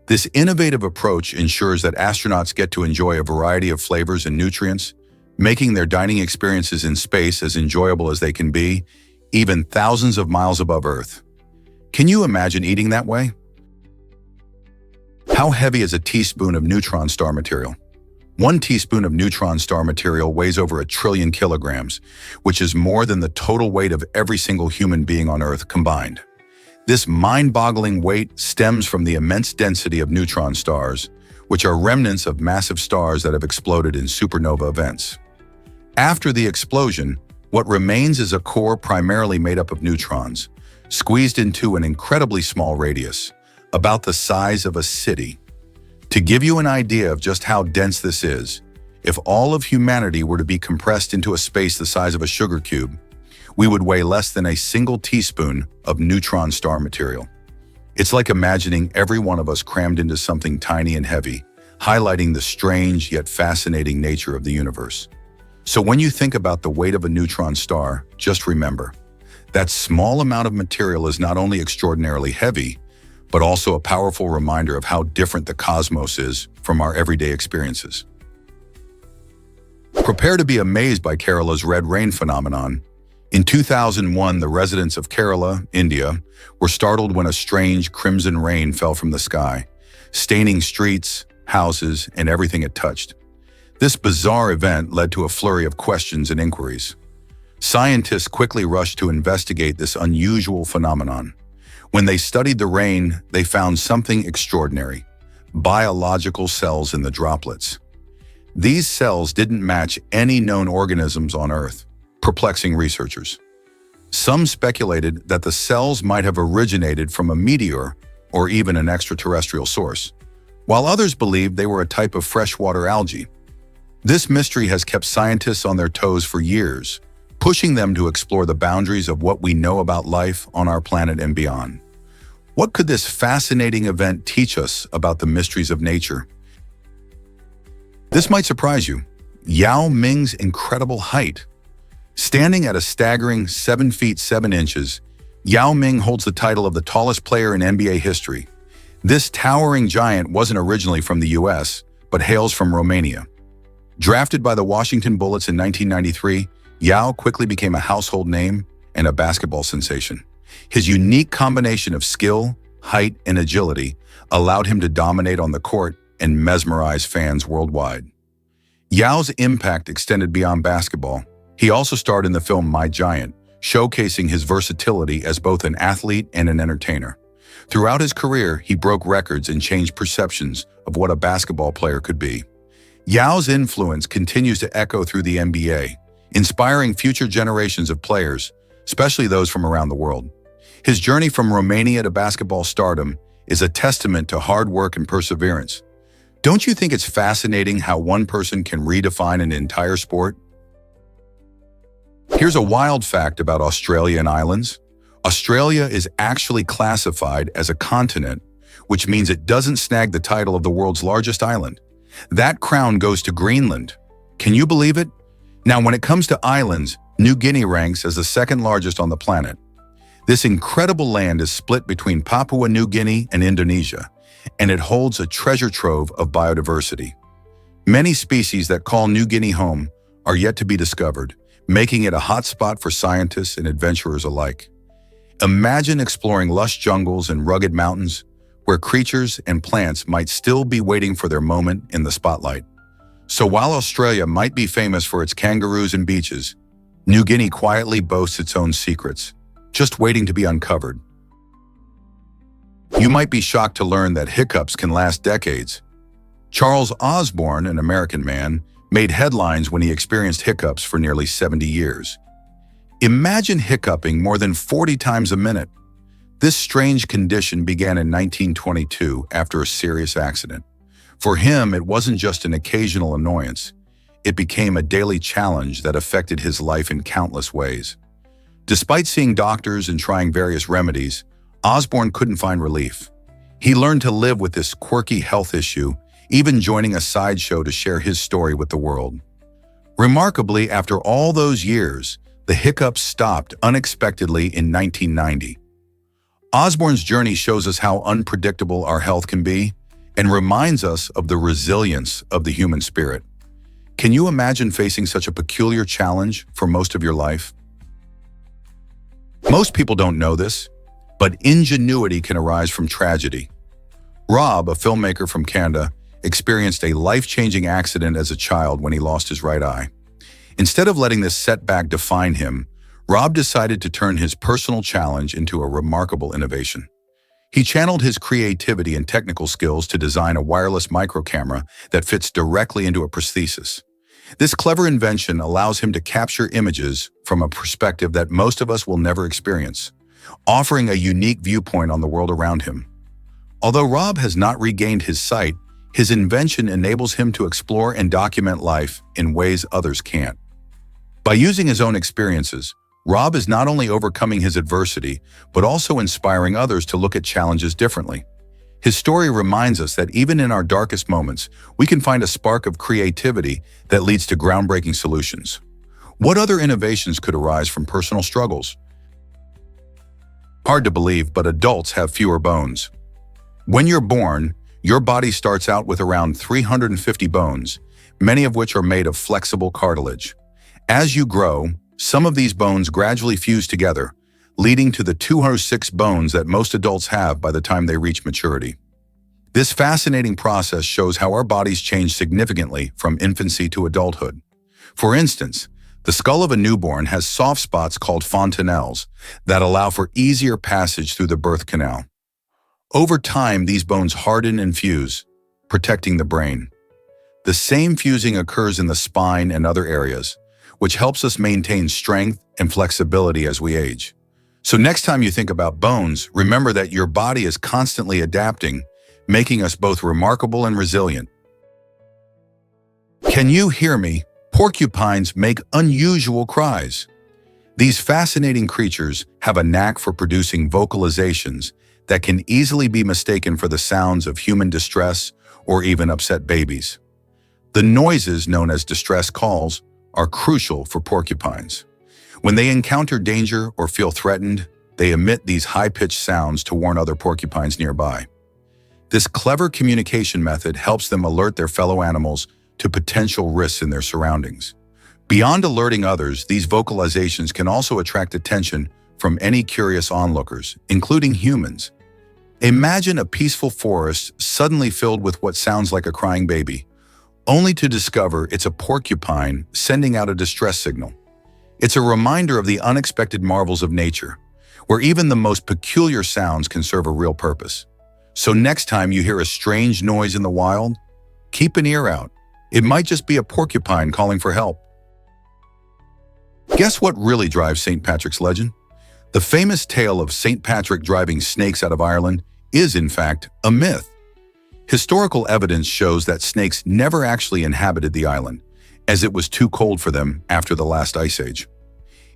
[SPEAKER 1] This innovative approach ensures that astronauts get to enjoy a variety of flavors and nutrients, making their dining experiences in space as enjoyable as they can be, even thousands of miles above Earth. Can you imagine eating that way? How heavy is a teaspoon of neutron star material? 1 teaspoon of neutron star material weighs over 1 trillion kilograms, which is more than the total weight of every single human being on Earth combined. This mind-boggling weight stems from the immense density of neutron stars, which are remnants of massive stars that have exploded in supernova events. After the explosion, what remains is a core primarily made up of neutrons, squeezed into an incredibly small radius, about the size of a city. To give you an idea of just how dense this is, if all of humanity were to be compressed into a space the size of a sugar cube, we would weigh less than a single teaspoon of neutron star material. It's like imagining every one of us crammed into something tiny and heavy, highlighting the strange yet fascinating nature of the universe. So when you think about the weight of a neutron star, just remember, that small amount of material is not only extraordinarily heavy, but also a powerful reminder of how different the cosmos is from our everyday experiences. Prepare to be amazed by Kerala's red rain phenomenon. In 2001, the residents of Kerala, India, were startled when a strange crimson rain fell from the sky, staining streets, houses, and everything it touched. This bizarre event led to a flurry of questions and inquiries. Scientists quickly rushed to investigate this unusual phenomenon. When they studied the rain, they found something extraordinary: biological cells in the droplets. These cells didn't match any known organisms on Earth, perplexing researchers. Some speculated that the cells might have originated from a meteor or even an extraterrestrial source, while others believed they were a type of freshwater algae. This mystery has kept scientists on their toes for years, pushing them to explore the boundaries of what we know about life on our planet and beyond. What could this fascinating event teach us about the mysteries of nature? This might surprise you. Yao Ming's incredible height. Standing at a staggering 7 feet 7 inches, Yao Ming holds the title of the tallest player in NBA history. This towering giant wasn't originally from the US, but hails from Romania. Drafted by the Washington Bullets in 1993, Yao quickly became a household name and a basketball sensation. His unique combination of skill, height, and agility allowed him to dominate on the court and mesmerize fans worldwide. Yao's impact extended beyond basketball. He also starred in the film My Giant, showcasing his versatility as both an athlete and an entertainer. Throughout his career, he broke records and changed perceptions of what a basketball player could be. Yao's influence continues to echo through the NBA, inspiring future generations of players, especially those from around the world. His journey from Romania to basketball stardom is a testament to hard work and perseverance. Don't you think it's fascinating how one person can redefine an entire sport? Here's a wild fact about Australia and islands. Australia is actually classified as a continent, which means it doesn't snag the title of the world's largest island. That crown goes to Greenland. Can you believe it? Now, when it comes to islands, New Guinea ranks as the second largest on the planet. This incredible land is split between Papua New Guinea and Indonesia, and it holds a treasure trove of biodiversity. Many species that call New Guinea home are yet to be discovered, making it a hotspot for scientists and adventurers alike. Imagine exploring lush jungles and rugged mountains where creatures and plants might still be waiting for their moment in the spotlight. So while Australia might be famous for its kangaroos and beaches, New Guinea quietly boasts its own secrets, just waiting to be uncovered. You might be shocked to learn that hiccups can last decades. Charles Osborne, an American man, made headlines when he experienced hiccups for nearly 70 years. Imagine hiccuping more than 40 times a minute. This strange condition began in 1922 after a serious accident. For him, it wasn't just an occasional annoyance. It became a daily challenge that affected his life in countless ways. Despite seeing doctors and trying various remedies, Osborne couldn't find relief. He learned to live with this quirky health issue, even joining a sideshow to share his story with the world. Remarkably, after all those years, the hiccups stopped unexpectedly in 1990. Osborne's journey shows us how unpredictable our health can be and reminds us of the resilience of the human spirit. Can you imagine facing such a peculiar challenge for most of your life? Most people don't know this, but ingenuity can arise from tragedy. Rob, a filmmaker from Canada, experienced a life-changing accident as a child when he lost his right eye. Instead of letting this setback define him, Rob decided to turn his personal challenge into a remarkable innovation. He channeled his creativity and technical skills to design a wireless microcamera that fits directly into a prosthesis. This clever invention allows him to capture images from a perspective that most of us will never experience, offering a unique viewpoint on the world around him. Although Rob has not regained his sight, his invention enables him to explore and document life in ways others can't. By using his own experiences, Rob is not only overcoming his adversity, but also inspiring others to look at challenges differently. His story reminds us that even in our darkest moments, we can find a spark of creativity that leads to groundbreaking solutions. What other innovations could arise from personal struggles? Hard to believe, but adults have fewer bones. When you're born, your body starts out with around 350 bones, many of which are made of flexible cartilage. As you grow, some of these bones gradually fuse together, leading to the 206 bones that most adults have by the time they reach maturity. This fascinating process shows how our bodies change significantly from infancy to adulthood. For instance, the skull of a newborn has soft spots called fontanelles that allow for easier passage through the birth canal. Over time, these bones harden and fuse, protecting the brain. The same fusing occurs in the spine and other areas, which helps us maintain strength and flexibility as we age. So next time you think about bones, remember that your body is constantly adapting, making us both remarkable and resilient. Can you hear me? Porcupines make unusual cries. These fascinating creatures have a knack for producing vocalizations that can easily be mistaken for the sounds of human distress or even upset babies. The noises, known as distress calls, are crucial for porcupines. When they encounter danger or feel threatened, they emit these high-pitched sounds to warn other porcupines nearby. This clever communication method helps them alert their fellow animals to potential risks in their surroundings. Beyond alerting others, these vocalizations can also attract attention from any curious onlookers, including humans. Imagine a peaceful forest suddenly filled with what sounds like a crying baby, only to discover it's a porcupine sending out a distress signal. It's a reminder of the unexpected marvels of nature, where even the most peculiar sounds can serve a real purpose. So next time you hear a strange noise in the wild, keep an ear out. It might just be a porcupine calling for help. Guess what really drives St. Patrick's legend? The famous tale of St. Patrick driving snakes out of Ireland is, in fact, a myth. Historical evidence shows that snakes never actually inhabited the island, as it was too cold for them after the last ice age.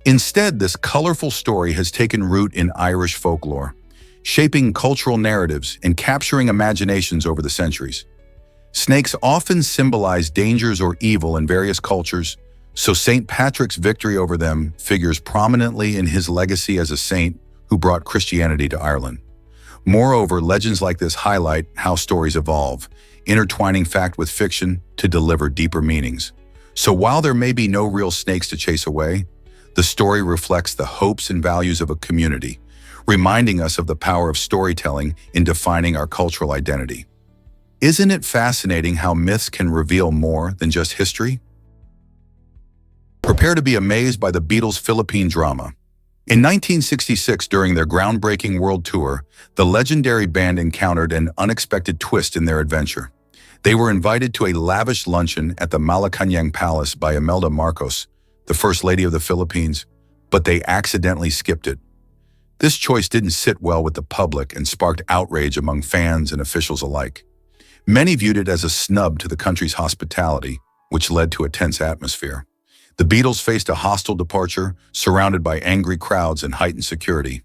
[SPEAKER 1] Instead, this colorful story has taken root in Irish folklore, shaping cultural narratives and capturing imaginations over the centuries. Snakes often symbolize dangers or evil in various cultures, so St. Patrick's victory over them figures prominently in his legacy as a saint who brought Christianity to Ireland. Moreover, legends like this highlight how stories evolve, intertwining fact with fiction to deliver deeper meanings. So while there may be no real snakes to chase away, the story reflects the hopes and values of a community, reminding us of the power of storytelling in defining our cultural identity. Isn't it fascinating how myths can reveal more than just history? Prepare to be amazed by the Beatles' Philippine drama. In 1966, during their groundbreaking world tour, the legendary band encountered an unexpected twist in their adventure. They were invited to a lavish luncheon at the Malacañang Palace by Imelda Marcos, the First Lady of the Philippines, but they accidentally skipped it. This choice didn't sit well with the public and sparked outrage among fans and officials alike. Many viewed it as a snub to the country's hospitality, which led to a tense atmosphere. The Beatles faced a hostile departure, surrounded by angry crowds and heightened security.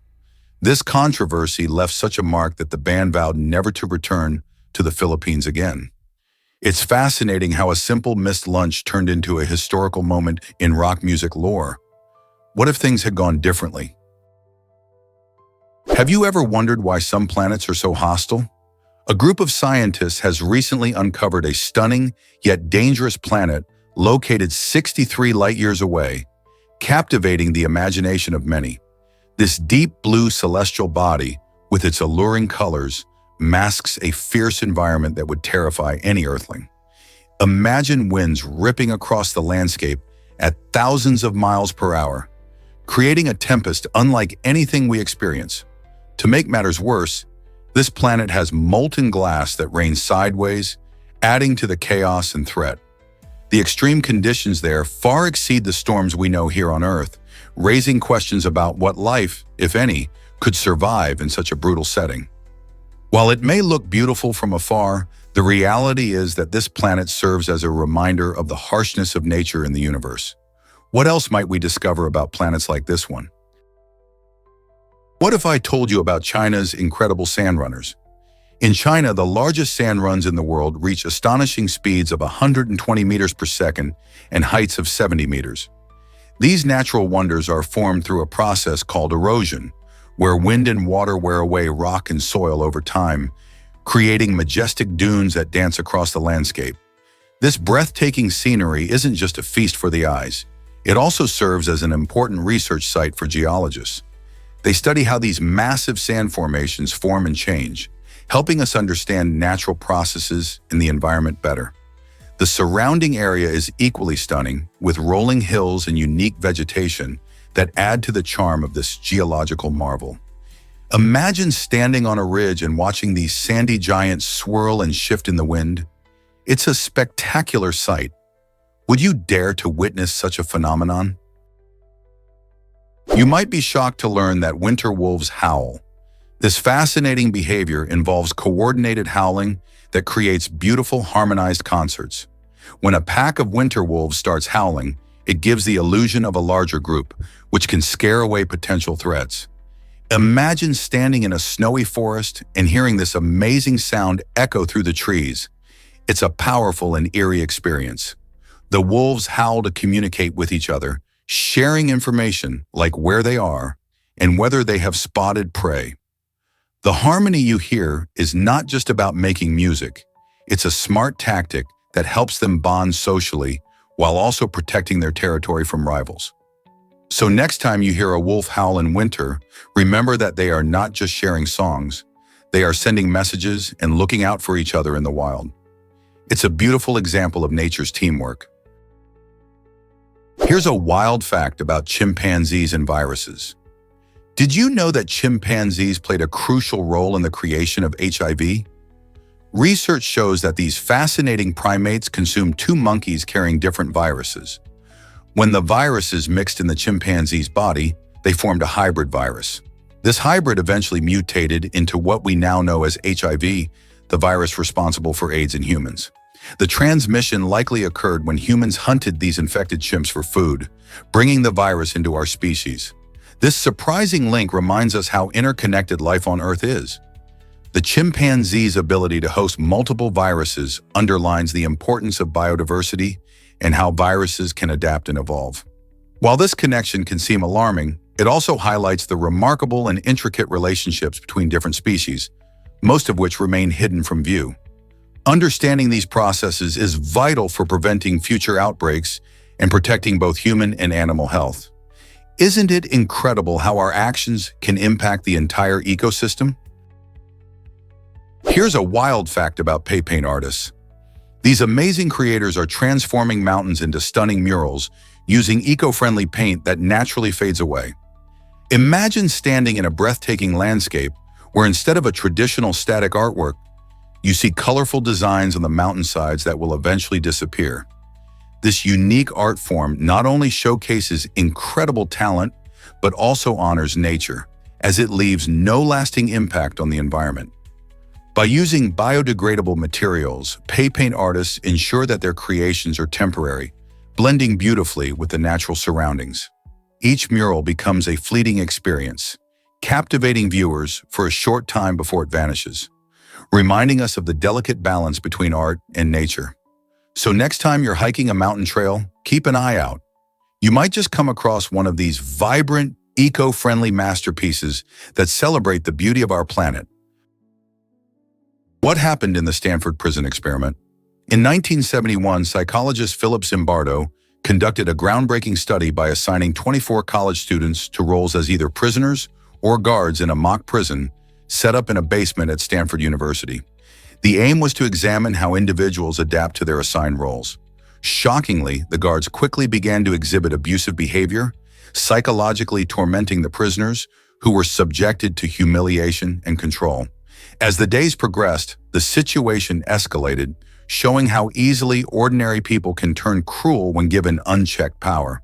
[SPEAKER 1] This controversy left such a mark that the band vowed never to return to the Philippines again. It's fascinating how a simple missed lunch turned into a historical moment in rock music lore. What if things had gone differently? Have you ever wondered why some planets are so hostile? A group of scientists has recently uncovered a stunning yet dangerous planet located 63 light-years away, captivating the imagination of many. This deep blue celestial body, with its alluring colors, masks a fierce environment that would terrify any Earthling. Imagine winds ripping across the landscape at thousands of miles per hour, creating a tempest unlike anything we experience. To make matters worse, this planet has molten glass that rains sideways, adding to the chaos and threat. The extreme conditions there far exceed the storms we know here on Earth, raising questions about what life, if any, could survive in such a brutal setting. While it may look beautiful from afar, the reality is that this planet serves as a reminder of the harshness of nature in the universe. What else might we discover about planets like this one? What if I told you about China's incredible sand runners? In China, the largest sand runs in the world reach astonishing speeds of 120 meters per second and heights of 70 meters. These natural wonders are formed through a process called erosion, where wind and water wear away rock and soil over time, creating majestic dunes that dance across the landscape. This breathtaking scenery isn't just a feast for the eyes. It also serves as an important research site for geologists. They study how these massive sand formations form and change, helping us understand natural processes in the environment better. The surrounding area is equally stunning, with rolling hills and unique vegetation that add to the charm of this geological marvel. Imagine standing on a ridge and watching these sandy giants swirl and shift in the wind. It's a spectacular sight. Would you dare to witness such a phenomenon? You might be shocked to learn that winter wolves howl. This fascinating behavior involves coordinated howling that creates beautiful harmonized concerts. When a pack of winter wolves starts howling, it gives the illusion of a larger group, which can scare away potential threats. Imagine standing in a snowy forest and hearing this amazing sound echo through the trees. It's a powerful and eerie experience. The wolves howl to communicate with each other, sharing information like where they are and whether they have spotted prey. The harmony you hear is not just about making music. It's a smart tactic that helps them bond socially while also protecting their territory from rivals. So next time you hear a wolf howl in winter, remember that they are not just sharing songs. They are sending messages and looking out for each other in the wild. It's a beautiful example of nature's teamwork. Here's a wild fact about chimpanzees and viruses. Did you know that chimpanzees played a crucial role in the creation of HIV? Research shows that these fascinating primates consumed two monkeys carrying different viruses. When the viruses mixed in the chimpanzee's body, they formed a hybrid virus. This hybrid eventually mutated into what we now know as HIV, the virus responsible for AIDS in humans. The transmission likely occurred when humans hunted these infected chimps for food, bringing the virus into our species. This surprising link reminds us how interconnected life on Earth is. The chimpanzee's ability to host multiple viruses underlines the importance of biodiversity and how viruses can adapt and evolve. While this connection can seem alarming, it also highlights the remarkable and intricate relationships between different species, most of which remain hidden from view. Understanding these processes is vital for preventing future outbreaks and protecting both human and animal health. Isn't it incredible how our actions can impact the entire ecosystem? Here's a wild fact about paint artists. These amazing creators are transforming mountains into stunning murals using eco-friendly paint that naturally fades away. Imagine standing in a breathtaking landscape where instead of a traditional static artwork, you see colorful designs on the mountainsides that will eventually disappear. This unique art form not only showcases incredible talent, but also honors nature, as it leaves no lasting impact on the environment. By using biodegradable materials, paint artists ensure that their creations are temporary, blending beautifully with the natural surroundings. Each mural becomes a fleeting experience, captivating viewers for a short time before it vanishes, reminding us of the delicate balance between art and nature. So next time you're hiking a mountain trail, keep an eye out. You might just come across one of these vibrant, eco-friendly masterpieces that celebrate the beauty of our planet. What happened in the Stanford prison experiment? In 1971, psychologist Philip Zimbardo conducted a groundbreaking study by assigning 24 college students to roles as either prisoners or guards in a mock prison set up in a basement at Stanford University. The aim was to examine how individuals adapt to their assigned roles. Shockingly, the guards quickly began to exhibit abusive behavior, psychologically tormenting the prisoners, who were subjected to humiliation and control. As the days progressed, the situation escalated, showing how easily ordinary people can turn cruel when given unchecked power.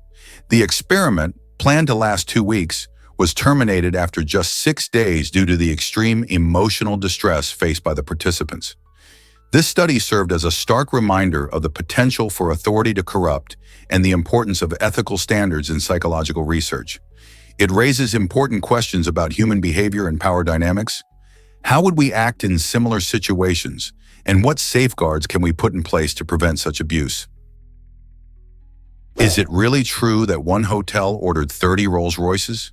[SPEAKER 1] The experiment, planned to last 2 weeks, was terminated after just 6 days due to the extreme emotional distress faced by the participants. This study served as a stark reminder of the potential for authority to corrupt and the importance of ethical standards in psychological research. It raises important questions about human behavior and power dynamics. How would we act in similar situations, and what safeguards can we put in place to prevent such abuse? Is it really true that one hotel ordered 30 Rolls-Royces?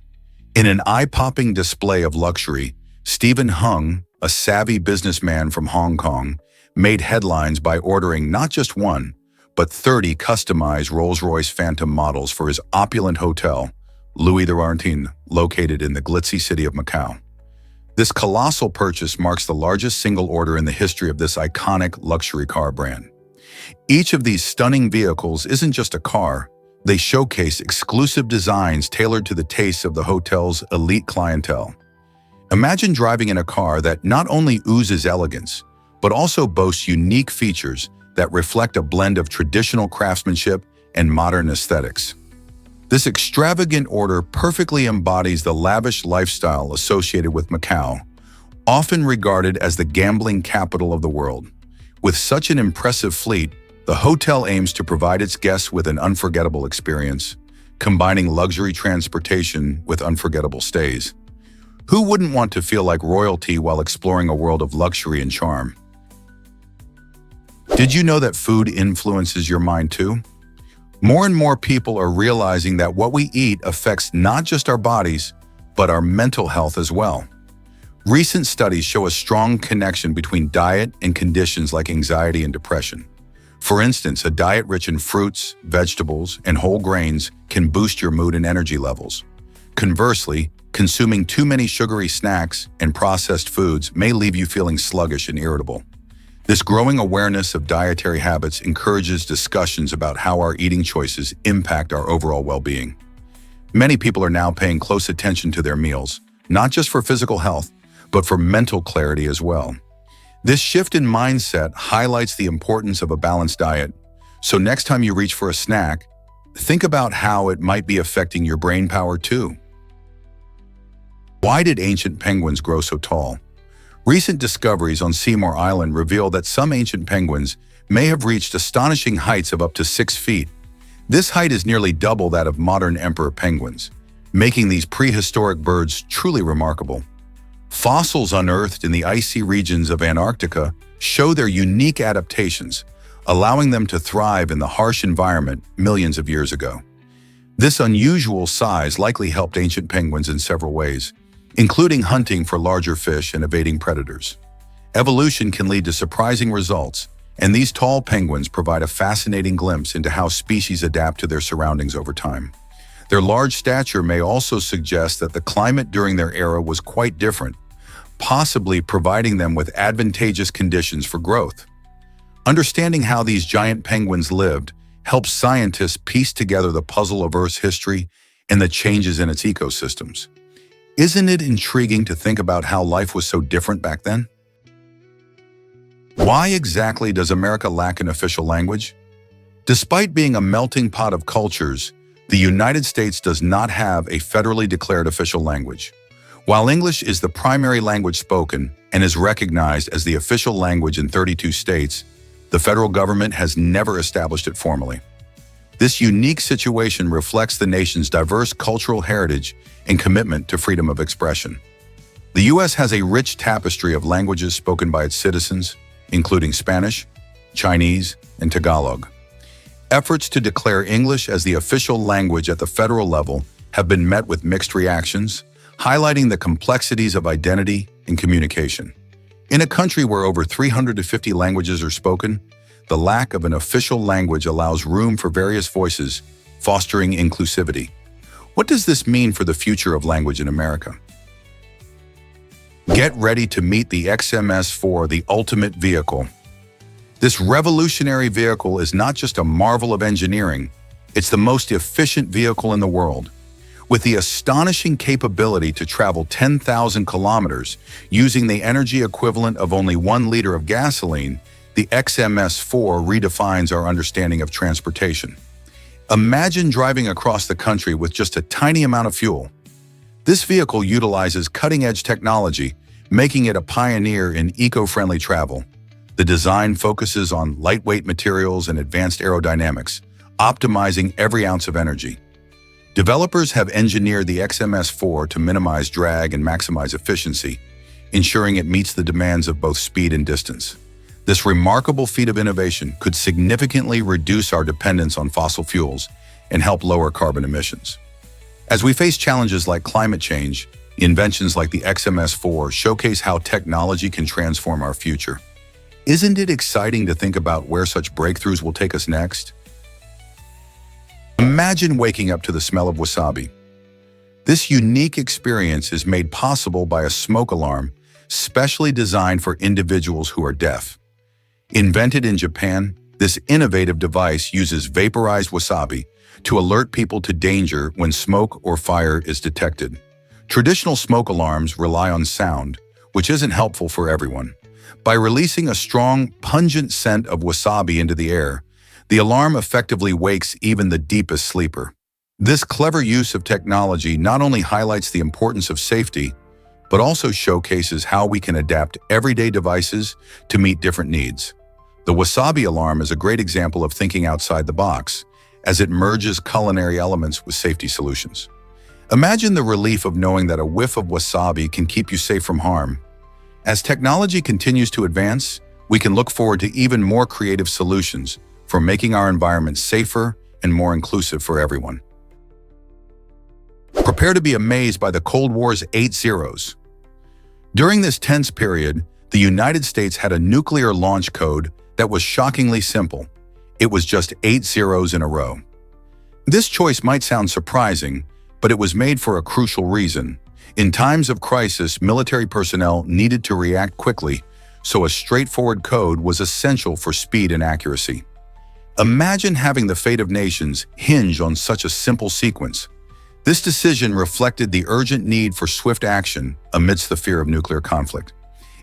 [SPEAKER 1] In an eye-popping display of luxury, Stephen Hung, a savvy businessman from Hong Kong, made headlines by ordering not just one, but 30 customized Rolls-Royce Phantom models for his opulent hotel, Louis XIV, located in the glitzy city of Macau. This colossal purchase marks the largest single order in the history of this iconic luxury car brand. Each of these stunning vehicles isn't just a car, they showcase exclusive designs tailored to the tastes of the hotel's elite clientele. Imagine driving in a car that not only oozes elegance, but also boasts unique features that reflect a blend of traditional craftsmanship and modern aesthetics. This extravagant order perfectly embodies the lavish lifestyle associated with Macau, often regarded as the gambling capital of the world. With such an impressive fleet, the hotel aims to provide its guests with an unforgettable experience, combining luxury transportation with unforgettable stays. Who wouldn't want to feel like royalty while exploring a world of luxury and charm? Did you know that food influences your mind too? More and more people are realizing that what we eat affects not just our bodies, but our mental health as well. Recent studies show a strong connection between diet and conditions like anxiety and depression. For instance, a diet rich in fruits, vegetables, and whole grains can boost your mood and energy levels. Conversely, consuming too many sugary snacks and processed foods may leave you feeling sluggish and irritable. This growing awareness of dietary habits encourages discussions about how our eating choices impact our overall well-being. Many people are now paying close attention to their meals, not just for physical health, but for mental clarity as well. This shift in mindset highlights the importance of a balanced diet. So next time you reach for a snack, think about how it might be affecting your brain power too. Why did ancient penguins grow so tall? Recent discoveries on Seymour Island reveal that some ancient penguins may have reached astonishing heights of up to 6 feet. This height is nearly double that of modern emperor penguins, making these prehistoric birds truly remarkable. Fossils unearthed in the icy regions of Antarctica show their unique adaptations, allowing them to thrive in the harsh environment millions of years ago. This unusual size likely helped ancient penguins in several ways, including hunting for larger fish and evading predators. Evolution can lead to surprising results, and these tall penguins provide a fascinating glimpse into how species adapt to their surroundings over time. Their large stature may also suggest that the climate during their era was quite different, possibly providing them with advantageous conditions for growth. Understanding how these giant penguins lived helps scientists piece together the puzzle of Earth's history and the changes in its ecosystems. Isn't it intriguing to think about how life was so different back then? Why exactly does America lack an official language? Despite being a melting pot of cultures, the United States does not have a federally declared official language. While English is the primary language spoken and is recognized as the official language in 32 states, the federal government has never established it formally. This unique situation reflects the nation's diverse cultural heritage and commitment to freedom of expression. The U.S. has a rich tapestry of languages spoken by its citizens, including Spanish, Chinese, and Tagalog. Efforts to declare English as the official language at the federal level have been met with mixed reactions, highlighting the complexities of identity and communication. In a country where over 350 languages are spoken, the lack of an official language allows room for various voices, fostering inclusivity. What does this mean for the future of language in America? Get ready to meet the XMS-4, the ultimate vehicle. This revolutionary vehicle is not just a marvel of engineering, it's the most efficient vehicle in the world. With the astonishing capability to travel 10,000 kilometers using the energy equivalent of only 1 liter of gasoline, the XMS-4 redefines our understanding of transportation. Imagine driving across the country with just a tiny amount of fuel. This vehicle utilizes cutting-edge technology, making it a pioneer in eco-friendly travel. The design focuses on lightweight materials and advanced aerodynamics, optimizing every ounce of energy. Developers have engineered the XMS-4 to minimize drag and maximize efficiency, ensuring it meets the demands of both speed and distance. This remarkable feat of innovation could significantly reduce our dependence on fossil fuels and help lower carbon emissions. As we face challenges like climate change, inventions like the XMS-4 showcase how technology can transform our future. Isn't it exciting to think about where such breakthroughs will take us next? Imagine waking up to the smell of wasabi. This unique experience is made possible by a smoke alarm specially designed for individuals who are deaf. Invented in Japan, this innovative device uses vaporized wasabi to alert people to danger when smoke or fire is detected. Traditional smoke alarms rely on sound, which isn't helpful for everyone. By releasing a strong, pungent scent of wasabi into the air, the alarm effectively wakes even the deepest sleeper. This clever use of technology not only highlights the importance of safety, but also showcases how we can adapt everyday devices to meet different needs. The wasabi alarm is a great example of thinking outside the box, as it merges culinary elements with safety solutions. Imagine the relief of knowing that a whiff of wasabi can keep you safe from harm. As technology continues to advance, we can look forward to even more creative solutions for making our environment safer and more inclusive for everyone. Prepare to be amazed by the Cold War's 8 zeros. During this tense period, the United States had a nuclear launch code that was shockingly simple. It was just 8 zeros in a row. This choice might sound surprising, but it was made for a crucial reason. In times of crisis, military personnel needed to react quickly, so a straightforward code was essential for speed and accuracy. Imagine having the fate of nations hinge on such a simple sequence. This decision reflected the urgent need for swift action amidst the fear of nuclear conflict.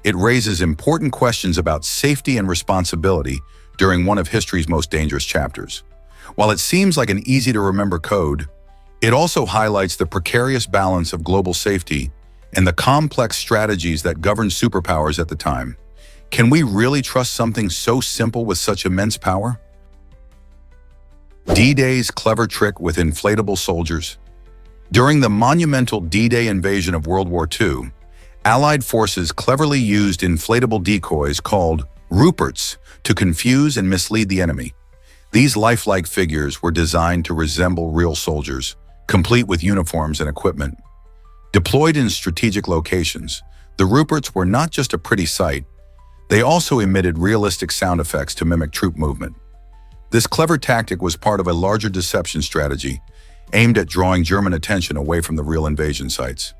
[SPEAKER 1] It raises important questions about safety and responsibility during one of history's most dangerous chapters. While it seems like an easy-to-remember code, it also highlights the precarious balance of global safety and the complex strategies that governed superpowers at the time. Can we really trust something so simple with such immense power? D-Day's clever trick with inflatable soldiers. During the monumental D-Day invasion of World War II, Allied forces cleverly used inflatable decoys called Ruperts to confuse and mislead the enemy. These lifelike figures were designed to resemble real soldiers, complete with uniforms and equipment. Deployed in strategic locations, the Ruperts were not just a pretty sight, they also emitted realistic sound effects to mimic troop movement. This clever tactic was part of a larger deception strategy aimed at drawing German attention away from the real invasion sites.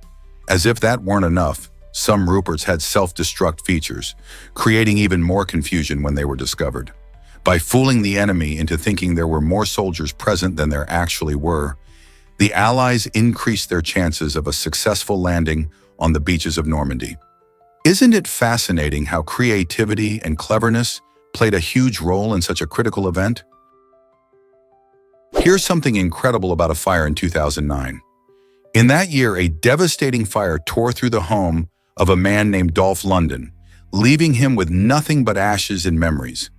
[SPEAKER 1] As if that weren't enough, some Ruperts had self-destruct features, creating even more confusion when they were discovered. By fooling the enemy into thinking there were more soldiers present than there actually were, the Allies increased their chances of a successful landing on the beaches of Normandy. Isn't it fascinating how creativity and cleverness played a huge role in such a critical event? Here's something incredible about a fire in 2009. In that year, a devastating fire tore through the home of a man named Dolph London, leaving him with nothing but ashes and memories.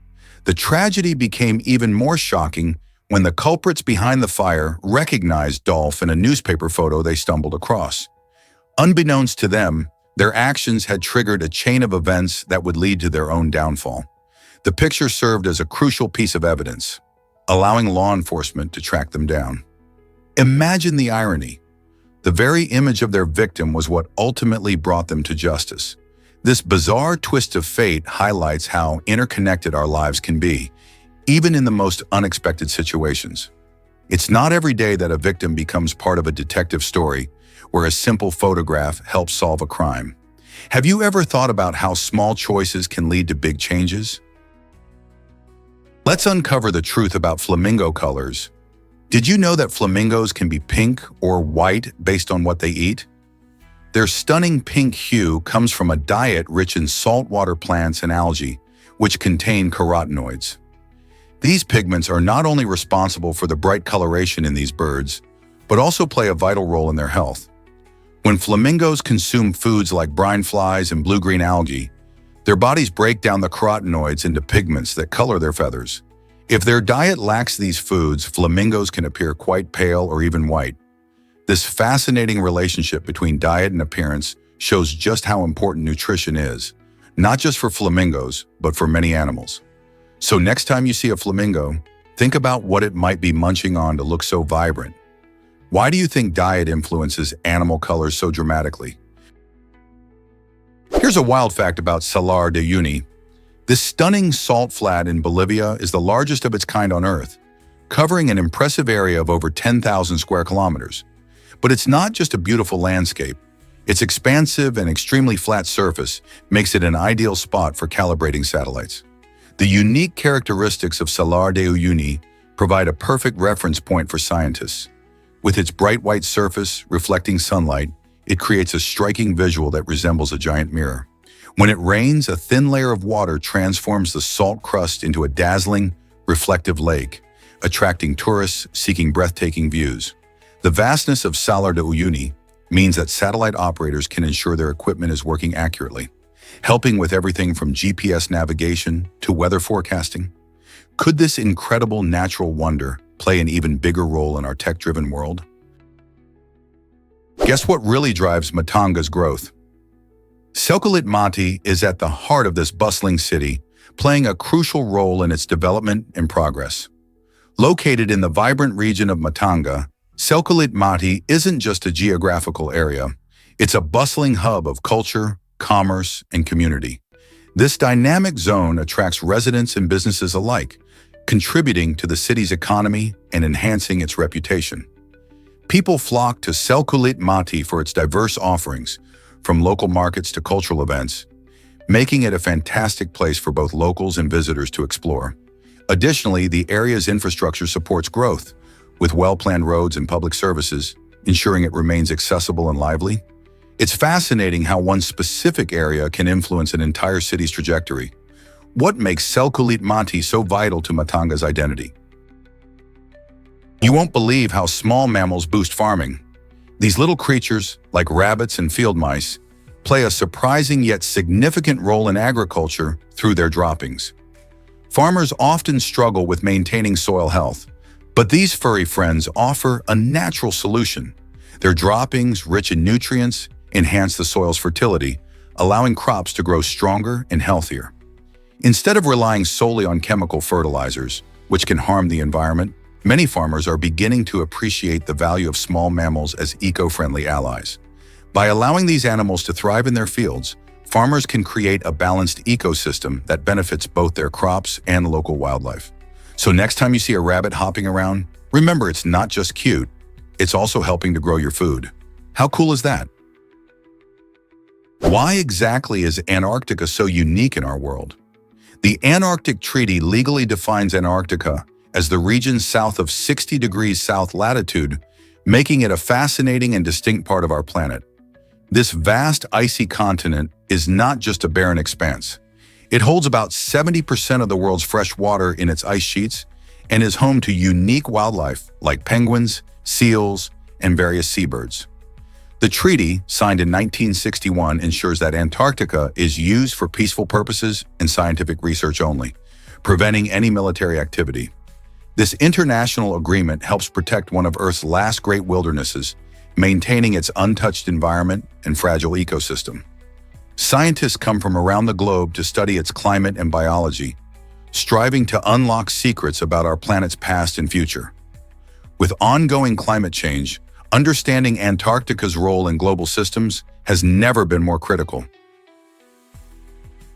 [SPEAKER 1] The tragedy became even more shocking when the culprits behind the fire recognized Dolph in a newspaper photo they stumbled across. Unbeknownst to them, their actions had triggered a chain of events that would lead to their own downfall. The picture served as a crucial piece of evidence, allowing law enforcement to track them down. Imagine the irony. The very image of their victim was what ultimately brought them to justice. This bizarre twist of fate highlights how interconnected our lives can be, even in the most unexpected situations. It's not every day that a victim becomes part of a detective story where a simple photograph helps solve a crime. Have you ever thought about how small choices can lead to big changes? Let's uncover the truth about flamingo colors. Did you know that flamingos can be pink or white based on what they eat? Their stunning pink hue comes from a diet rich in saltwater plants and algae, which contain carotenoids. These pigments are not only responsible for the bright coloration in these birds, but also play a vital role in their health. When flamingos consume foods like brine flies and blue-green algae, their bodies break down the carotenoids into pigments that color their feathers. If their diet lacks these foods, flamingos can appear quite pale or even white. This fascinating relationship between diet and appearance shows just how important nutrition is, not just for flamingos, but for many animals. So next time you see a flamingo, think about what it might be munching on to look so vibrant. Why do you think diet influences animal colors so dramatically? Here's a wild fact about Salar de Uyuni. This stunning salt flat in Bolivia is the largest of its kind on Earth, covering an impressive area of over 10,000 square kilometers. But it's not just a beautiful landscape. Its expansive and extremely flat surface makes it an ideal spot for calibrating satellites. The unique characteristics of Salar de Uyuni provide a perfect reference point for scientists. With its bright white surface reflecting sunlight, it creates a striking visual that resembles a giant mirror. When it rains, a thin layer of water transforms the salt crust into a dazzling, reflective lake, attracting tourists seeking breathtaking views. The vastness of Salar de Uyuni means that satellite operators can ensure their equipment is working accurately, helping with everything from GPS navigation to weather forecasting. Could this incredible natural wonder play an even bigger role in our tech-driven world? Guess what really drives Matanga's growth? Curated Mati is at the heart of this bustling city, playing a crucial role in its development and progress. Located in the vibrant region of Matanga, Curated Mati isn't just a geographical area, it's a bustling hub of culture, commerce, and community. This dynamic zone attracts residents and businesses alike, contributing to the city's economy and enhancing its reputation. People flock to Curated Mati for its diverse offerings, from local markets to cultural events, making it a fantastic place for both locals and visitors to explore. Additionally, the area's infrastructure supports growth, with well-planned roads and public services, ensuring it remains accessible and lively. It's fascinating how one specific area can influence an entire city's trajectory. What makes Curated Mati so vital to Matanga's identity? You won't believe how small mammals boost farming. These little creatures, like rabbits and field mice, play a surprising yet significant role in agriculture through their droppings. Farmers often struggle with maintaining soil health, but these furry friends offer a natural solution. Their droppings, rich in nutrients, enhance the soil's fertility, allowing crops to grow stronger and healthier. Instead of relying solely on chemical fertilizers, which can harm the environment, many farmers are beginning to appreciate the value of small mammals as eco-friendly allies. By allowing these animals to thrive in their fields, farmers can create a balanced ecosystem that benefits both their crops and local wildlife. So next time you see a rabbit hopping around, remember it's not just cute, it's also helping to grow your food. How cool is that? Why exactly is Antarctica so unique in our world? The Antarctic Treaty legally defines Antarctica as the region south of 60 degrees south latitude, making it a fascinating and distinct part of our planet. This vast icy continent is not just a barren expanse. It holds about 70% of the world's fresh water in its ice sheets and is home to unique wildlife like penguins, seals, and various seabirds. The treaty, signed in 1961, ensures that Antarctica is used for peaceful purposes and scientific research only, preventing any military activity. This international agreement helps protect one of Earth's last great wildernesses, maintaining its untouched environment and fragile ecosystem. Scientists come from around the globe to study its climate and biology, striving to unlock secrets about our planet's past and future. With ongoing climate change, understanding Antarctica's role in global systems has never been more critical.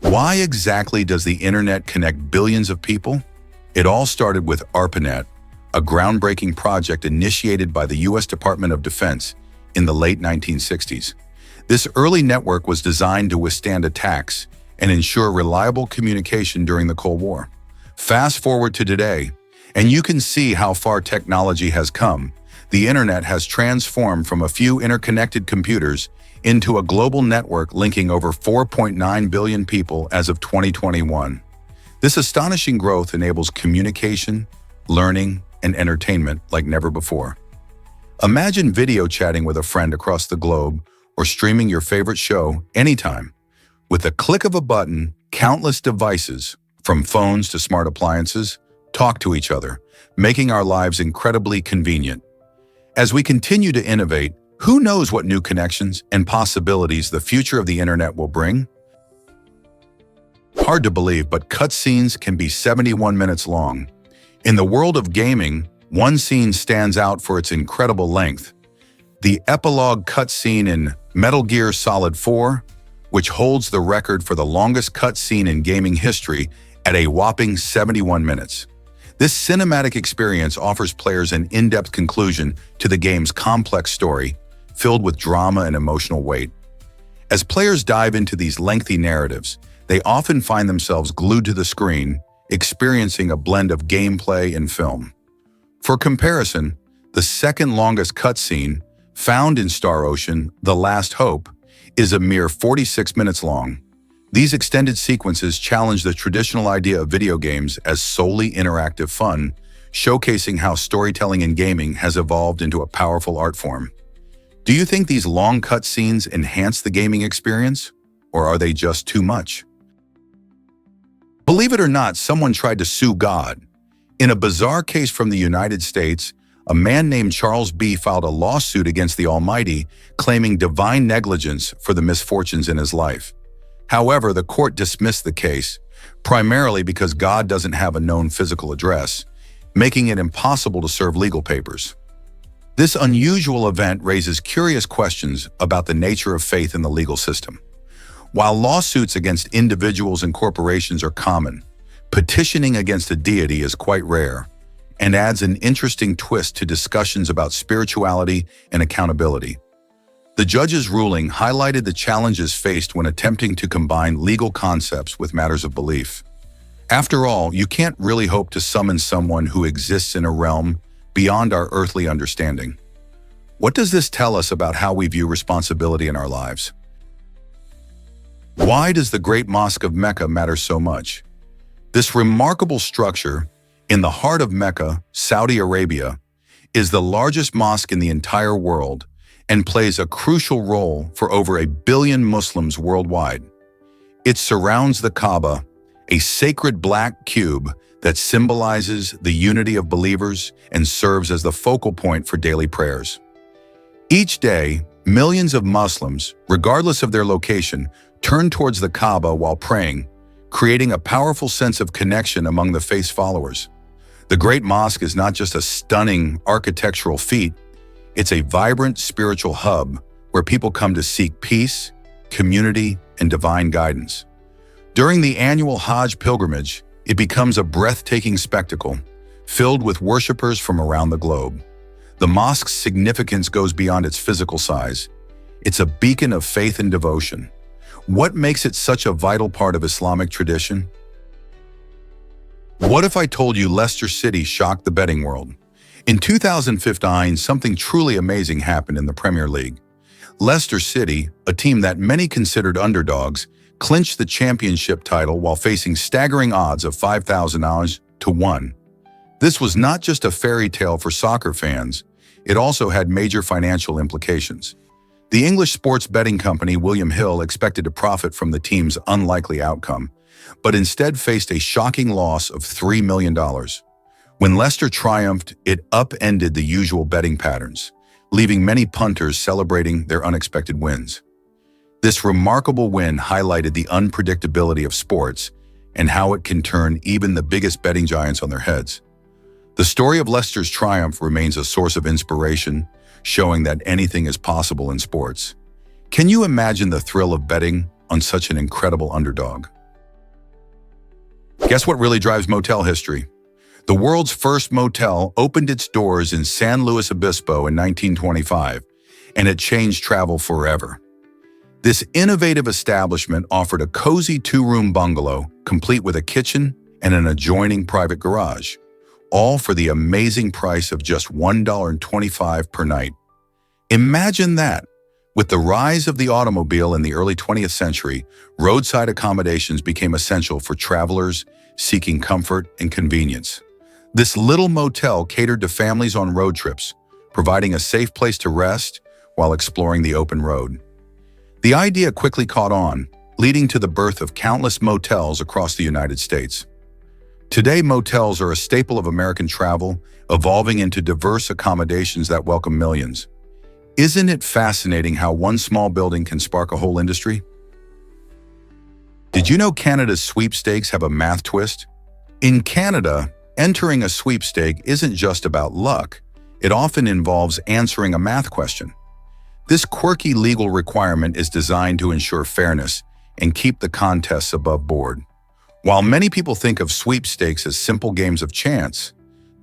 [SPEAKER 1] Why exactly does the internet connect billions of people? It all started with ARPANET, a groundbreaking project initiated by the U.S. Department of Defense in the late 1960s. This early network was designed to withstand attacks and ensure reliable communication during the Cold War. Fast forward to today, and you can see how far technology has come. The internet has transformed from a few interconnected computers into a global network linking over 4.9 billion people as of 2021. This astonishing growth enables communication, learning, and entertainment like never before. Imagine video chatting with a friend across the globe or streaming your favorite show anytime. With the click of a button, countless devices, from phones to smart appliances, talk to each other, making our lives incredibly convenient. As we continue to innovate, who knows what new connections and possibilities the future of the internet will bring? Hard to believe, but cutscenes can be 71 minutes long. In the world of gaming, one scene stands out for its incredible length. The epilogue cutscene in Metal Gear Solid 4, which holds the record for the longest cutscene in gaming history at a whopping 71 minutes. This cinematic experience offers players an in-depth conclusion to the game's complex story, filled with drama and emotional weight. As players dive into these lengthy narratives, they often find themselves glued to the screen, experiencing a blend of gameplay and film. For comparison, the second longest cutscene, found in Star Ocean: The Last Hope, is a mere 46 minutes long. These extended sequences challenge the traditional idea of video games as solely interactive fun, showcasing how storytelling in gaming has evolved into a powerful art form. Do you think these long cutscenes enhance the gaming experience, or are they just too much? Believe it or not, someone tried to sue God. In a bizarre case from the United States, a man named Charles B. filed a lawsuit against the Almighty, claiming divine negligence for the misfortunes in his life. However, the court dismissed the case, primarily because God doesn't have a known physical address, making it impossible to serve legal papers. This unusual event raises curious questions about the nature of faith in the legal system. While lawsuits against individuals and corporations are common, petitioning against a deity is quite rare and adds an interesting twist to discussions about spirituality and accountability. The judge's ruling highlighted the challenges faced when attempting to combine legal concepts with matters of belief. After all, you can't really hope to summon someone who exists in a realm beyond our earthly understanding. What does this tell us about how we view responsibility in our lives? Why does the Great Mosque of Mecca matter so much? This remarkable structure, in the heart of Mecca, Saudi Arabia, is the largest mosque in the entire world and plays a crucial role for over 1 billion Muslims worldwide. It surrounds the Kaaba, a sacred black cube that symbolizes the unity of believers and serves as the focal point for daily prayers. Each day, millions of Muslims, regardless of their location, turn towards the Kaaba while praying, creating a powerful sense of connection among the faith's followers. The Great Mosque is not just a stunning architectural feat, it's a vibrant spiritual hub where people come to seek peace, community, and divine guidance. During the annual Hajj pilgrimage, it becomes a breathtaking spectacle, filled with worshipers from around the globe. The mosque's significance goes beyond its physical size. It's a beacon of faith and devotion. What makes it such a vital part of Islamic tradition? What if I told you Leicester City shocked the betting world? In 2015, something truly amazing happened in the Premier League. Leicester City, a team that many considered underdogs, clinched the championship title while facing staggering odds of $5,000 to 1. This was not just a fairy tale for soccer fans, it also had major financial implications. The English sports betting company William Hill expected to profit from the team's unlikely outcome, but instead faced a shocking loss of $3 million. When Leicester triumphed, it upended the usual betting patterns, leaving many punters celebrating their unexpected wins. This remarkable win highlighted the unpredictability of sports and how it can turn even the biggest betting giants on their heads. The story of Leicester's triumph remains a source of inspiration, showing that anything is possible in sports. Can you imagine the thrill of betting on such an incredible underdog? Guess what really drives motel history? The world's first motel opened its doors in San Luis Obispo in 1925, and it changed travel forever. This innovative establishment offered a cozy two-room bungalow, complete with a kitchen and an adjoining private garage, all for the amazing price of just $1.25 per night. Imagine that! With the rise of the automobile in the early 20th century, roadside accommodations became essential for travelers seeking comfort and convenience. This little motel catered to families on road trips, providing a safe place to rest while exploring the open road. The idea quickly caught on, leading to the birth of countless motels across the United States. Today, motels are a staple of American travel, evolving into diverse accommodations that welcome millions. Isn't it fascinating how one small building can spark a whole industry? Did you know Canada's sweepstakes have a math twist? In Canada, entering a sweepstake isn't just about luck. It often involves answering a math question. This quirky legal requirement is designed to ensure fairness and keep the contests above board. While many people think of sweepstakes as simple games of chance,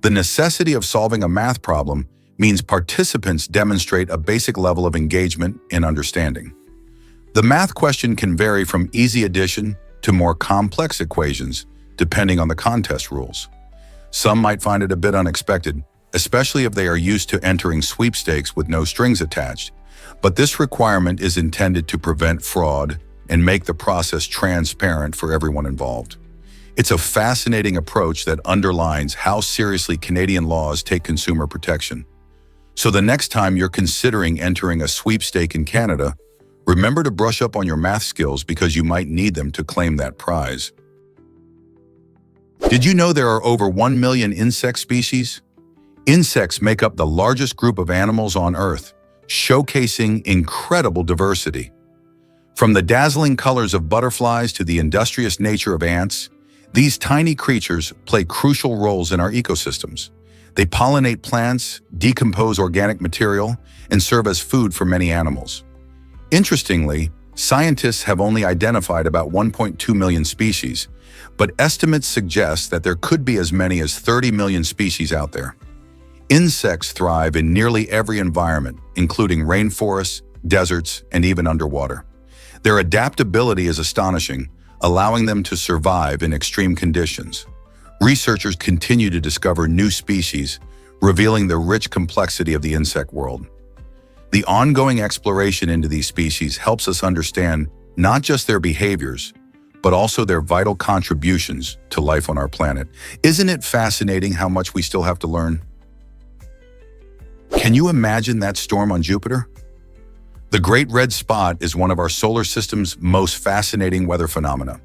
[SPEAKER 1] the necessity of solving a math problem means participants demonstrate a basic level of engagement and understanding. The math question can vary from easy addition to more complex equations, depending on the contest rules. Some might find it a bit unexpected, especially if they are used to entering sweepstakes with no strings attached. But this requirement is intended to prevent fraud and make the process transparent for everyone involved. It's a fascinating approach that underlines how seriously Canadian laws take consumer protection. So the next time you're considering entering a sweepstake in Canada, remember to brush up on your math skills because you might need them to claim that prize. Did you know there are over 1 million insect species? Insects make up the largest group of animals on Earth, showcasing incredible diversity. From the dazzling colors of butterflies to the industrious nature of ants, these tiny creatures play crucial roles in our ecosystems. They pollinate plants, decompose organic material, and serve as food for many animals. Interestingly, scientists have only identified about 1.2 million species, but estimates suggest that there could be as many as 30 million species out there. Insects thrive in nearly every environment, including rainforests, deserts, and even underwater. Their adaptability is astonishing, allowing them to survive in extreme conditions. Researchers continue to discover new species, revealing the rich complexity of the insect world. The ongoing exploration into these species helps us understand not just their behaviors, but also their vital contributions to life on our planet. Isn't it fascinating how much we still have to learn? Can you imagine that storm on Jupiter? The Great Red Spot is one of our solar system's most fascinating weather phenomena.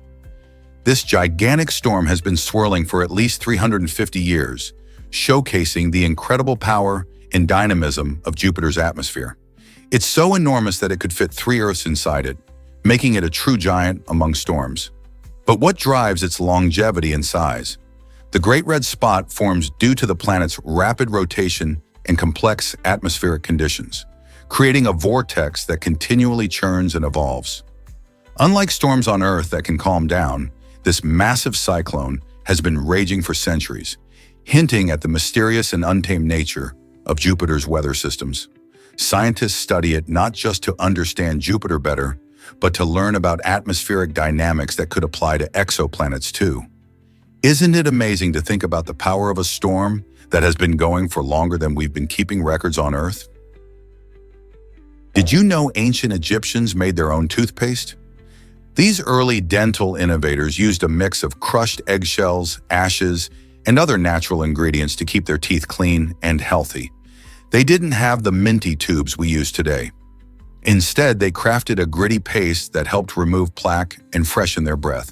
[SPEAKER 1] This gigantic storm has been swirling for at least 350 years, showcasing the incredible power and dynamism of Jupiter's atmosphere. It's so enormous that it could fit 3 Earths inside it, making it a true giant among storms. But what drives its longevity and size? The Great Red Spot forms due to the planet's rapid rotation and complex atmospheric conditions, creating a vortex that continually churns and evolves. Unlike storms on Earth that can calm down, this massive cyclone has been raging for centuries, hinting at the mysterious and untamed nature of Jupiter's weather systems. Scientists study it not just to understand Jupiter better, but to learn about atmospheric dynamics that could apply to exoplanets too. Isn't it amazing to think about the power of a storm that has been going for longer than we've been keeping records on Earth? Did you know ancient Egyptians made their own toothpaste? These early dental innovators used a mix of crushed eggshells, ashes, and other natural ingredients to keep their teeth clean and healthy. They didn't have the minty tubes we use today. Instead, they crafted a gritty paste that helped remove plaque and freshen their breath.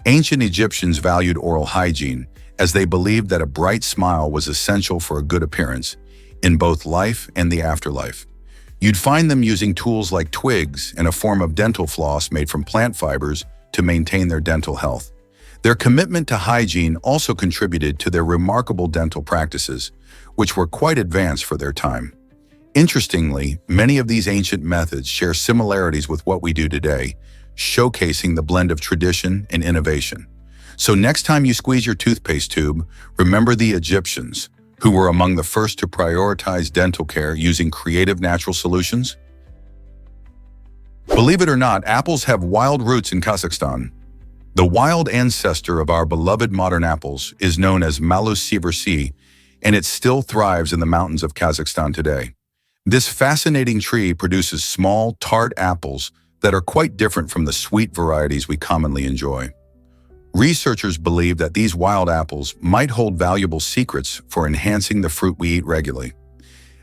[SPEAKER 1] Ancient Egyptians valued oral hygiene, as they believed that a bright smile was essential for a good appearance in both life and the afterlife. You'd find them using tools like twigs and a form of dental floss made from plant fibers to maintain their dental health. Their commitment to hygiene also contributed to their remarkable dental practices, which were quite advanced for their time. Interestingly, many of these ancient methods share similarities with what we do today, showcasing the blend of tradition and innovation. So next time you squeeze your toothpaste tube, remember the Egyptians, who were among the first to prioritize dental care using creative natural solutions. Believe it or not, apples have wild roots in Kazakhstan. The wild ancestor of our beloved modern apples is known as Malus sieversii, and it still thrives in the mountains of Kazakhstan today. This fascinating tree produces small, tart apples that are quite different from the sweet varieties we commonly enjoy. Researchers believe that these wild apples might hold valuable secrets for enhancing the fruit we eat regularly.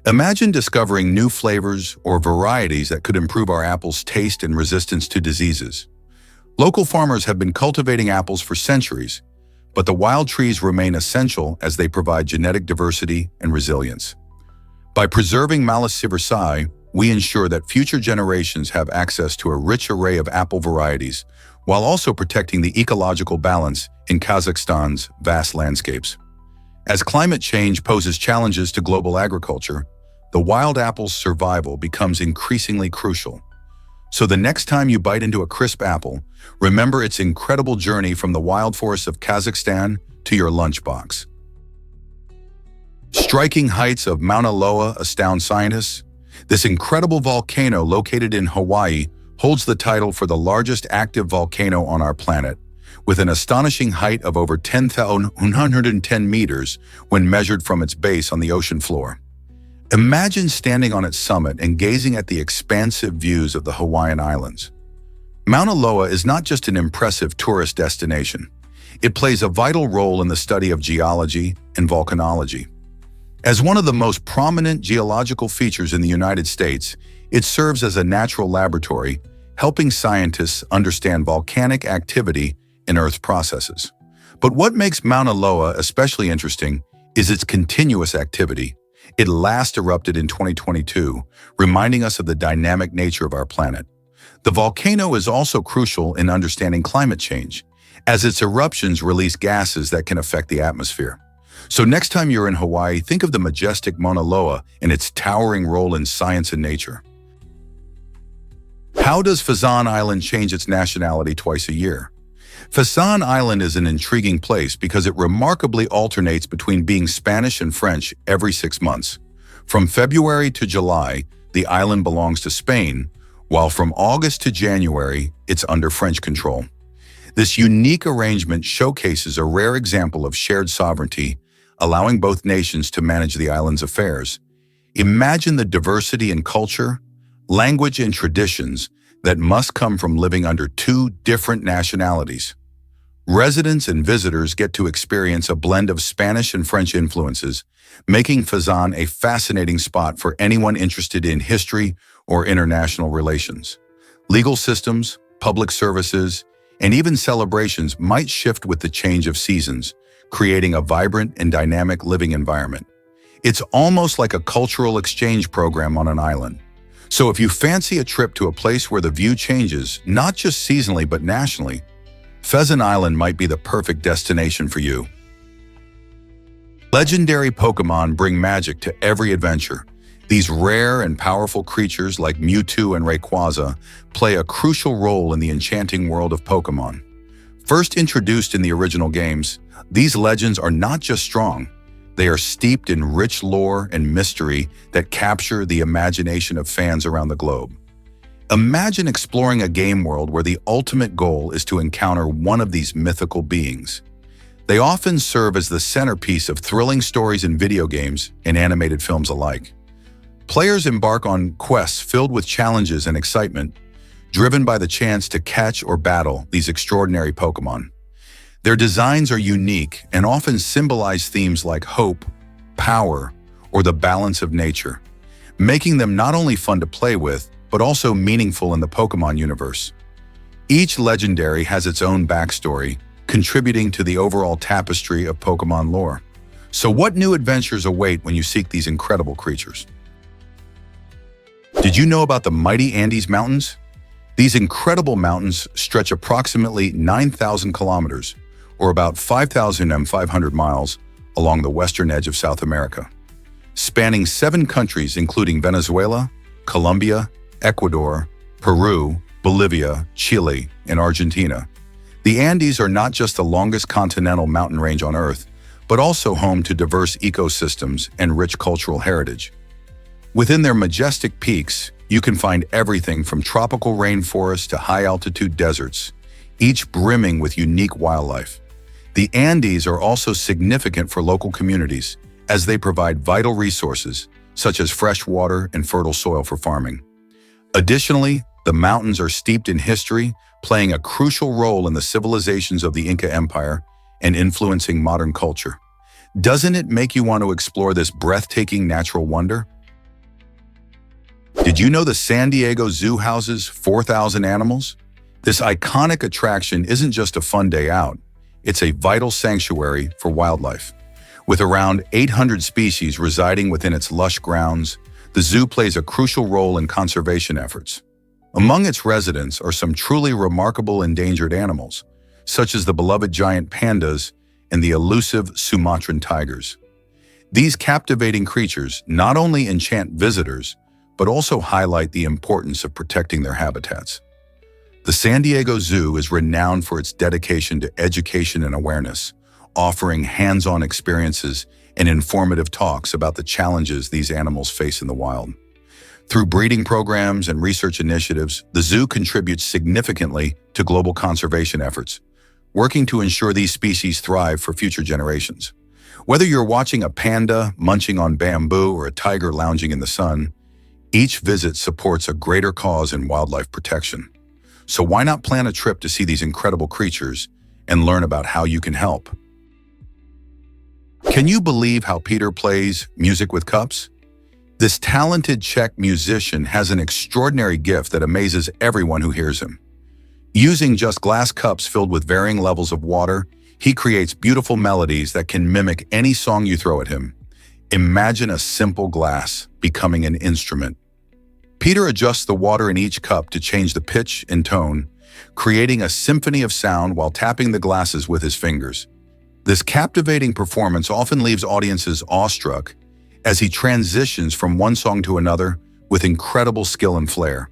[SPEAKER 1] Imagine discovering new flavors or varieties that could improve our apples' taste and resistance to diseases. Local farmers have been cultivating apples for centuries, but the wild trees remain essential as they provide genetic diversity and resilience. By preserving Malus sieversii, we ensure that future generations have access to a rich array of apple varieties, while also protecting the ecological balance in Kazakhstan's vast landscapes. As climate change poses challenges to global agriculture, the wild apple's survival becomes increasingly crucial. So the next time you bite into a crisp apple, remember its incredible journey from the wild forests of Kazakhstan to your lunchbox. Striking heights of Mauna Loa astound scientists. This incredible volcano located in Hawaii holds the title for the largest active volcano on our planet, with an astonishing height of over 10,110 meters when measured from its base on the ocean floor. Imagine standing on its summit and gazing at the expansive views of the Hawaiian Islands. Mauna Loa is not just an impressive tourist destination. It plays a vital role in the study of geology and volcanology. As one of the most prominent geological features in the United States, it serves as a natural laboratory, helping scientists understand volcanic activity in Earth's processes. But what makes Mauna Loa especially interesting is its continuous activity. It last erupted in 2022, reminding us of the dynamic nature of our planet. The volcano is also crucial in understanding climate change, as its eruptions release gases that can affect the atmosphere. So next time you're in Hawaii, think of the majestic Mauna Loa and its towering role in science and nature. How does Fazan Island change its nationality twice a year? Fazan Island is an intriguing place because it remarkably alternates between being Spanish and French every 6 months. From February to July, the island belongs to Spain, while from August to January, it's under French control. This unique arrangement showcases a rare example of shared sovereignty, allowing both nations to manage the island's affairs. Imagine the diversity in culture, language, and traditions that must come from living under two different nationalities. Residents and visitors get to experience a blend of Spanish and French influences, making Fazan a fascinating spot for anyone interested in history or international relations. Legal systems, public services, and even celebrations might shift with the change of seasons, creating a vibrant and dynamic living environment. It's almost like a cultural exchange program on an island. So if you fancy a trip to a place where the view changes, not just seasonally but nationally, Fazan Island might be the perfect destination for you. Legendary Pokemon bring magic to every adventure. These rare and powerful creatures like Mewtwo and Rayquaza play a crucial role in the enchanting world of Pokemon. First introduced in the original games, these legends are not just strong. They are steeped in rich lore and mystery that capture the imagination of fans around the globe. Imagine exploring a game world where the ultimate goal is to encounter one of these mythical beings. They often serve as the centerpiece of thrilling stories in video games and animated films alike. Players embark on quests filled with challenges and excitement, driven by the chance to catch or battle these extraordinary Pokemon. Their designs are unique and often symbolize themes like hope, power, or the balance of nature, making them not only fun to play with, but also meaningful in the Pokemon universe. Each legendary has its own backstory, contributing to the overall tapestry of Pokemon lore. So what new adventures await when you seek these incredible creatures? Did you know about the mighty Andes Mountains? These incredible mountains stretch approximately 9,000 kilometers, or about 5,500 miles, along the western edge of South America, spanning 7 countries including Venezuela, Colombia, Ecuador, Peru, Bolivia, Chile, and Argentina. The Andes are not just the longest continental mountain range on Earth, but also home to diverse ecosystems and rich cultural heritage. Within their majestic peaks, you can find everything from tropical rainforests to high-altitude deserts, each brimming with unique wildlife. The Andes are also significant for local communities, as they provide vital resources, such as fresh water and fertile soil for farming. Additionally, the mountains are steeped in history, playing a crucial role in the civilizations of the Inca Empire and influencing modern culture. Doesn't it make you want to explore this breathtaking natural wonder? Did you know the San Diego Zoo houses 4,000 animals? This iconic attraction isn't just a fun day out, it's a vital sanctuary for wildlife. With around 800 species residing within its lush grounds, the zoo plays a crucial role in conservation efforts. Among its residents are some truly remarkable endangered animals, such as the beloved giant pandas and the elusive Sumatran tigers. These captivating creatures not only enchant visitors, but also highlight the importance of protecting their habitats. The San Diego Zoo is renowned for its dedication to education and awareness, offering hands-on experiences and informative talks about the challenges these animals face in the wild. Through breeding programs and research initiatives, the zoo contributes significantly to global conservation efforts, working to ensure these species thrive for future generations. Whether you're watching a panda munching on bamboo or a tiger lounging in the sun, each visit supports a greater cause in wildlife protection. So why not plan a trip to see these incredible creatures and learn about how you can help? Can you believe how Peter plays music with cups? This talented Czech musician has an extraordinary gift that amazes everyone who hears him. Using just glass cups filled with varying levels of water, he creates beautiful melodies that can mimic any song you throw at him. Imagine a simple glass becoming an instrument. Peter adjusts the water in each cup to change the pitch and tone, creating a symphony of sound while tapping the glasses with his fingers. This captivating performance often leaves audiences awestruck as he transitions from one song to another with incredible skill and flair.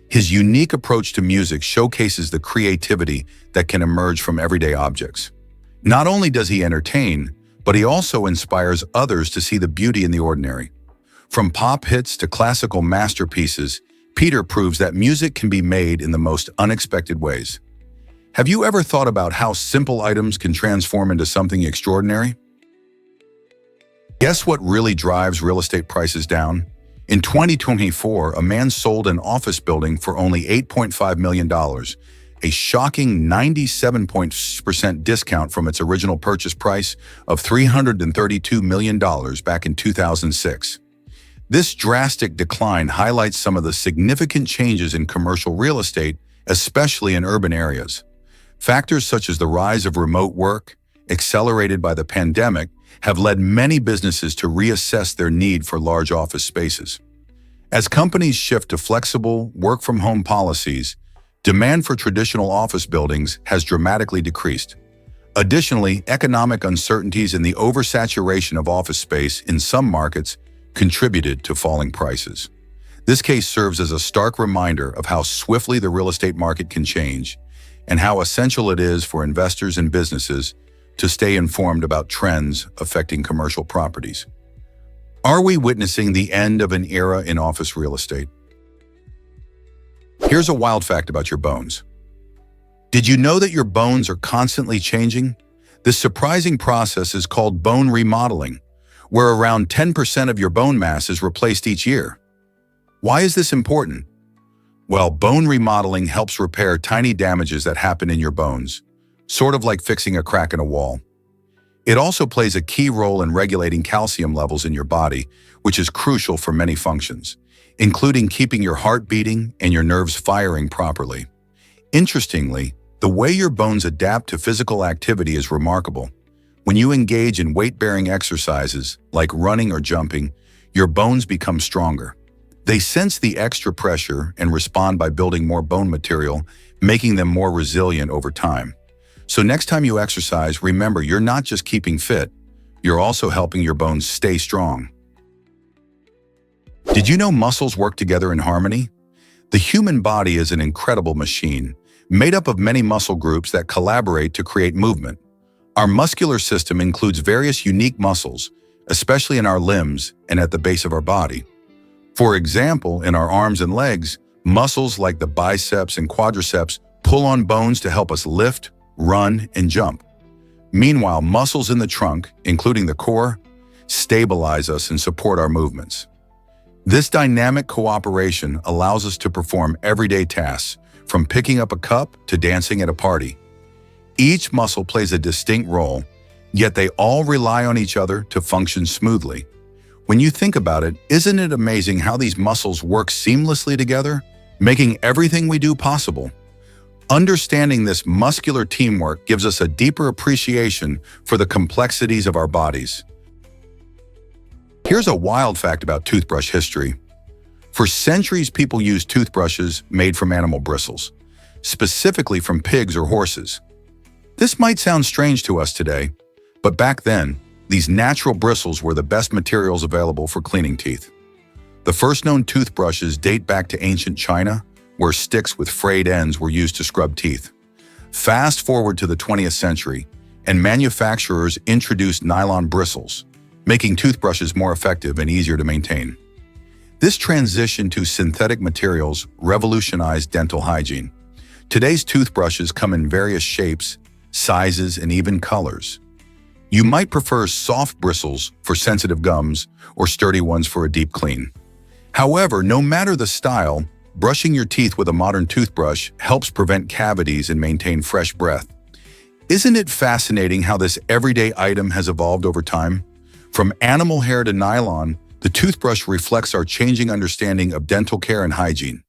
[SPEAKER 1] His unique approach to music showcases the creativity that can emerge from everyday objects. Not only does he entertain, but he also inspires others to see the beauty in the ordinary. From pop hits to classical masterpieces, Peter proves that music can be made in the most unexpected ways. Have you ever thought about how simple items can transform into something extraordinary? Guess what really drives real estate prices down? In 2024, a man sold an office building for only $8.5 million, a shocking 97% discount from its original purchase price of $332 million back in 2006. This drastic decline highlights some of the significant changes in commercial real estate, especially in urban areas. Factors such as the rise of remote work, accelerated by the pandemic, have led many businesses to reassess their need for large office spaces. As companies shift to flexible, work-from-home policies, demand for traditional office buildings has dramatically decreased. Additionally, economic uncertainties and the oversaturation of office space in some markets contributed to falling prices. This case serves as a stark reminder of how swiftly the real estate market can change and how essential it is for investors and businesses to stay informed about trends affecting commercial properties. Are we witnessing the end of an era in office real estate? Here's a wild fact about your bones. Did you know that your bones are constantly changing? This surprising process is called bone remodeling, where around 10% of your bone mass is replaced each year. Why is this important? Well, bone remodeling helps repair tiny damages that happen in your bones, sort of like fixing a crack in a wall. It also plays a key role in regulating calcium levels in your body, which is crucial for many functions, including keeping your heart beating and your nerves firing properly. Interestingly, the way your bones adapt to physical activity is remarkable. When you engage in weight-bearing exercises, like running or jumping, your bones become stronger. They sense the extra pressure and respond by building more bone material, making them more resilient over time. So next time you exercise, remember you're not just keeping fit, you're also helping your bones stay strong. Did you know muscles work together in harmony? The human body is an incredible machine, made up of many muscle groups that collaborate to create movement. Our muscular system includes various unique muscles, especially in our limbs and at the base of our body. For example, in our arms and legs, muscles like the biceps and quadriceps pull on bones to help us lift, run, and jump. Meanwhile, muscles in the trunk, including the core, stabilize us and support our movements. This dynamic cooperation allows us to perform everyday tasks, from picking up a cup to dancing at a party. Each muscle plays a distinct role, yet they all rely on each other to function smoothly. When you think about it, isn't it amazing how these muscles work seamlessly together, making everything we do possible? Understanding this muscular teamwork gives us a deeper appreciation for the complexities of our bodies. Here's a wild fact about toothbrush history. For centuries, people used toothbrushes made from animal bristles, specifically from pigs or horses. This might sound strange to us today, but back then, these natural bristles were the best materials available for cleaning teeth. The first known toothbrushes date back to ancient China, where sticks with frayed ends were used to scrub teeth. Fast forward to the 20th century, and manufacturers introduced nylon bristles, making toothbrushes more effective and easier to maintain. This transition to synthetic materials revolutionized dental hygiene. Today's toothbrushes come in various shapes, sizes, and even colors. You might prefer soft bristles for sensitive gums or sturdy ones for a deep clean. However, no matter the style, brushing your teeth with a modern toothbrush helps prevent cavities and maintain fresh breath. Isn't it fascinating how this everyday item has evolved over time? From animal hair to nylon, the toothbrush reflects our changing understanding of dental care and hygiene.